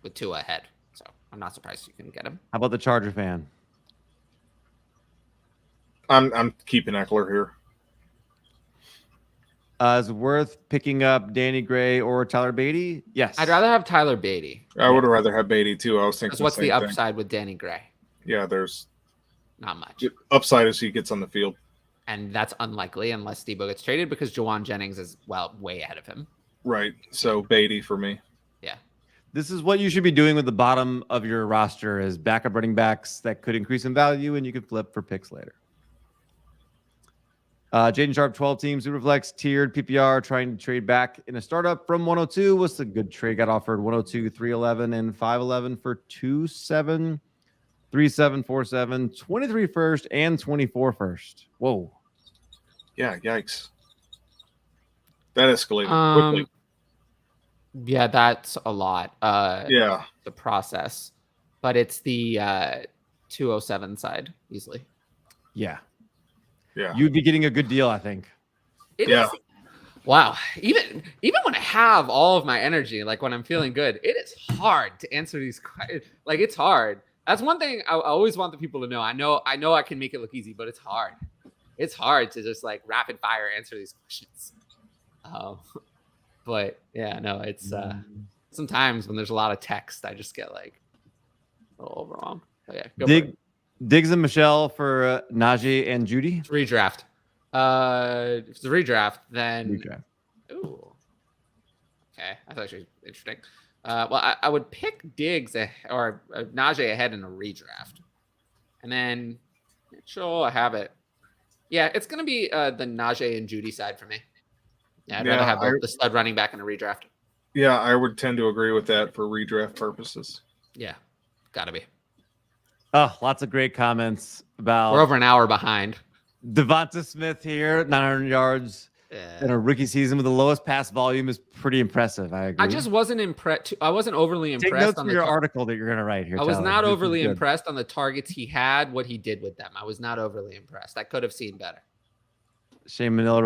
with Tua ahead. So I'm not surprised you can get him. How about the Charger fan? I'm keeping Eckler here. Is it worth picking up Danny Gray or Tyler Beatty? Yes. I'd rather have Tyler Beatty. I would rather have Beatty too. I was thinking. Because what's the same thing. upside with Danny Gray? Yeah, there's Not much. upside as he gets on the field. And that's unlikely unless Debo gets traded because Jawan Jennings is, well, way ahead of him. Right. So Beatty for me. Yeah. This is what you should be doing with the bottom of your roster is backup running backs that could increase in value and you can flip for picks later. Jaden Sharp, 12 teams, Superflex, tiered PPR, trying to trade back in a startup from 102. What's the good trade? Got offered 102, 311, and 511 for 2-7, 3-7, 4-7, 23 first, and 24 first. Whoa. Yeah, yikes. That escalated quickly. Yeah, that's a lot. Yeah. The process. But it's the 207 side easily. Yeah. Yeah. You'd be getting a good deal, I think. Yeah. Wow. Even when I have all of my energy, like when I'm feeling good, it is hard to answer these questions. Like it's hard. That's one thing I always want the people to know. I know I can make it look easy, but it's hard. It's hard to just like rapid fire answer these questions. But yeah, no, it's sometimes when there's a lot of text, I just get like a little overwhelmed. So yeah, go for it. Diggs and Michelle for Najee and Judy. It's redraft. If it's a redraft, then Redraft. ooh. Okay, that's actually interesting. Well, I would pick Diggs or Najee ahead in a redraft, and then Mitchell, I have it. Yeah, it's gonna be the Najee and Judy side for me. Yeah, I'd rather have the stud running back in a redraft. Yeah, I would tend to agree with that for redraft purposes. Yeah, gotta be. Oh, lots of great comments about. We're over an hour behind. Devonta Smith here, 900 yards in a rookie season with the lowest pass volume is pretty impressive. I agree. I just wasn't impressed. I wasn't overly Take impressed notes on for your article that you're going to write here. I was Tyler. not This is overly good. impressed on the targets he had, what he did with them. I was not overly impressed. I could have seen better. Shane Manila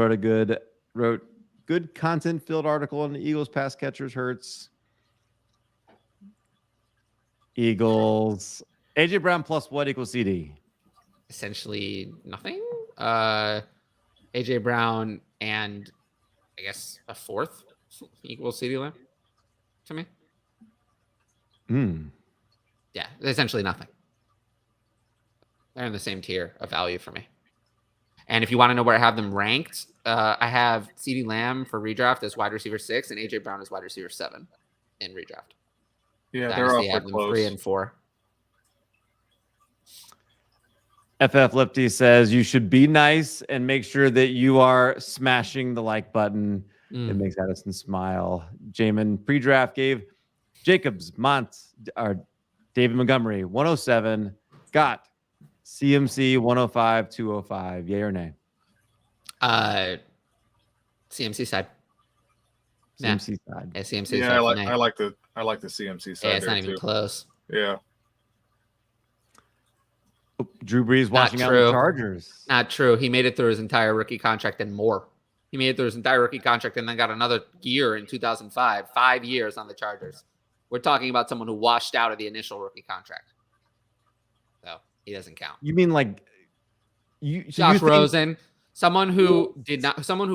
wrote good content-filled article on the Eagles pass catchers hurts. Eagles. AJ Brown plus what equals CD? Essentially nothing. AJ Brown and I guess a fourth equals CeeDee Lamb to me. Yeah, essentially nothing. They're in the same tier of value for me. And if you want to know where I have them ranked, I have CeeDee Lamb for redraft as wide receiver 6 and AJ Brown as wide receiver 7 in redraft. Yeah, Dynasty, they're I awfully have them close. 3 and 4. FF Lifty says you should be nice and make sure that you are smashing the like button. It makes Addison smile. Jamin pre-draft gave Jacobs, David Montgomery 107, got CMC 105, 205. Yay or nay? CMC side. CMC side. Yeah, CMC Yeah, side. I like the CMC side. Yeah, it's there not even too. close. Yeah. Drew Brees watching out true. the Chargers. Not true. He made it through his entire rookie contract and more. He made it through his entire rookie contract and then got another year in 2005. 5 years on the Chargers. We're talking about someone who washed out of the initial rookie contract. So he doesn't count. You mean like Josh Rosen, someone who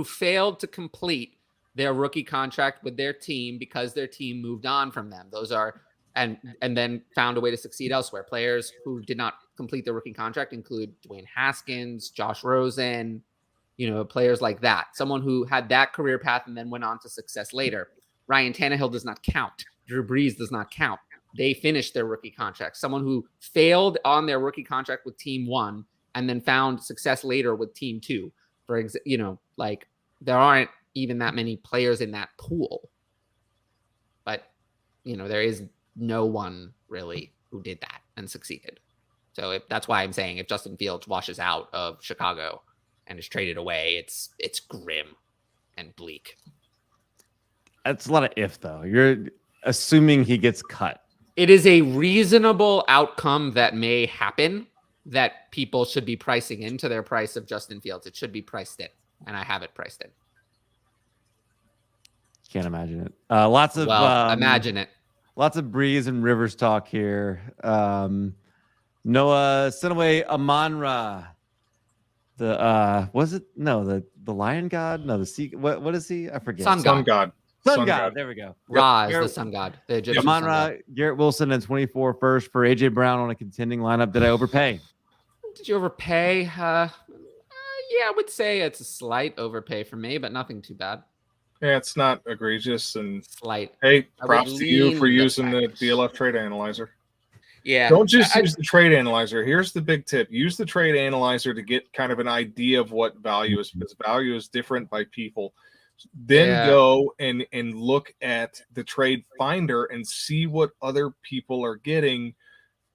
failed to complete their rookie contract with their team because their team moved on from them. Those are and then found a way to succeed elsewhere. Players who did not complete their rookie contract include Dwayne Haskins, Josh Rosen, players like that. Someone who had that career path and then went on to success later. Ryan Tannehill does not count. Drew Brees does not count. They finished their rookie contract. Someone who failed on their rookie contract with team 1 and then found success later with team 2. There aren't even that many players in that pool. But, there is no one really who did that and succeeded. So that's why I'm saying if Justin Fields washes out of Chicago and is traded away, it's grim and bleak. That's a lot of if, though. You're assuming he gets cut. It is a reasonable outcome that may happen that people should be pricing into their price of Justin Fields. It should be priced in, and I have it priced in. Can't imagine it. Lots of imagine it. Lots of Breeze and Rivers talk here. Noah Sinaway Amonra. The Lion God? No, the sea. What is he? I forget. Sun God. Sun God. There we go. Ra is the sun god. The Egyptian sun god. Amonra, Garrett Wilson, and 24 first for AJ Brown on a contending lineup. Did I overpay? Did you overpay? Yeah, I would say it's a slight overpay for me, but nothing too bad. Yeah, it's not egregious. And Slight. Hey, props to you for using the DLF trade analyzer. Yeah. Don't just use the trade analyzer. Here's the big tip. Use the trade analyzer to get kind of an idea of what value is, because value is different by people. Then go and look at the trade finder and see what other people are getting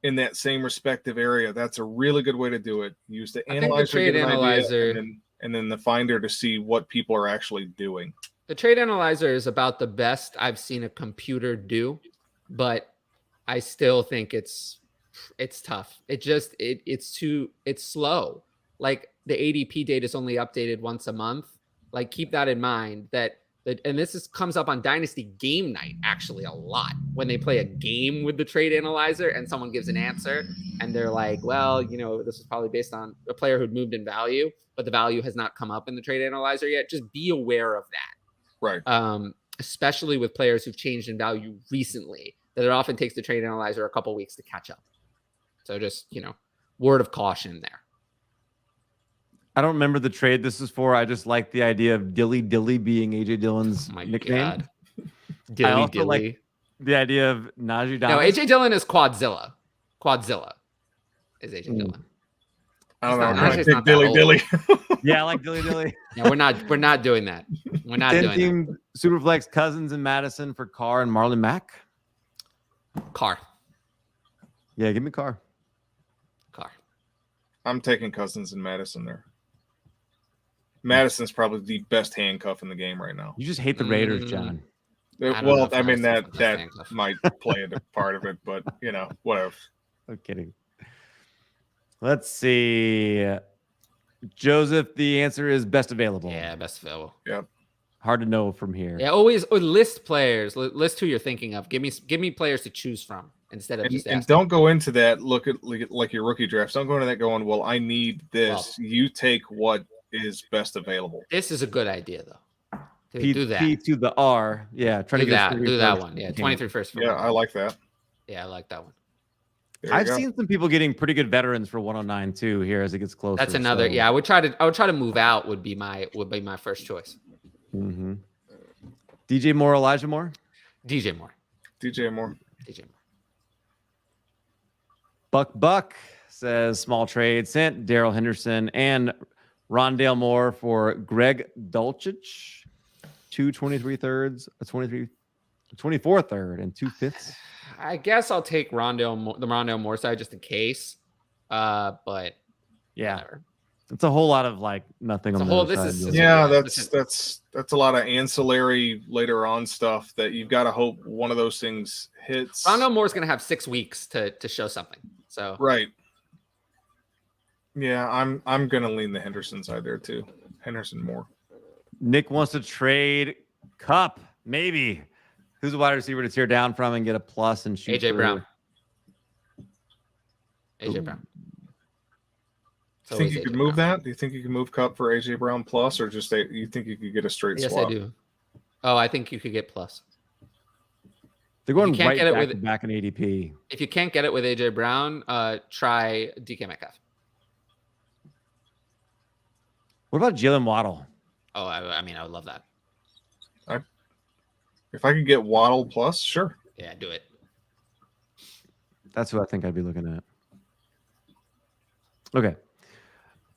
in that same respective area. That's a really good way to do it. Use the analyzer, trade analyzer, and then the finder to see what people are actually doing. The trade analyzer is about the best I've seen a computer do, but I still think it's tough. It's slow. Like the ADP data is only updated once a month. Like keep that in mind and this comes up on Dynasty game night actually a lot when they play a game with the trade analyzer and someone gives an answer and they're like, well, this is probably based on a player who'd moved in value, but the value has not come up in the trade analyzer yet. Just be aware of that. Right. Especially with players who've changed in value recently, that it often takes the trade analyzer a couple weeks to catch up. So just, word of caution there. I don't remember the trade this is for. I just like the idea of Dilly Dilly being AJ Dillon's nickname. Dilly I also Dilly. like the idea of Najee No, Damas. AJ Dillon is Quadzilla. Quadzilla is AJ Dillon. I don't know. I'm Najee's going to pick Dilly Dilly. Yeah, I like Dilly Dilly. Yeah, we're not doing that. We're not doing team Superflex Cousins and Madison for Carr and Marlon Mack. Carr. Yeah, give me Carr. I'm taking Cousins and Madison there. Madison's probably the best handcuff in the game right now. You just hate the Raiders, John. Well, I mean that might play a part of it, but whatever. I'm kidding. Let's see. Joseph, the answer is best available. Yeah, best available. Yep. Hard to know from here. Yeah, always list players. List who you're thinking of. Give me players to choose from instead of just and don't go into that. Look at like your rookie drafts. Don't go into that going, well, I need this. Well, you take what is best available. This is a good idea though. Do that. P to the R. Yeah, try to get do that one. Yeah, 23 first. Yeah, I like that. Yeah, I like that one. I've seen some people getting pretty good veterans for 109 too here as it gets closer. That's another. Yeah, I would try to move out would be my first choice. Mm-hmm. DJ Moore, Elijah Moore. DJ Moore. Buck says small trade sent Daryl Henderson and Rondale Moore for Greg Dulcich, 2 23 thirds, a 24 third, and 2 fifths. I guess I'll take the Rondale Moore side just in case. But yeah, whatever. It's a whole lot of nothing on the other side. That's a lot of ancillary later on stuff that you've got to hope one of those things hits. Rondale Moore's going to have 6 weeks to show something. So right. Yeah, I'm going to lean the Henderson side there too. Henderson Moore. Nick wants to trade Cup, maybe. Who's a wide receiver to tear down from and get a plus and shoot? AJ Brown. Brown. Do you think you could move that? Do you think you can move Cup for AJ Brown plus, or just you think you could get a straight swap? Yes, I do. Oh, I think you could get plus. They're going right back in ADP. If you can't get it with AJ Brown, try DK Metcalf. What about Jalen Waddle? Oh, I mean, I would love that. If I could get Waddle plus, sure. Yeah, do it. That's who I think I'd be looking at. Okay.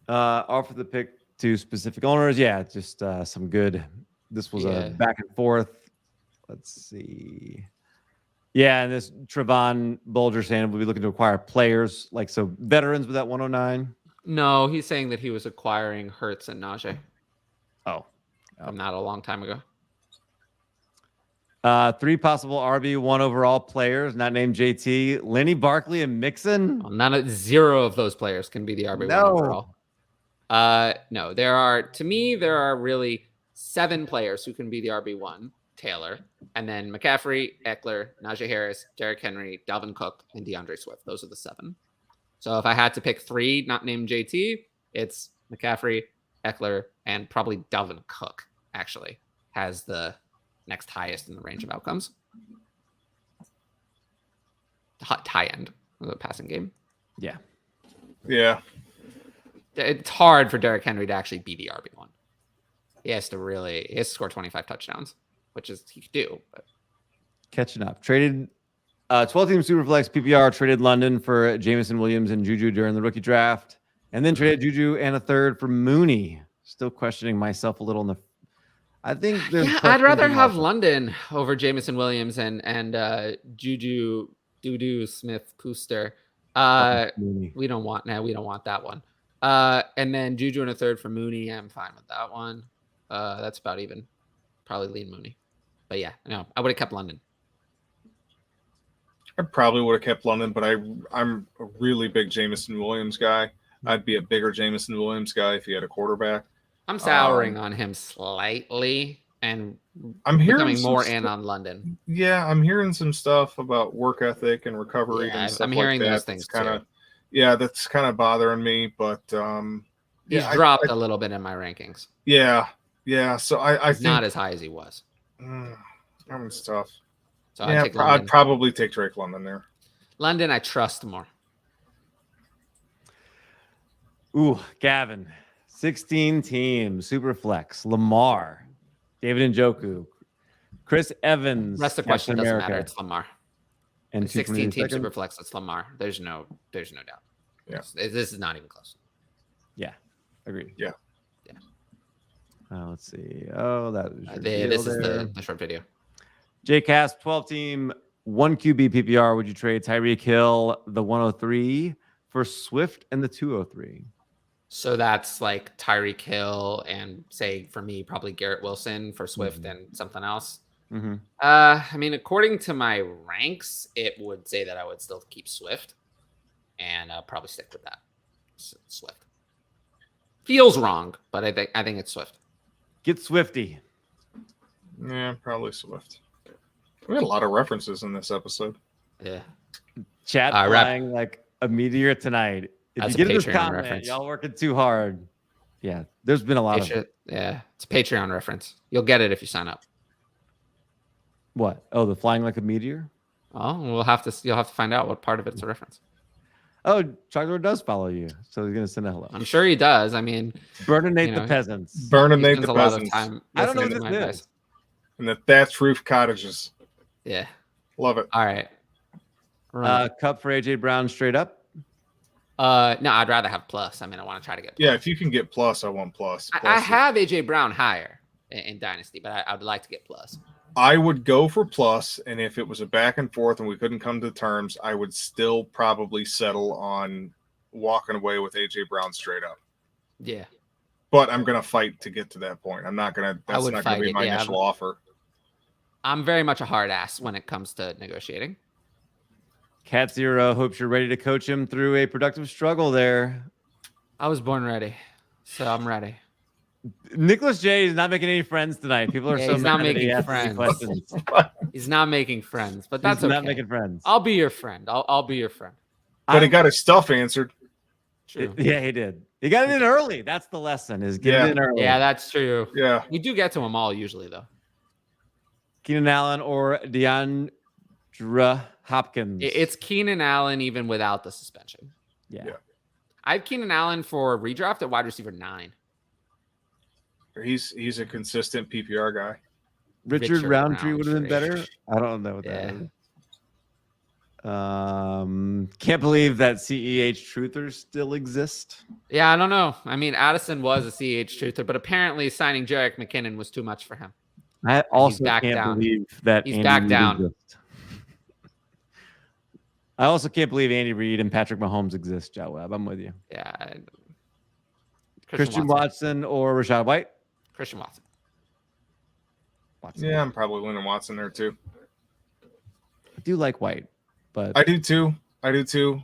Offer the pick to specific owners. Yeah, just some good. This was a back and forth. Let's see. Yeah, and this Trevon Bulger saying we'll be looking to acquire players, veterans with that 109. No, he's saying that he was acquiring Hurts and Najee. Oh. Not a long time ago. 3 possible RB1 overall players, not named JT, Lenny Barkley and Mixon. Well, 0 of those players can be the RB1 overall. No, there are really 7 players who can be the RB1. Taylor, and then McCaffrey, Eckler, Najee Harris, Derrick Henry, Dalvin Cook, and DeAndre Swift. Those are the 7. So if I had to pick 3 not named JT, it's McCaffrey, Eckler, and probably Dalvin Cook actually has the next highest in the range of outcomes. High end of the passing game. Yeah. Yeah. It's hard for Derrick Henry to actually be the RB1. He has to score 25 touchdowns, which is he could do. But. Catching up. Traded 12-team Superflex PPR, traded London for Jameson Williams and Juju during the rookie draft, and then traded Juju and a third for Mooney. Still questioning myself a little in the. I think there's. Yeah, I'd rather have London over Jameson Williams and Juju Smith Pooster. We don't want that one. And then Juju and a third for Mooney. I'm fine with that one. That's about even. Probably lean Mooney. But yeah, no, I would have kept London. I probably would have kept London, but I'm a really big Jameson Williams guy. I'd be a bigger Jameson Williams guy if he had a quarterback. I'm souring on him slightly, and I'm becoming more in on London. Yeah, I'm hearing some stuff about work ethic and recovery and stuff I'm hearing like that. those things too. Yeah, that's kind of bothering me, but he's dropped a little bit in my rankings. Yeah. So I think not as high as he was. It's tough. So yeah, I'd probably take Drake London there. London, I trust more. Ooh, Gavin, 16 teams, Superflex, Lamar, David Njoku, Chris Evans. Rest of the question doesn't matter. It's Lamar. And 16 team Superflex, it's Lamar. There's no doubt. Yeah, this is not even close. Yeah, agreed. Yeah. Let's see. Oh, that was this is the short video. JCast 12-team 1 QB PPR. Would you trade Tyreek Hill, the 103, for Swift and the 203? So that's like Tyreek Hill and say for me probably Garrett Wilson for Swift and something else. Mm-hmm. I mean, according to my ranks, it would say that I would still keep Swift, and I'll probably stick with that. Swift feels wrong, but I think it's Swift. Get Swifty. Yeah, probably Swift. We had a lot of references in this episode. Yeah. Chat flying like a meteor tonight. If you get this comment, reference. Y'all working too hard. Yeah, there's been a lot of it. Yeah, it's a Patreon reference. You'll get it if you sign up. What? Oh, the flying like a meteor? Oh, you'll have to find out what part of it's a reference. Oh, Chocolate does follow you, so he's gonna send a hello. I'm sure he does. I mean, Burninate the peasants. Burninate the peasants. I don't know what this is. And the thatched roof cottages. Yeah, love it. All right. Cup for AJ Brown straight up. No, I'd rather have plus. I mean, I want to try to get plus. Yeah, if you can get plus, I want plus. I have AJ Brown higher in Dynasty, but I would like to get plus. I would go for plus, and if it was a back and forth and we couldn't come to terms, I would still probably settle on walking away with AJ Brown straight up. Yeah. But I'm going to fight to get to that point. That's not going to be my initial offer. I'm very much a hard ass when it comes to negotiating. Cat Zero hopes you're ready to coach him through a productive struggle there. I was born ready, so I'm ready. Nicholas J is not making any friends tonight. People are he's not making friends. He's not making friends, but that's okay. Not making friends. I'll be your friend. I'll be your friend. But he got his stuff answered. True. Yeah, he did. He got it in early. That's the lesson. Is get it in early. Yeah, that's true. Yeah, we do get to them all usually though. Keenan Allen or Deandre Hopkins. It's Keenan Allen even without the suspension. Yeah. I have Keenan Allen for redraft at wide receiver 9. He's a consistent PPR guy. Richard Roundtree would have been better. I don't know what that is. Can't believe that CEH truthers still exist. Yeah, I don't know. I mean, Addison was a CEH truther, but apparently signing Jerick McKinnon was too much for him. I also can't believe that he's back down. I also can't believe Andy Reid and Patrick Mahomes exist, Joe Webb. I'm with you. Yeah. Christian Watson or Rashad White? Christian Watson. Yeah, I'm probably winning Watson there too. I do like White, but I do too.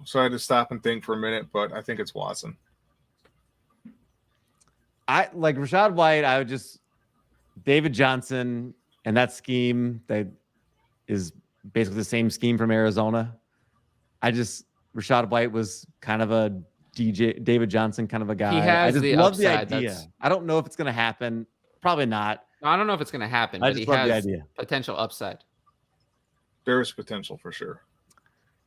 So I had to stop and think for a minute, but I think it's Watson. I like Rashad White. I would just David Johnson and that scheme that is basically the same scheme from Arizona. Rashad White was kind of a David Johnson kind of a guy. He has I just the love upside. the idea. I don't know if it's going to happen. Probably not. I don't know if it's going to happen, I but just he love the has idea. potential upside. There is potential for sure.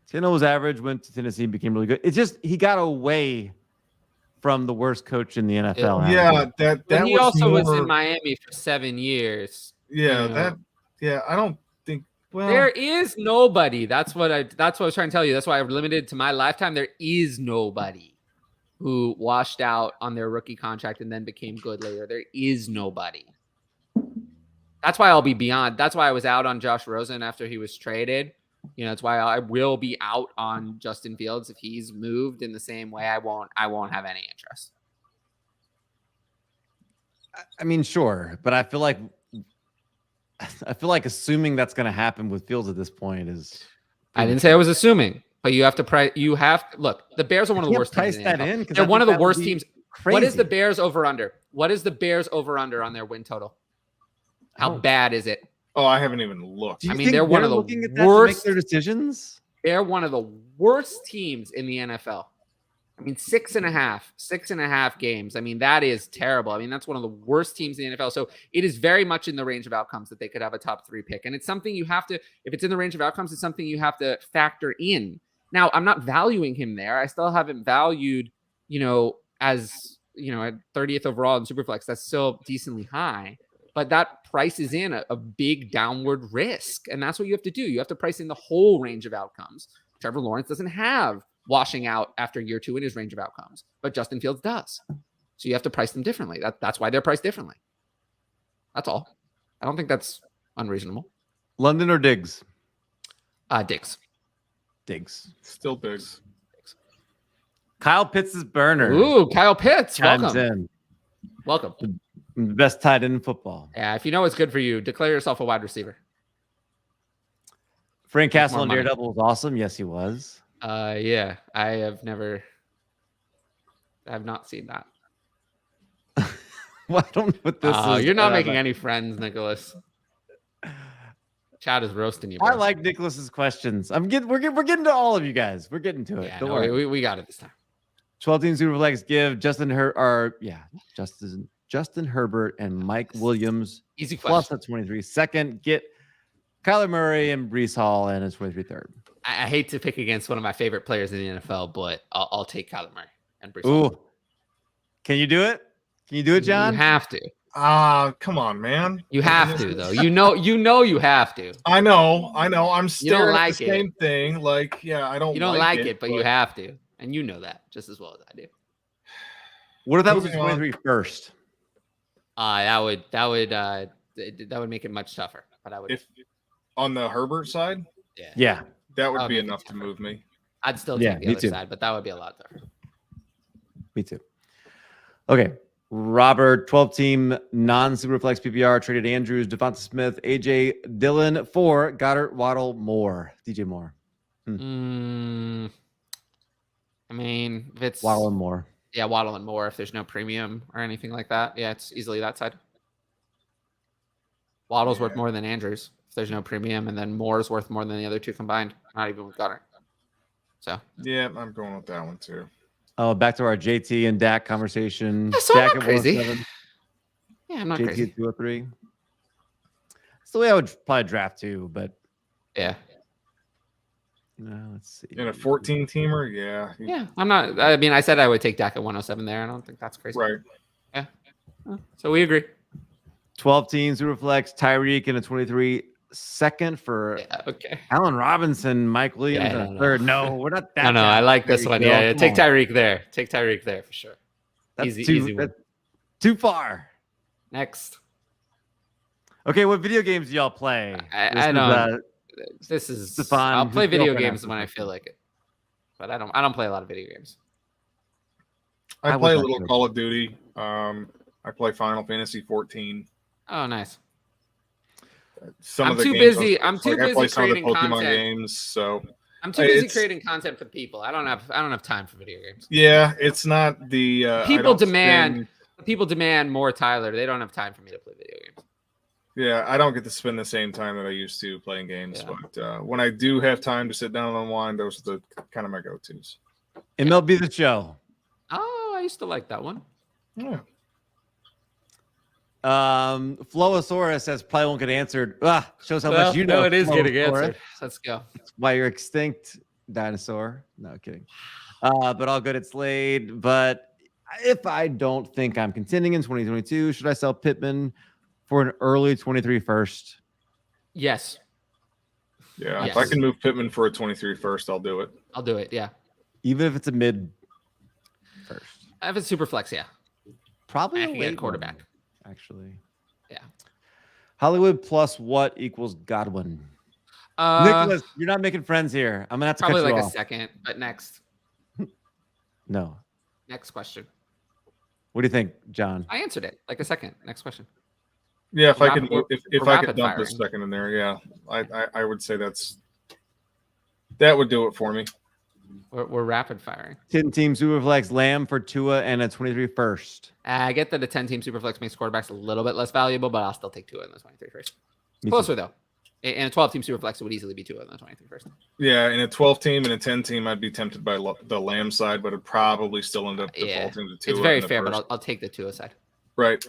Tino was average, went to Tennessee, and became really good. It's just he got away from the worst coach in the NFL. Yeah, that he was also more, was in Miami for 7 years. Yeah, I don't think. Well, There is nobody. That's what I was trying to tell you. That's why I've limited to my lifetime. There is nobody who washed out on their rookie contract and then became good later. There is nobody. That's why I'll be beyond. That's why I was out on Josh Rosen after he was traded. That's why I will be out on Justin Fields if he's moved in the same way. I won't have any interest. I mean, sure, but I feel like assuming that's going to happen with Fields at this point is. I didn't say I was assuming, but you have to price. Look. The Bears are one of the worst teams in the NFL. They're one of the worst teams. Crazy. What is the Bears over under? What is the Bears over under on their win total? How bad is it? Oh, I haven't even looked. I mean, they're one of the worst. To make their decisions. They're one of the worst teams in the NFL. I mean, 6.5 games. I mean, that is terrible. I mean, that's one of the worst teams in the NFL. So it is very much in the range of outcomes that they could have a top 3 pick. And it's something you have to, if it's in the range of outcomes, it's something you have to factor in. Now, I'm not valuing him there. I still haven't valued, as, at 30th overall in Superflex. That's still decently high. But that prices in a big downward risk. And that's what you have to do. You have to price in the whole range of outcomes. Trevor Lawrence doesn't have washing out after year 2 in his range of outcomes, but Justin Fields does. So you have to price them differently. That's why they're priced differently. That's all. I don't think that's unreasonable. London or Diggs? Diggs. Still Diggs. Kyle Pitts is burner. Ooh, Kyle Pitts. Welcome. The best tight end in football. Yeah, if you know what's good for you, declare yourself a wide receiver. Frank Castle on Daredevil was awesome. Yes, he was. Yeah, I have not seen that. Well, I don't know what this is. You're not making any friends, Nicholas. Chad is roasting you, bro. I like Nicholas's questions. We're getting to all of you guys. We're getting to it. Yeah, don't worry. We got it this time. 12 team Superflex give Justin Herbert and Mike Williams. Easy plus question. a 23 second. Get Kyler Murray and Breece Hall and a 23 third. I hate to pick against one of my favorite players in the NFL, but I'll take Kyler Murray and Breece Hall. Ooh. Can you do it? Can you do it, John? You have to. Come on, man. You have to, though. You know you have to. I know. I'm staring like at the same thing. Like, yeah, I don't. You don't like it, but you have to, and you know that just as well as I do. What if that was a 23 first? That would make it much tougher. But I would. If on the Herbert side, yeah, that would be enough to move me. I'd still take the other side, but that would be a lot tougher. Me too. Okay. Robert, 12-team non-Superflex PPR, traded Andrews, Devonta Smith, AJ Dillon for Goddard, Waddle, Moore. DJ Moore. I mean, if it's Waddle and Moore. Yeah, Waddle and Moore if there's no premium or anything like that. Yeah, it's easily that side. Waddle's worth more than Andrews if there's no premium, and then Moore's worth more than the other two combined, not even with Goddard. So yeah, I'm going with that one too. Oh, back to our JT and Dak conversation. Yeah, so Dak I'm not crazy. Yeah, I'm not JT crazy. at 203. That's the way I would probably draft too, but yeah. Let's see. In a 14-teamer, Yeah, I'm not. I mean, I said I would take Dak at 107 there. I don't think that's crazy. Right. Yeah. So we agree. 12-team Superflex, Tyreek in a 23 second for Allen Robinson, Mike Williams in a third. No, we're not that. No, I like this one. Yeah, take Tyreek there. Take Tyreek there for sure. That's easy one. Too far. Next. Okay, what video games do y'all play? I don't. This is Stefan, I'll play video games when I feel like it, but I don't play a lot of video games. I play a little Call of Duty. I play Final Fantasy 14. Oh, nice. I'm too busy creating content. Games, so I'm too busy creating content for people. I don't have time for video games. Yeah, it's not the people demand more Tyler. They don't have time for me to play video games. Yeah, I don't get to spend the same time that I used to playing games, but when I do have time to sit down and unwind, those are the kind of my go-tos. MLB The Show. Oh, I used to like that one. Yeah. Flowosaurus says probably won't get answered. Shows how Well, much you know. it is getting Flowosaurus. answered. Let's go. That's why you're extinct, dinosaur. No kidding. But all good at Slade. But if I don't think I'm contending in 2022, should I sell Pittman for an early 23 first? Yes. Yeah. Yes. If I can move Pittman for a 23 first, I'll do it. I'll do it. Yeah. Even if it's a mid first. If it's super flex, yeah. Probably I a can get a late quarterback. one, actually. Yeah. Hollywood plus what equals Godwin? Nicholas, you're not making friends here. I'm gonna have to probably cut you like off. a second, but next. No. Next question. What do you think, John? I answered it. Like a second. Next question. Yeah, if I Rapid- can, if we're I could rapid dump a firing. second in there, yeah, I would say that would do it for me. We're rapid firing. 10-team Superflex Lamb for Tua and a 23 first. I get that a 10-team Superflex makes quarterbacks a little bit less valuable, but I'll still take Tua in the 23 first. Me Closer, too. though. And a 12-team Superflex, it would easily be Tua in the 23 first. Yeah, in a 12 team and a 10 team, I'd be tempted by the Lamb side, but it'd probably still end up Yeah. defaulting to Tua. It's very in the fair, first. but I'll take the Tua side. Right.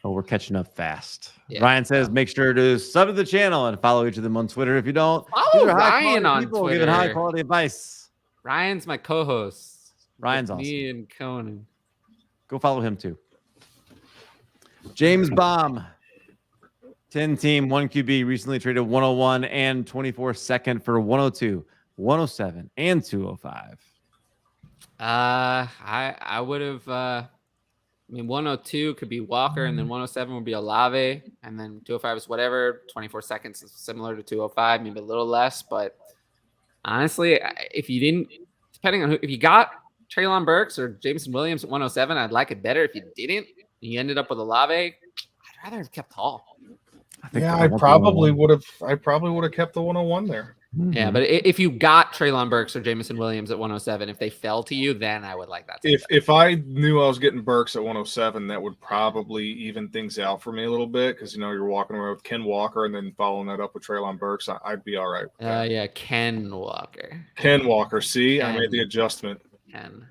Oh, we're catching up fast. Yeah. Ryan says, make sure to sub to the channel and follow each of them on Twitter. If you don't, Follow these are high Ryan quality on people giving high Twitter. quality advice. Ryan's my co-host. Ryan's With awesome. Me and Conan. Go follow him too. James Baum, 10-team, 1 QB, recently traded 101 and 24 second for 102, 107, and 205. I would have. I mean, 102 could be Walker, and then 107 would be Olave, and then 205 is whatever. 24 seconds is similar to 205, maybe a little less. But honestly, if you didn't, depending on if you got Treylon Burks or Jameson Williams at 107, I'd like it better. If you didn't, and you ended up with Olave, I'd rather have kept Hall. I probably would have. I probably would have kept the 101 there. Yeah, but if you got Treylon Burks or Jameson Williams at 107, if they fell to you, then I would like that. If I knew I was getting Burks at 107, that would probably even things out for me a little bit because you're walking around with Ken Walker and then following that up with Treylon Burks. I'd be all right. Yeah, Ken Walker. Ken Walker. See, I made Ken. the adjustment. Ken.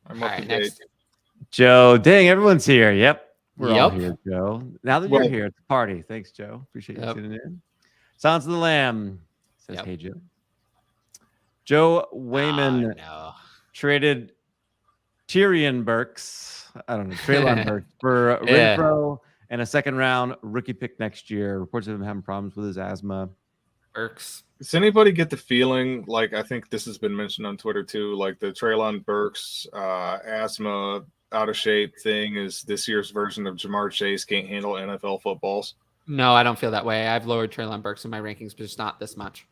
I'm All up to right, date. next. Joe, dang, everyone's here. Yep. We're all Yep. here, Joe. Now that Well- you're here, it's a party. Thanks, Joe. Appreciate you Yep. tuning in. Silence of the Lamb says, Yep. hey, Joe. Joe Wayman Oh, no. traded Tyrion Burks, I don't know, Treylon Burks for Yeah. Renfro and a second round rookie pick next year. Reports of him having problems with his asthma. Burks. Does anybody get the feeling, like I think this has been mentioned on Twitter too, like the Treylon Burks asthma out of shape thing is this year's version of Jamar Chase can't handle NFL footballs? No, I don't feel that way. I've lowered Treylon Burks in my rankings, but just not this much.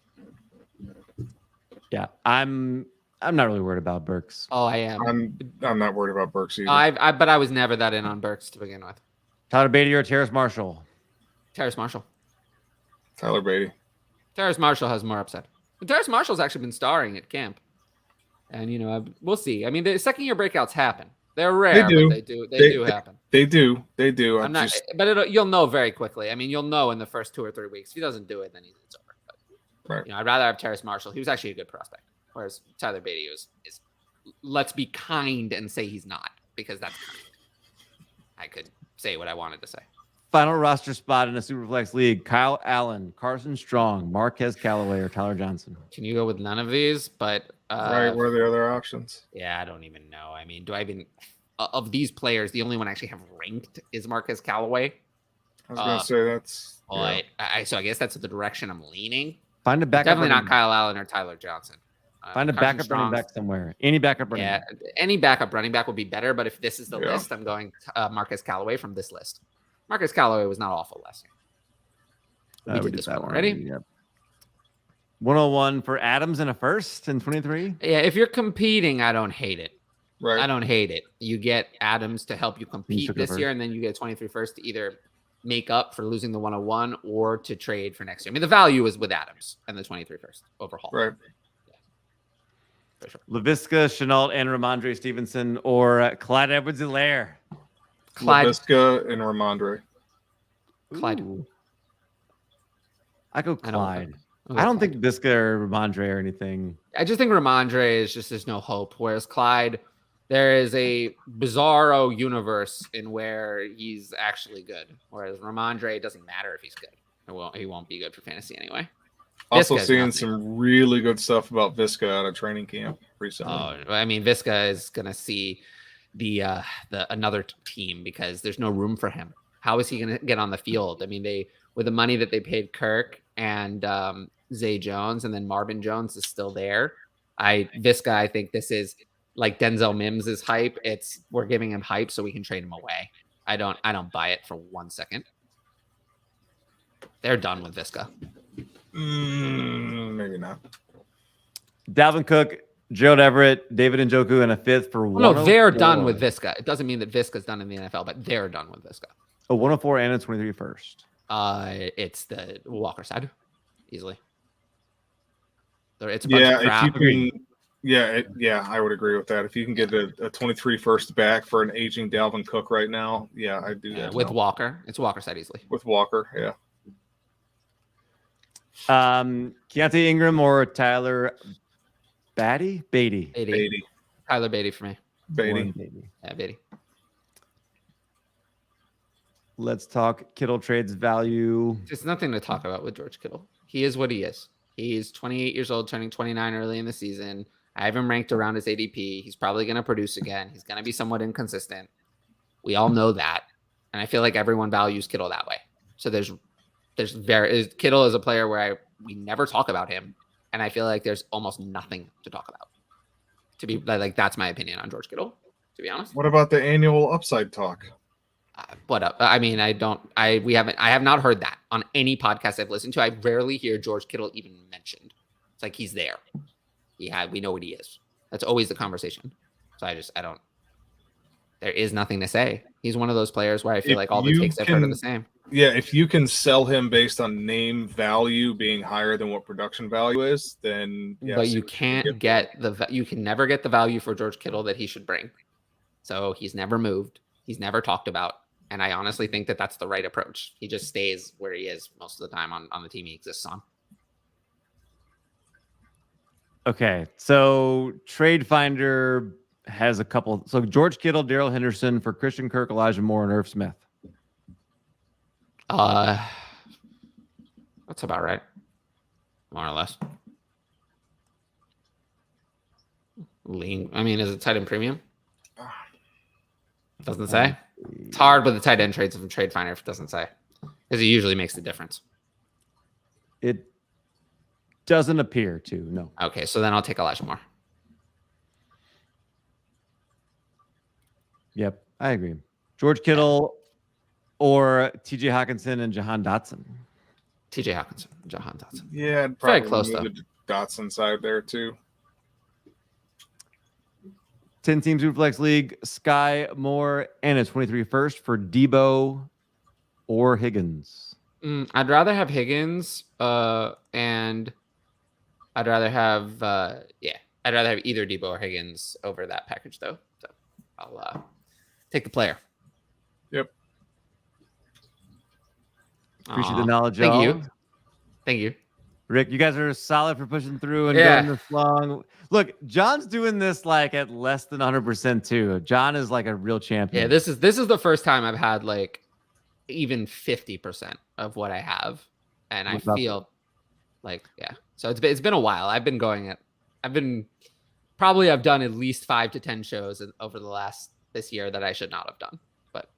Yeah, I'm not really worried about Burks. Oh, I am. I'm not worried about Burks either. But I was never that in on Burks to begin with. Tyler Beatty or Terrace Marshall? Terrace Marshall. Tyler Beatty. Terrace Marshall has more upside. But Terrace Marshall's actually been starring at camp. And, we'll see. I mean, the second-year breakouts happen. They're rare, do. but they do happen. They do. I'm not, but you'll know very quickly. I mean, you'll know in the first 2 or 3 weeks. If he doesn't do it, then it's over. But, Right. I'd rather have Terrace Marshall. He was actually a good prospect. Whereas Tyler Beatty is let's be kind and say he's not, because that's kind. I could say what I wanted to say. Final roster spot in a Superflex league: Kyle Allen, Carson Strong, Marquez Callaway, or Tyler Johnson. Can you go with none of these? But right. What are the other options? yeah, I don't even know. I mean, do I even of these players? The only one I actually have ranked is Marquez Callaway. I was going to say that's. But so I guess that's the direction I'm leaning. Find a backup. Definitely not running- Kyle Allen or Tyler Johnson. Find a Carson backup running Strong's- back somewhere. Any backup running Yeah, back. any backup running back would be better. But if this is the Yeah. list, I'm going Marquez Callaway from this list. Marquez Callaway was not awful last year. We did this one already. Yep. 101 for Adams and a first in 23. Yeah, if you're competing, I don't hate it. Right. I don't hate it. You get Adams to help you compete took this over. year, and then you get 23 first to either make up for losing the 101 or to trade for next year. I mean, the value is with Adams and the 23 first overhaul. Right. For sure. LaVisca, Chenault, and Ramondre Stevenson, or Clyde Edwards-Helaire. Clyde. LaVisca and Ramondre. Clyde. Ooh. I go I don't Clyde. I'll go I don't Clyde. think Visca or Ramondre or anything. I just think Ramondre is just there's no hope. Whereas Clyde, there is a bizarro universe in where he's actually good. Whereas Ramondre, it doesn't matter if he's good. He won't be good for fantasy anyway. Also Visca's seeing nothing. some really good stuff about Visca out of training camp recently. Oh, I mean, Visca is gonna see the another team because there's no room for him. How is he gonna get on the field? I mean, they with the money that they paid Kirk and Zay Jones, and then Marvin Jones is still there. Visca, I think this is like Denzel Mims' hype. We're giving him hype so we can trade him away. I don't buy it for 1 second. They're done with Visca. Maybe not. Dalvin Cook, Gerald Everett, David Njoku, and a fifth for one. No, they're done with Visca. It doesn't mean that Visca's done in the NFL, but they're done with Visca. A 104 and a 23 first. It's the Walker side, easily. It's a bunch of crap. If you can, I would agree with that. If you can get a 23 first back for an aging Dalvin Cook right now, I'd do that. With Walker, it's Walker side easily. With Walker, yeah. Keontae Ingram or Tyler Beatty? Tyler Beatty for me. Beatty. Yeah, Beatty. Let's talk Kittle trades value. There's nothing to talk about with George Kittle. He is what he is. He's 28 years old, turning 29 early in the season. I have him ranked around his ADP. He's probably going to produce again. He's going to be somewhat inconsistent. We all know that. And I feel like everyone values Kittle that way. So Kittle is a player where we never talk about him. And I feel like there's almost nothing to talk about. To be like, that's my opinion on George Kittle, to be honest. What about the annual upside talk? I mean, I have not heard that on any podcast I've listened to. I rarely hear George Kittle even mentioned. It's like he's there. We know what he is. That's always the conversation. So there is nothing to say. He's one of those players where I feel like all the takes I've heard are the same. Yeah, if you can sell him based on name value being higher than what production value is, then yes, but you can't you can never get the value for George Kittle that he should bring. So he's never moved. He's never talked about. And I honestly think that that's the right approach. He just stays where he is most of the time on the team he exists on. Okay, so Trade Finder has a couple. So George Kittle, Darrell Henderson for Christian Kirk, Elijah Moore, and Irv Smith. That's about right. More or less. I mean, is it tight end premium? Doesn't say. It's hard with the tight end trades from Trade Finder if it doesn't say, because it usually makes the difference. It doesn't appear to, no. Okay, so then I'll take Elijah Moore. Yep, I agree. George Kittle or TJ Hawkinson and Jahan Dotson. TJ Hawkinson, Jahan Dotson. Yeah, I'd probably very close though. The Dotson side there too. 10 teams Superflex League, Sky Moore, and a 23 first for Debo or Higgins. I'd rather have Higgins, and I'd rather have either Debo or Higgins over that package though. So I'll take the player. Yep. Appreciate the knowledge. Thank you. Rick, you guys are solid for pushing through and going this long. Look, John's doing this like at less than 100% too. John is like a real champion. Yeah, this is the first time I've had like even 50% of what I have, and I feel like So it's been a while. I've done at least 5 to 10 shows over this year that I should not have done, but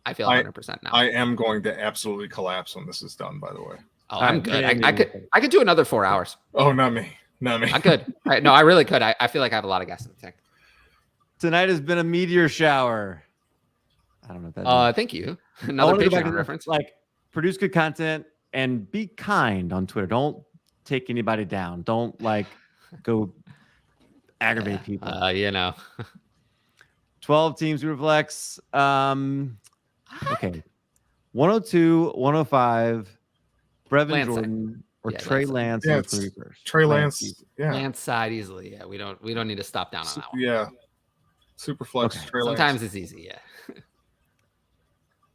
I feel 100% now. I am going to absolutely collapse when this is done. By the way. Oh, I'm good. I could do another 4 hours. Oh, not me. I could. I really could. I feel like I have a lot of gas in the tank. Tonight has been a meteor shower. I don't know what that means. Thank you. Another Patreon reference. Like, produce good content and be kind on Twitter. Don't take anybody down. Don't go aggravate people. 12 teams Superflex. Okay. 102, 105. Brevin Jordan or Trey Lance. Yeah, Trey Lance. Yeah. Lance side easily. Yeah, we don't need to stop down on that one. Yeah. Superflex. Okay. Sometimes it's easy. Yeah.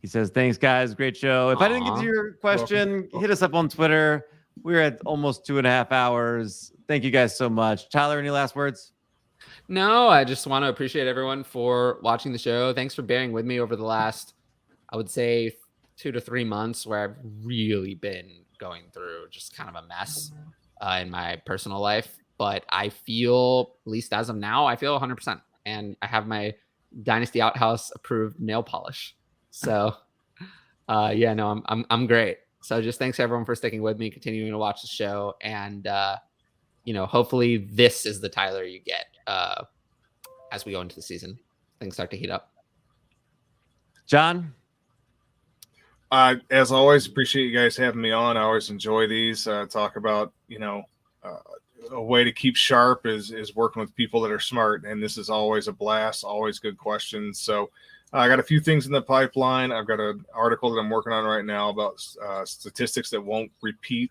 He says, "Thanks, guys. Great show. If I didn't get to your question, hit us up on Twitter. We're at almost 2.5 hours. Thank you guys so much. Tyler, any last words? No, I just want to appreciate everyone for watching the show. Thanks for bearing with me over the last, I would say, 2 to 3 months where I've really been going through just kind of a mess in my personal life. But I feel, at least as of now, I feel 100%. And I have my Dynasty Outhouse approved nail polish. So, yeah, no, I'm great. So just thanks everyone for sticking with me, continuing to watch the show. And, hopefully this is the Tyler you get as we go into the season. Things start to heat up. John? As always, appreciate you guys having me on. I always enjoy these. Talk about, a way to keep sharp is working with people that are smart. And this is always a blast, always good questions. So I got a few things in the pipeline. I've got an article that I'm working on right now about statistics that won't repeat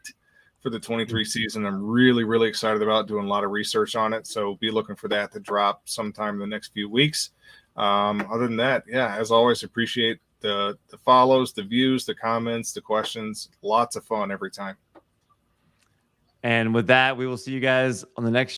for the 23 season. I'm really, really excited about doing a lot of research on it. So be looking for that to drop sometime in the next few weeks. Other than that, yeah, as always, appreciate the follows, the views, the comments, the questions. Lots of fun every time. And with that, we will see you guys on the next